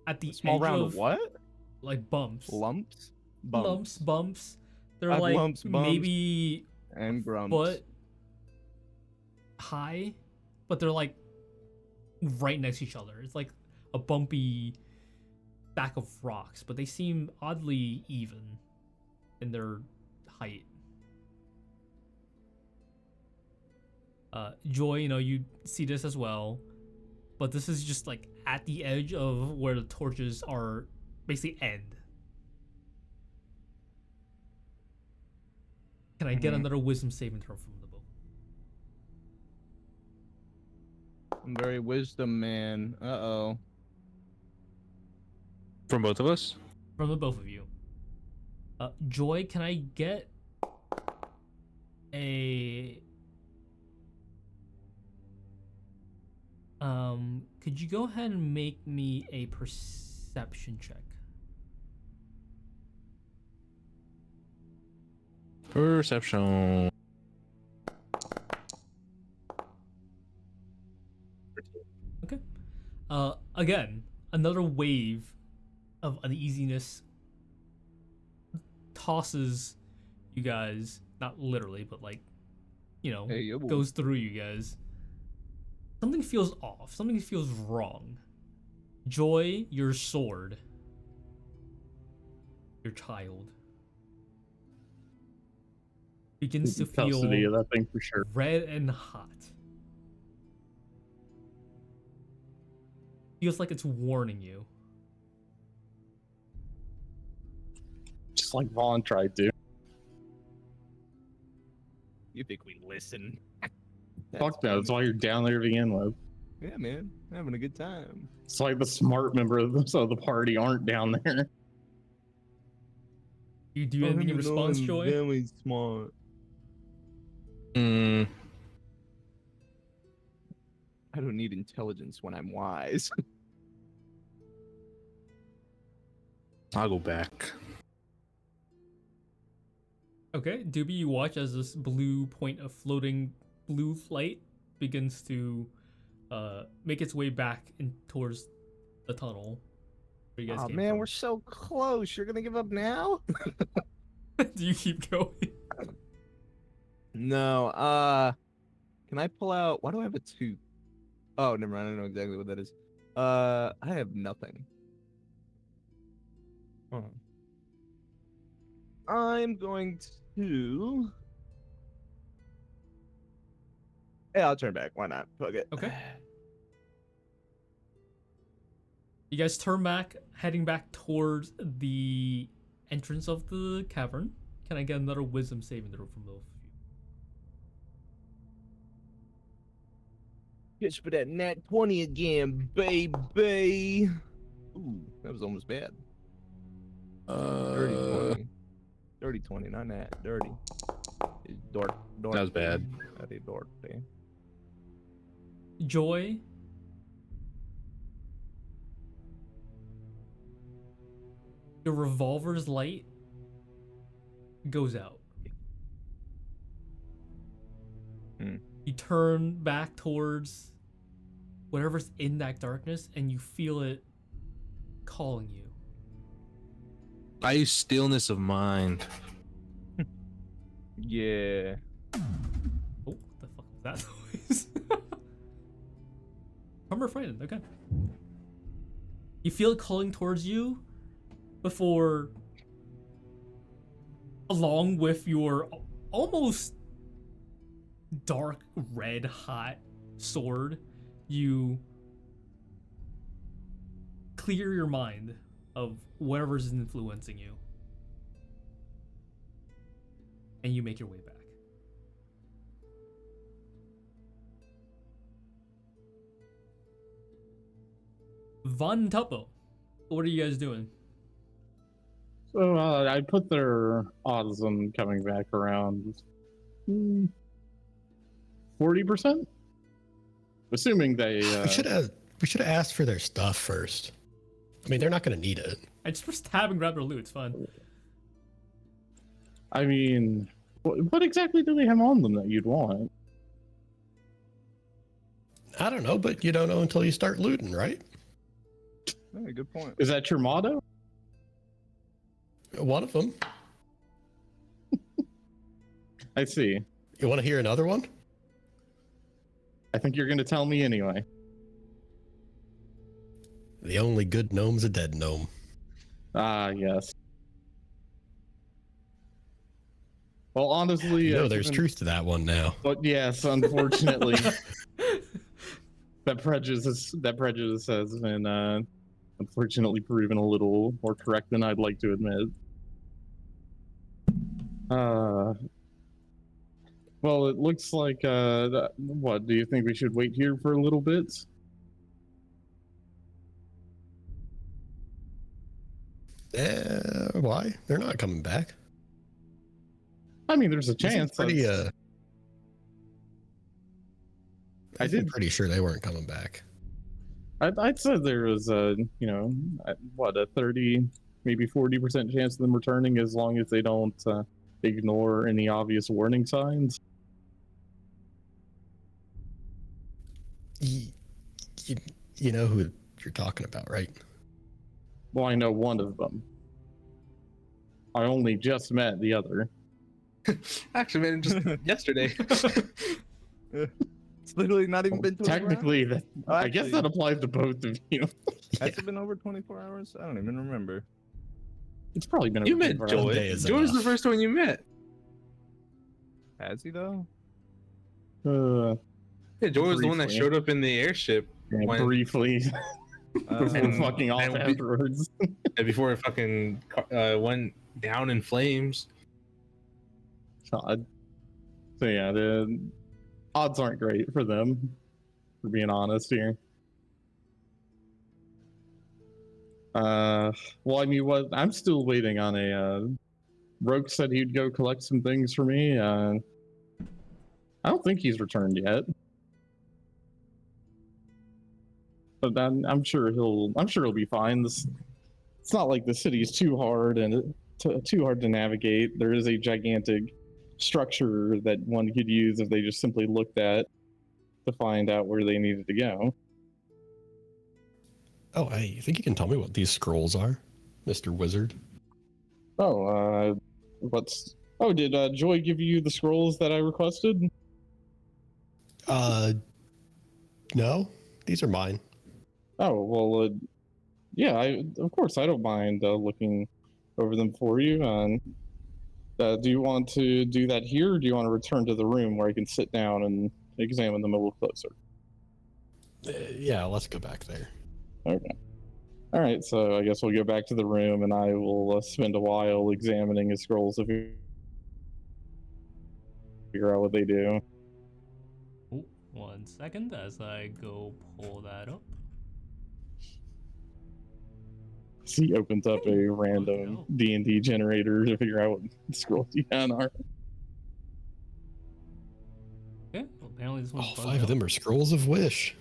at the
Small
edge
round
of
what?
like bumps.
Lumps?
Bumps. They're
I have
like
lumps, bumps,
maybe
and grumps.
foot high, but they're like right next to each other. It's like a bumpy stack of rocks, but they seem oddly even in their height. Joy, you see this as well, but this is just like at the edge of where the torches are basically end. Can I get another wisdom saving throw from the both?
I'm very wisdom man. Uh-oh.
From both of us?
From the both of you. Joy, can I get a could you go ahead and make me a perception check?
Perception.
Okay. Again, another wave of uneasiness tosses you guys, not literally, but like,
Hey, yo.
goes through you guys. Something feels off. Something feels wrong. Joy, your sword. Your child. Begins to
Custody of
feel
that thing for sure.
red and hot. Feels like it's warning you.
Just like Vaughn tried to.
You think we listen?
Fuck no, that's why you're down there to begin with.
Yeah, man. Having a good time.
It's like the smart members of the party aren't down there.
You do anything in response, Joy?
Very smart.
Mm,
I don't need intelligence when I'm wise.
I'll go back.
Okay, Dooby, you watch as this blue point of floating blue light begins to make its way back in towards the tunnel. Where you guys
Oh
came
man,
from.
we're so close. You're gonna give up now?
Do you keep going?
No. Can I pull out? Why do I have a 2? Oh, never mind. I know exactly what that is. I have nothing. Hold on. I'm going to. Yeah, I'll turn back. Why not? Fuck it.
Okay. You guys turn back, heading back towards the entrance of the cavern. Can I get another wisdom saving throw from both of you?
Just for that nat 20 again, baby. Ooh, that was almost bad. Dirty 20. Dirty 20, not nat. Dirty. It's dork.
That was bad.
That is dork.
Joy. Your revolver's light goes out. You turn back towards whatever's in that darkness and you feel it calling you.
I use stillness of mind.
Yeah.
Oh, what the fuck was that noise? I'm frightened, okay. You feel it calling towards you before, along with your almost dark red hot sword, you clear your mind of whatever's influencing you. And you make your way back. Von Tuppo, what are you guys doing?
So I put their odds on coming back around 40%? Assuming they
We should have asked for their stuff first. I mean, they're not going to need it.
I just tab and grab their loot, it's fine.
I mean, what exactly do they have on them that you'd want?
I don't know, but you don't know until you start looting, right?
Hey, good point.
Is that your motto?
One of them.
I see.
You want to hear another one?
I think you're going to tell me anyway.
The only good gnome's a dead gnome.
Ah, yes. Well, honestly,
You know, there's truth to that one now.
But yes, unfortunately, that prejudice has been unfortunately proven a little more correct than I'd like to admit. Well, it looks like what do you think we should wait here for a little bit?
Why? They're not coming back.
I mean, there's a chance.
Pretty,
I did
pretty sure they weren't coming back.
I'd said there was a, what, a 30, maybe 40% chance of them returning as long as they don't ignore any obvious warning signs.
You know who you're talking about, right?
Well, I know one of them. I only just met the other.
Actually, man, just yesterday.
It's literally not even been 24 hours.
Technically, I guess
actually-
that applies to both of you.
Has it been over 24 hours? I don't even remember.
It's probably been.
You
over
met
24 hours.
One
Joy.
day is
Joy was the
enough.
first one you met.
Has he though?
Yeah, Joy was the one that
Briefly.
showed up in the airship
Yeah,
when-
briefly, before
And-
fucking off
and we-
afterwards.
and before it fucking went down in flames.
God. So yeah, the odds aren't great for them, for being honest here. Well, I mean, I'm still waiting on a. Roque said he'd go collect some things for me. I don't think he's returned yet, but then I'm sure he'll be fine. It's not like the city's too hard and too hard to navigate. There is a gigantic structure that one could use if they just simply looked at to find out where they needed to go.
Oh, hey, you think you can tell me what these scrolls are, Mr. Wizard?
Oh, did Joy give you the scrolls that I requested?
No, these are mine.
Oh, well, yeah, of course, I don't mind looking over them for you. Do you want to do that here, or do you want to return to the room where I can sit down and examine them a little closer?
Yeah, let's go back there.
Okay. All right, so I guess we'll go back to the room, and I will spend a while examining his scrolls to figure out what they do.
Oh, 1 second as I go pull that up.
He opens up a random
no.
D&D generator to figure out what scrolls he can are.
Okay, well, apparently this one's
All
bugged
5 of
out.
them are scrolls of wish.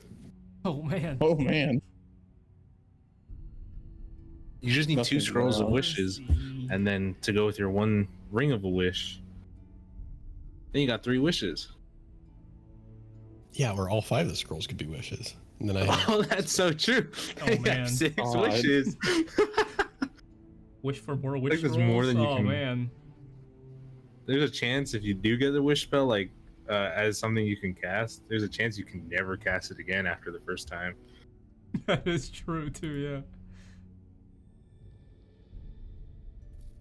Oh man.
Oh man.
You just need
Nothing
2 scrolls of
wrong.
wishes,
Let's see.
and then to go with your 1 ring of a wish. Then you got 3 wishes.
Yeah, or all 5 of the scrolls could be wishes. And then I have,
Oh, that's so true.
Oh,
You got
man.
6
God.
wishes.
Wish for more wish
there's
rolls?
more than you
Oh
can-
man.
There's a chance if you do get the wish spell, like as something you can cast, there's a chance you can never cast it again after the first time.
That is true too, yeah.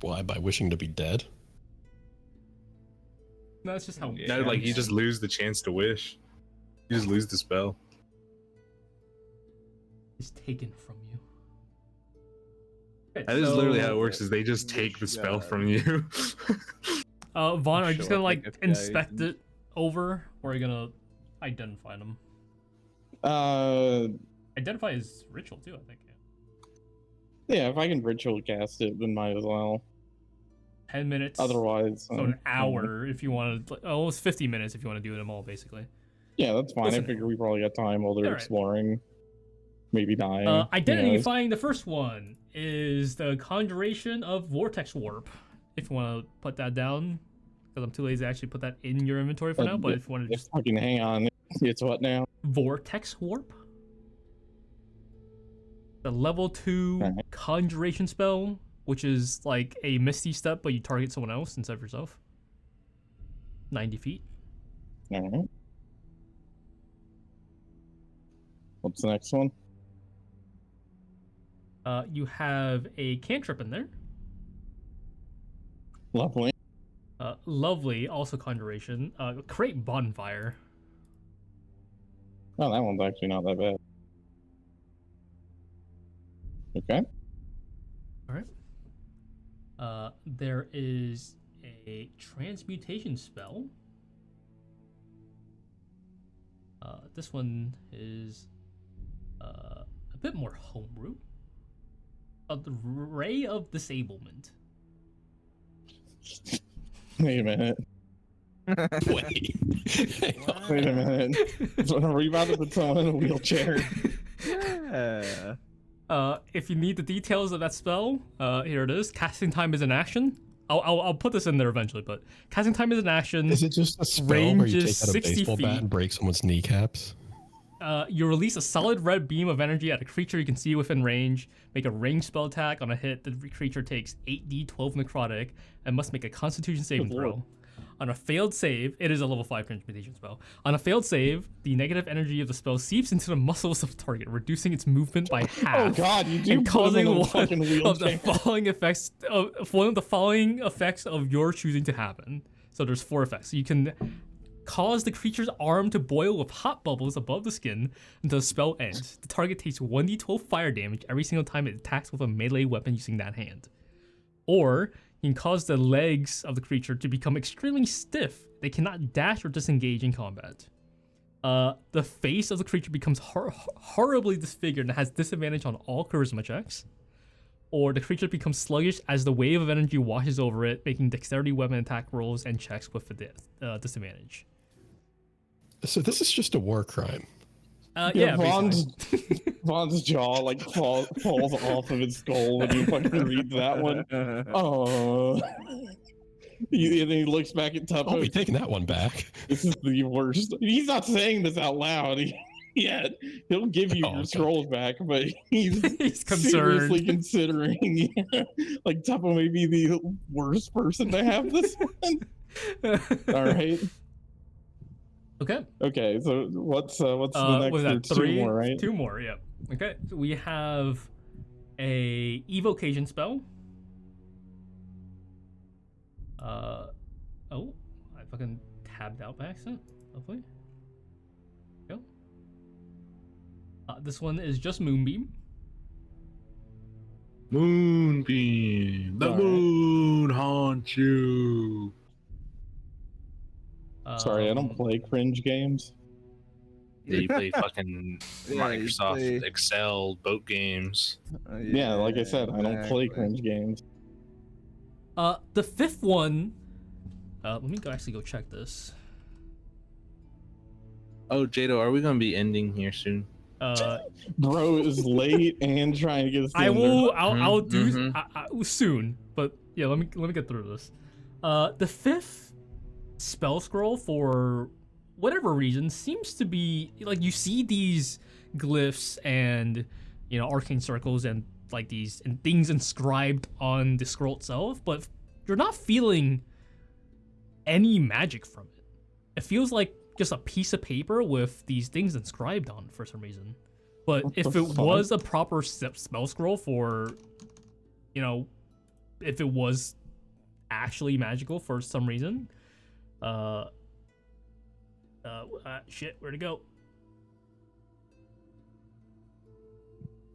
why, by wishing to be dead?
No, that's just how
Yeah.
No, like you just lose the chance to wish. You just lose the spell.
is taken from you. Okay,
That is literally how
so,
it works. Is they just take the spell
God.
from you.
Vaughn, are you
Show
just gonna
up
like
like FBI
inspect
agent.
it over, or are you gonna identify them?
Uh,
Identify is ritual too, I think.
yeah, if I can ritual cast it, then might as well.
10 minutes.
Otherwise,
So an hour if you want to. Oh, it's 50 minutes if you want to do them all, basically.
Yeah, that's fine.
Listen.
I figure we probably got time while they're
Alright.
exploring. Maybe dying. who knows?
Identifying the first one is the Conjuration of Vortex Warp. If you want to put that down, because I'm too lazy to actually put that in your inventory for now. But if you want to just
Fucking hang on. It's what now?
Vortex Warp. The level 2
Alright.
conjuration spell, which is like a misty step, but you target someone else instead of yourself. 90 feet.
All right. What's the next one?
You have a cantrip in there.
Lovely.
Lovely, also conjuration. Create bonfire.
Oh, that one's actually not that bad. Okay.
All right. There is a transmutation spell. This one is a bit more homebrew. The Ray of Disablement.
Wait a minute.
Wait.
Wait a minute. Are we about to put someone in a wheelchair?
Yeah.
If you need the details of that spell, here it is. Casting time is an action. I'll put this in there eventually, but casting time is an action.
Is it just a spell
Range
where you
is
take out a
60
baseball
feet.
bat and break someone's kneecaps?
You release a solid red beam of energy at a creature you can see within range. Make a ranged spell attack. On a hit, the creature takes 8d12 necrotic and must make a Constitution saving
Good lord.
throw. On a failed save, it is a level 5 transmutation spell. On a failed save, the negative energy of the spell seeps into the muscles of the target, reducing its movement by half.
Oh god, you do
And
put
causing
him in a
one
fucking
of the
wheelchair.
following effects one of the following effects of your choosing to happen. So there's 4 effects. So you can cause the creature's arm to boil with hot bubbles above the skin until the spell ends. The target takes 1d12 fire damage every single time it attacks with a melee weapon using that hand. Or you can cause the legs of the creature to become extremely stiff. They cannot dash or disengage in combat. The face of the creature becomes horribly disfigured and has disadvantage on all charisma checks. Or the creature becomes sluggish as the wave of energy washes over it, making dexterity weapon attack rolls and checks with a disadvantage.
So this is just a war crime.
Yeah,
Vaughn's,
basically.
Vaughn's jaw like falls off of his skull when you fucking read that one. Oh. And then he looks back at
I'll be
Tuppo.
taking that one back.
This is the worst. He's not saying this out loud yet. He'll give you
Oh,
your
okay.
scrolls back, but he's
He's
seriously
concerned.
considering like Tuppo may be the worst person to have this one. All right.
Okay.
Okay, so what's the next?
Was that
There's
3?
two more, right?
2 more, yeah. Okay. So we have a evocation spell. Oh, I fucking tabbed out by accident. Hopefully. Go. This one is just Moonbeam.
Moonbeam, the
Alright.
moon haunts you.
Sorry, I don't play cringe games.
Yeah, you play fucking
Yeah, you
Microsoft
play-
Excel boat games.
Yeah, like I said, I don't play
exactly.
cringe games.
The 5th one. Let me actually go check this.
Oh, Jadow, are we gonna be ending here soon?
Bro is late and trying to get us.
I will. I'll do
mhm.
soon. But yeah, let me get through this. The 5th spell scroll, for whatever reason, seems to be like you see these glyphs and arcane circles and like these and things inscribed on the scroll itself, but you're not feeling any magic from it. It feels like just a piece of paper with these things inscribed on for some reason. But
What
if
the
it
fuck?
was a proper spell scroll for, if it was actually magical for some reason, shit, where'd it go?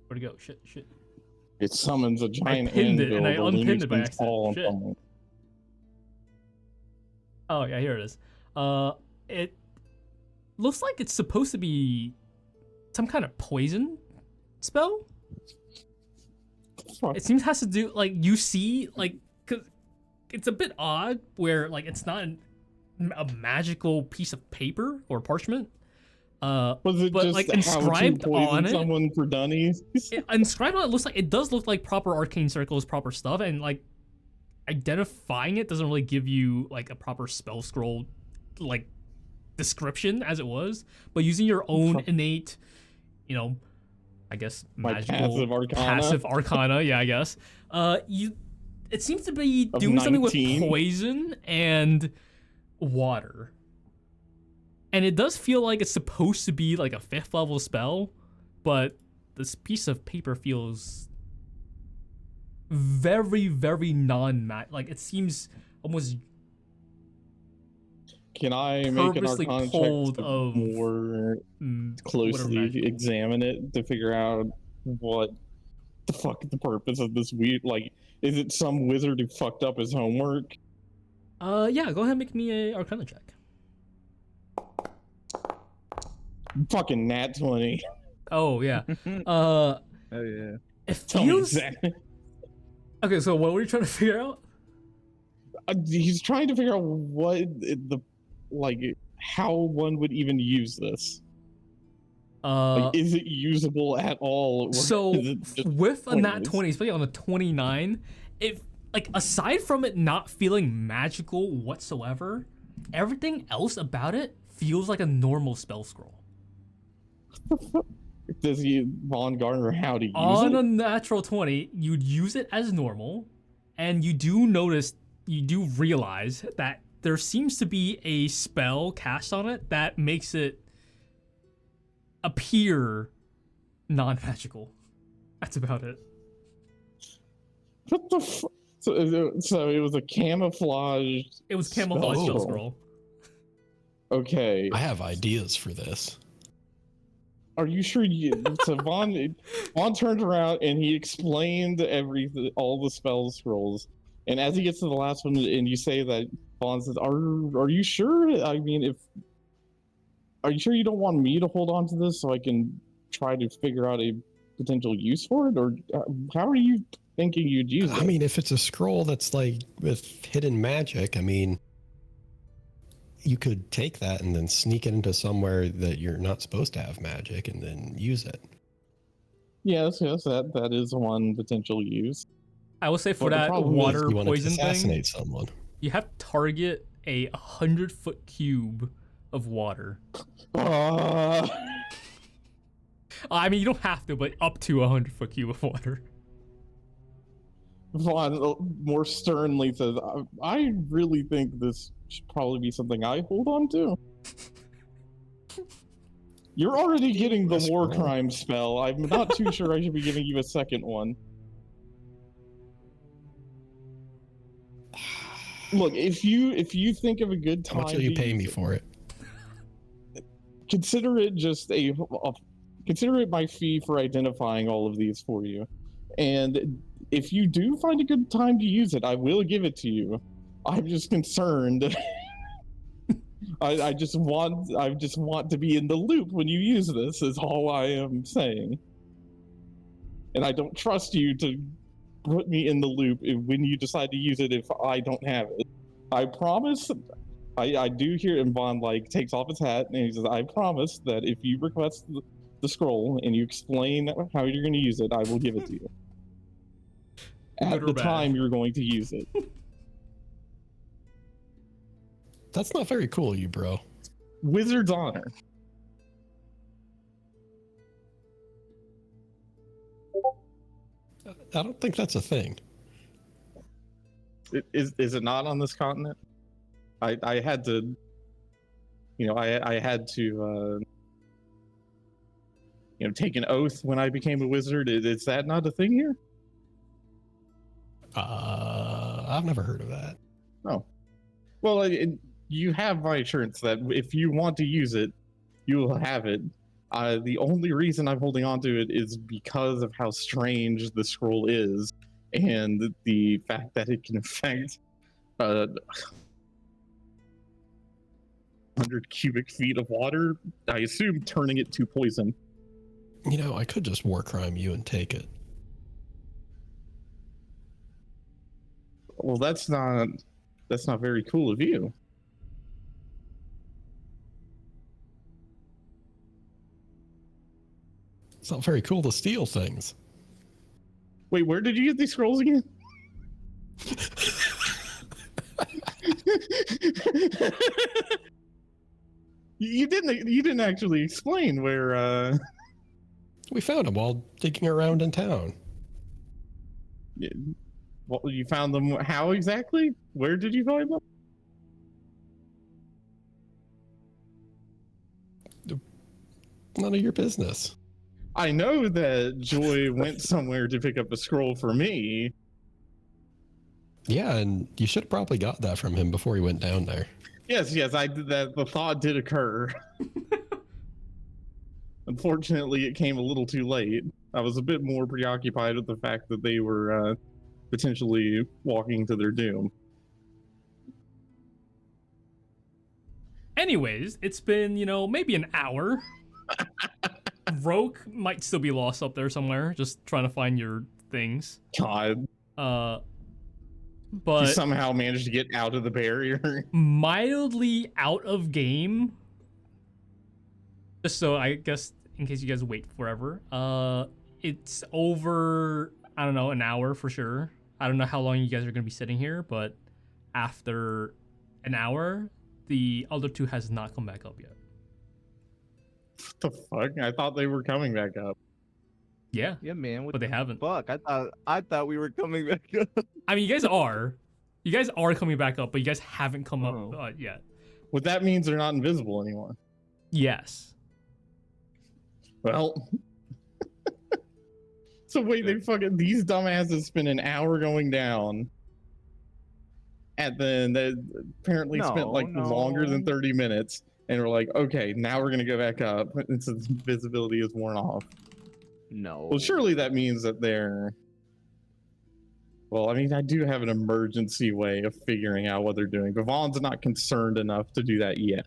Where'd it go? Shit.
It summons a giant
pinned it,
anvil.
and I
the
unpinned
lunar
it by
things
accident.
fall on
Shit.
someone.
Oh yeah, here it is. It looks like it's supposed to be some kind of poison spell.
Fuck.
It seems has to do like you see like, 'cause it's a bit odd where like it's not a magical piece of paper or parchment.
Was it
but,
just
like,
how to
inscribed
poison
on it?
someone for dunnies?
Inscribed on it does look like proper arcane circles, proper stuff, and like identifying it doesn't really give you like a proper spell scroll like description as it was, but using your own innate, you know, I guess magical passive arcana, yeah, I guess. It seems to be doing something with poison and water. And it does feel like it's supposed to be like a 5th level spell, but this piece of paper feels very, very like it seems almost.
Can I make an arcana check to more closely examine it to figure out what the fuck the purpose of this weird, like, is it some wizard who fucked up his homework?
Yeah, go ahead and make me a arcana check.
Fucking nat 20.
Oh yeah.
Oh yeah.
It feels. Okay, so what were you trying to figure out?
He's trying to figure out how one would even use this. Is it usable at all?
So with a nat 20, especially on a 29, if like aside from it not feeling magical whatsoever, everything else about it feels like a normal spell scroll.
Does Von Garner how to use it?
On a natural 20, you'd use it as normal, and you do realize that there seems to be a spell cast on it that makes it appear non-magical. That's about it.
What the fuck? So it was a camouflage.
It was camouflage spell scroll.
Okay.
I have ideas for this.
Are you sure? So Vaughn turned around and he explained all the spell scrolls. And as he gets to the last one, and you say that Vaughn says, "Are you sure? I mean, are you sure you don't want me to hold on to this so I can try to figure out a potential use for it, or how are you thinking you'd use it?"
I mean, if it's a scroll that's like with hidden magic, I mean, you could take that and then sneak it into somewhere that you're not supposed to have magic and then use it.
Yes, that is one potential use.
I will say for that water poison thing,
assassinate someone.
You have to target a 100-foot cube of water.
I
mean, you don't have to, but up to a 100-foot cube of water.
Vaughn more sternly says, "I really think this should probably be something I hold on to." You're already getting the war crime spell. I'm not too sure I should be giving you a second one. Look, if you think of a good time,
how much will you pay me for it?
Consider it just consider it my fee for identifying all of these for you. And if you do find a good time to use it, I will give it to you. I'm just concerned. I just want to be in the loop when you use this, is all I am saying. And I don't trust you to put me in the loop when you decide to use it if I don't have it. I promise. I do hear, and Vaughn takes off his hat and he says, "I promise that if you request the scroll and you explain how you're going to use it, I will give it to you at the time you're going to use it."
That's not very cool, you bro.
Wizard's honor.
I don't think that's a thing.
Is it not on this continent? I had to, I had to, take an oath when I became a wizard. Is that not a thing here?
I've never heard of that.
Oh, well, you have my assurance that if you want to use it, you will have it. The only reason I'm holding on to it is because of how strange the scroll is, and the fact that it can affect 100 cubic feet of water. I assume turning it to poison.
I could just war crime you and take it.
Well, that's not very cool of you.
It's not very cool to steal things.
Wait, where did you get these scrolls again? You didn't actually explain where.
We found him while digging around in town.
Well, you found them. How exactly? Where did you find them?
None of your business.
I know that Joy went somewhere to pick up a scroll for me.
Yeah, and you should have probably got that from him before he went down there.
Yes, I did that. The thought did occur. Unfortunately, it came a little too late. I was a bit more preoccupied with the fact that they were potentially walking to their doom.
Anyways, it's been, maybe an hour. Roque might still be lost up there somewhere, just trying to find your things.
God.
But
You somehow managed to get out of the barrier.
mildly out of game. Just so I guess, in case you guys wait forever, it's over, I don't know, an hour for sure. I don't know how long you guys are going to be sitting here, but after an hour, the other two has not come back up yet.
What the fuck? I thought they were coming back up.
Yeah,
Yeah, man. What
but they
the
haven't.
Fuck, I thought we were coming back up.
I mean, you guys are coming back up, but you guys haven't come
Oh.
up yet.
What that means, they're not invisible anymore.
Yes.
Well. So wait, these dumbasses spent an hour going down. And then they apparently spent longer than 30 minutes. And we're like, okay, now we're gonna go back up. And since visibility is worn off.
No.
Well, surely that means that they're. Well, I mean, I do have an emergency way of figuring out what they're doing, but Vaughn's not concerned enough to do that yet.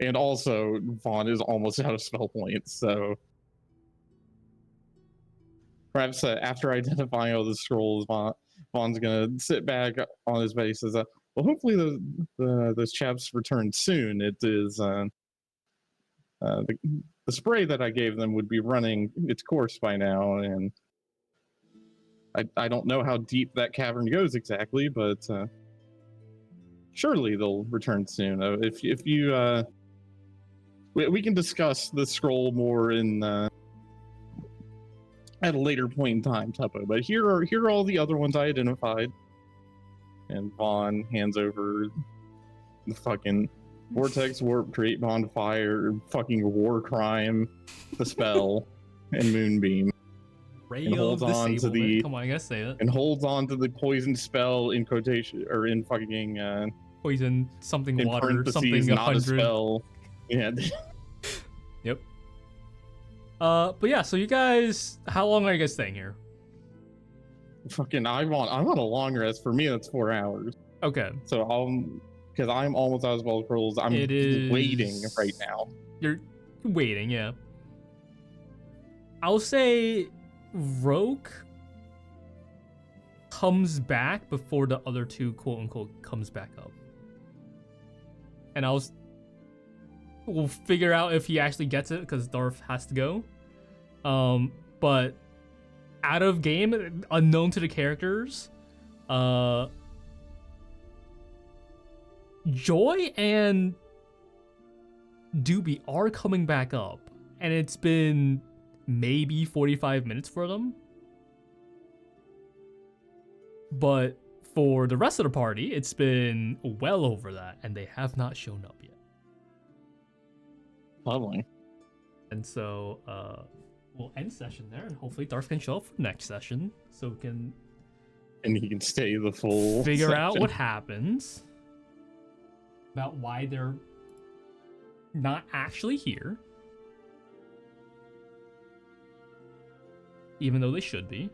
And also, Vaughn is almost out of spell points, so. Perhaps after identifying all the scrolls, Vaughn's gonna sit back on his bed. He says, well, hopefully those chaps return soon. It is the spray that I gave them would be running its course by now, and I don't know how deep that cavern goes exactly, but surely they'll return soon. If you we can discuss the scroll more in at a later point in time, Tuppo. But here are all the other ones I identified. And Vaughn hands over the fucking Vortex, Warp, Create Bonfire, fucking War Crime, the spell, and Moonbeam.
Ray
And
of
holds on to
disablement.
the-
Come on, I gotta say it.
And holds on to the poison spell in quotation, or in fucking
Poison something
in
water
parentheses,
something
not a
100.
spell. Yeah.
Yep. But yeah, so you guys, how long are you guys staying here?
Fucking, I want a long rest. For me, that's 4 hours.
Okay.
So because I'm almost out of spell scrolls. I'm
It is-
waiting right now.
You're waiting, yeah. I'll say Roque comes back before the other two, quote unquote, comes back up. And we'll figure out if he actually gets it because Darth has to go. But out of game, unknown to the characters, Joy and Dooby are coming back up, and it's been maybe 45 minutes for them. But for the rest of the party, it's been well over that, and they have not shown up yet.
Lovely.
And so we'll end session there, and hopefully Darth can show up for next session, so we can
And he can stay the full
figure out
section.
what happens, about why they're not actually here, even though they should be.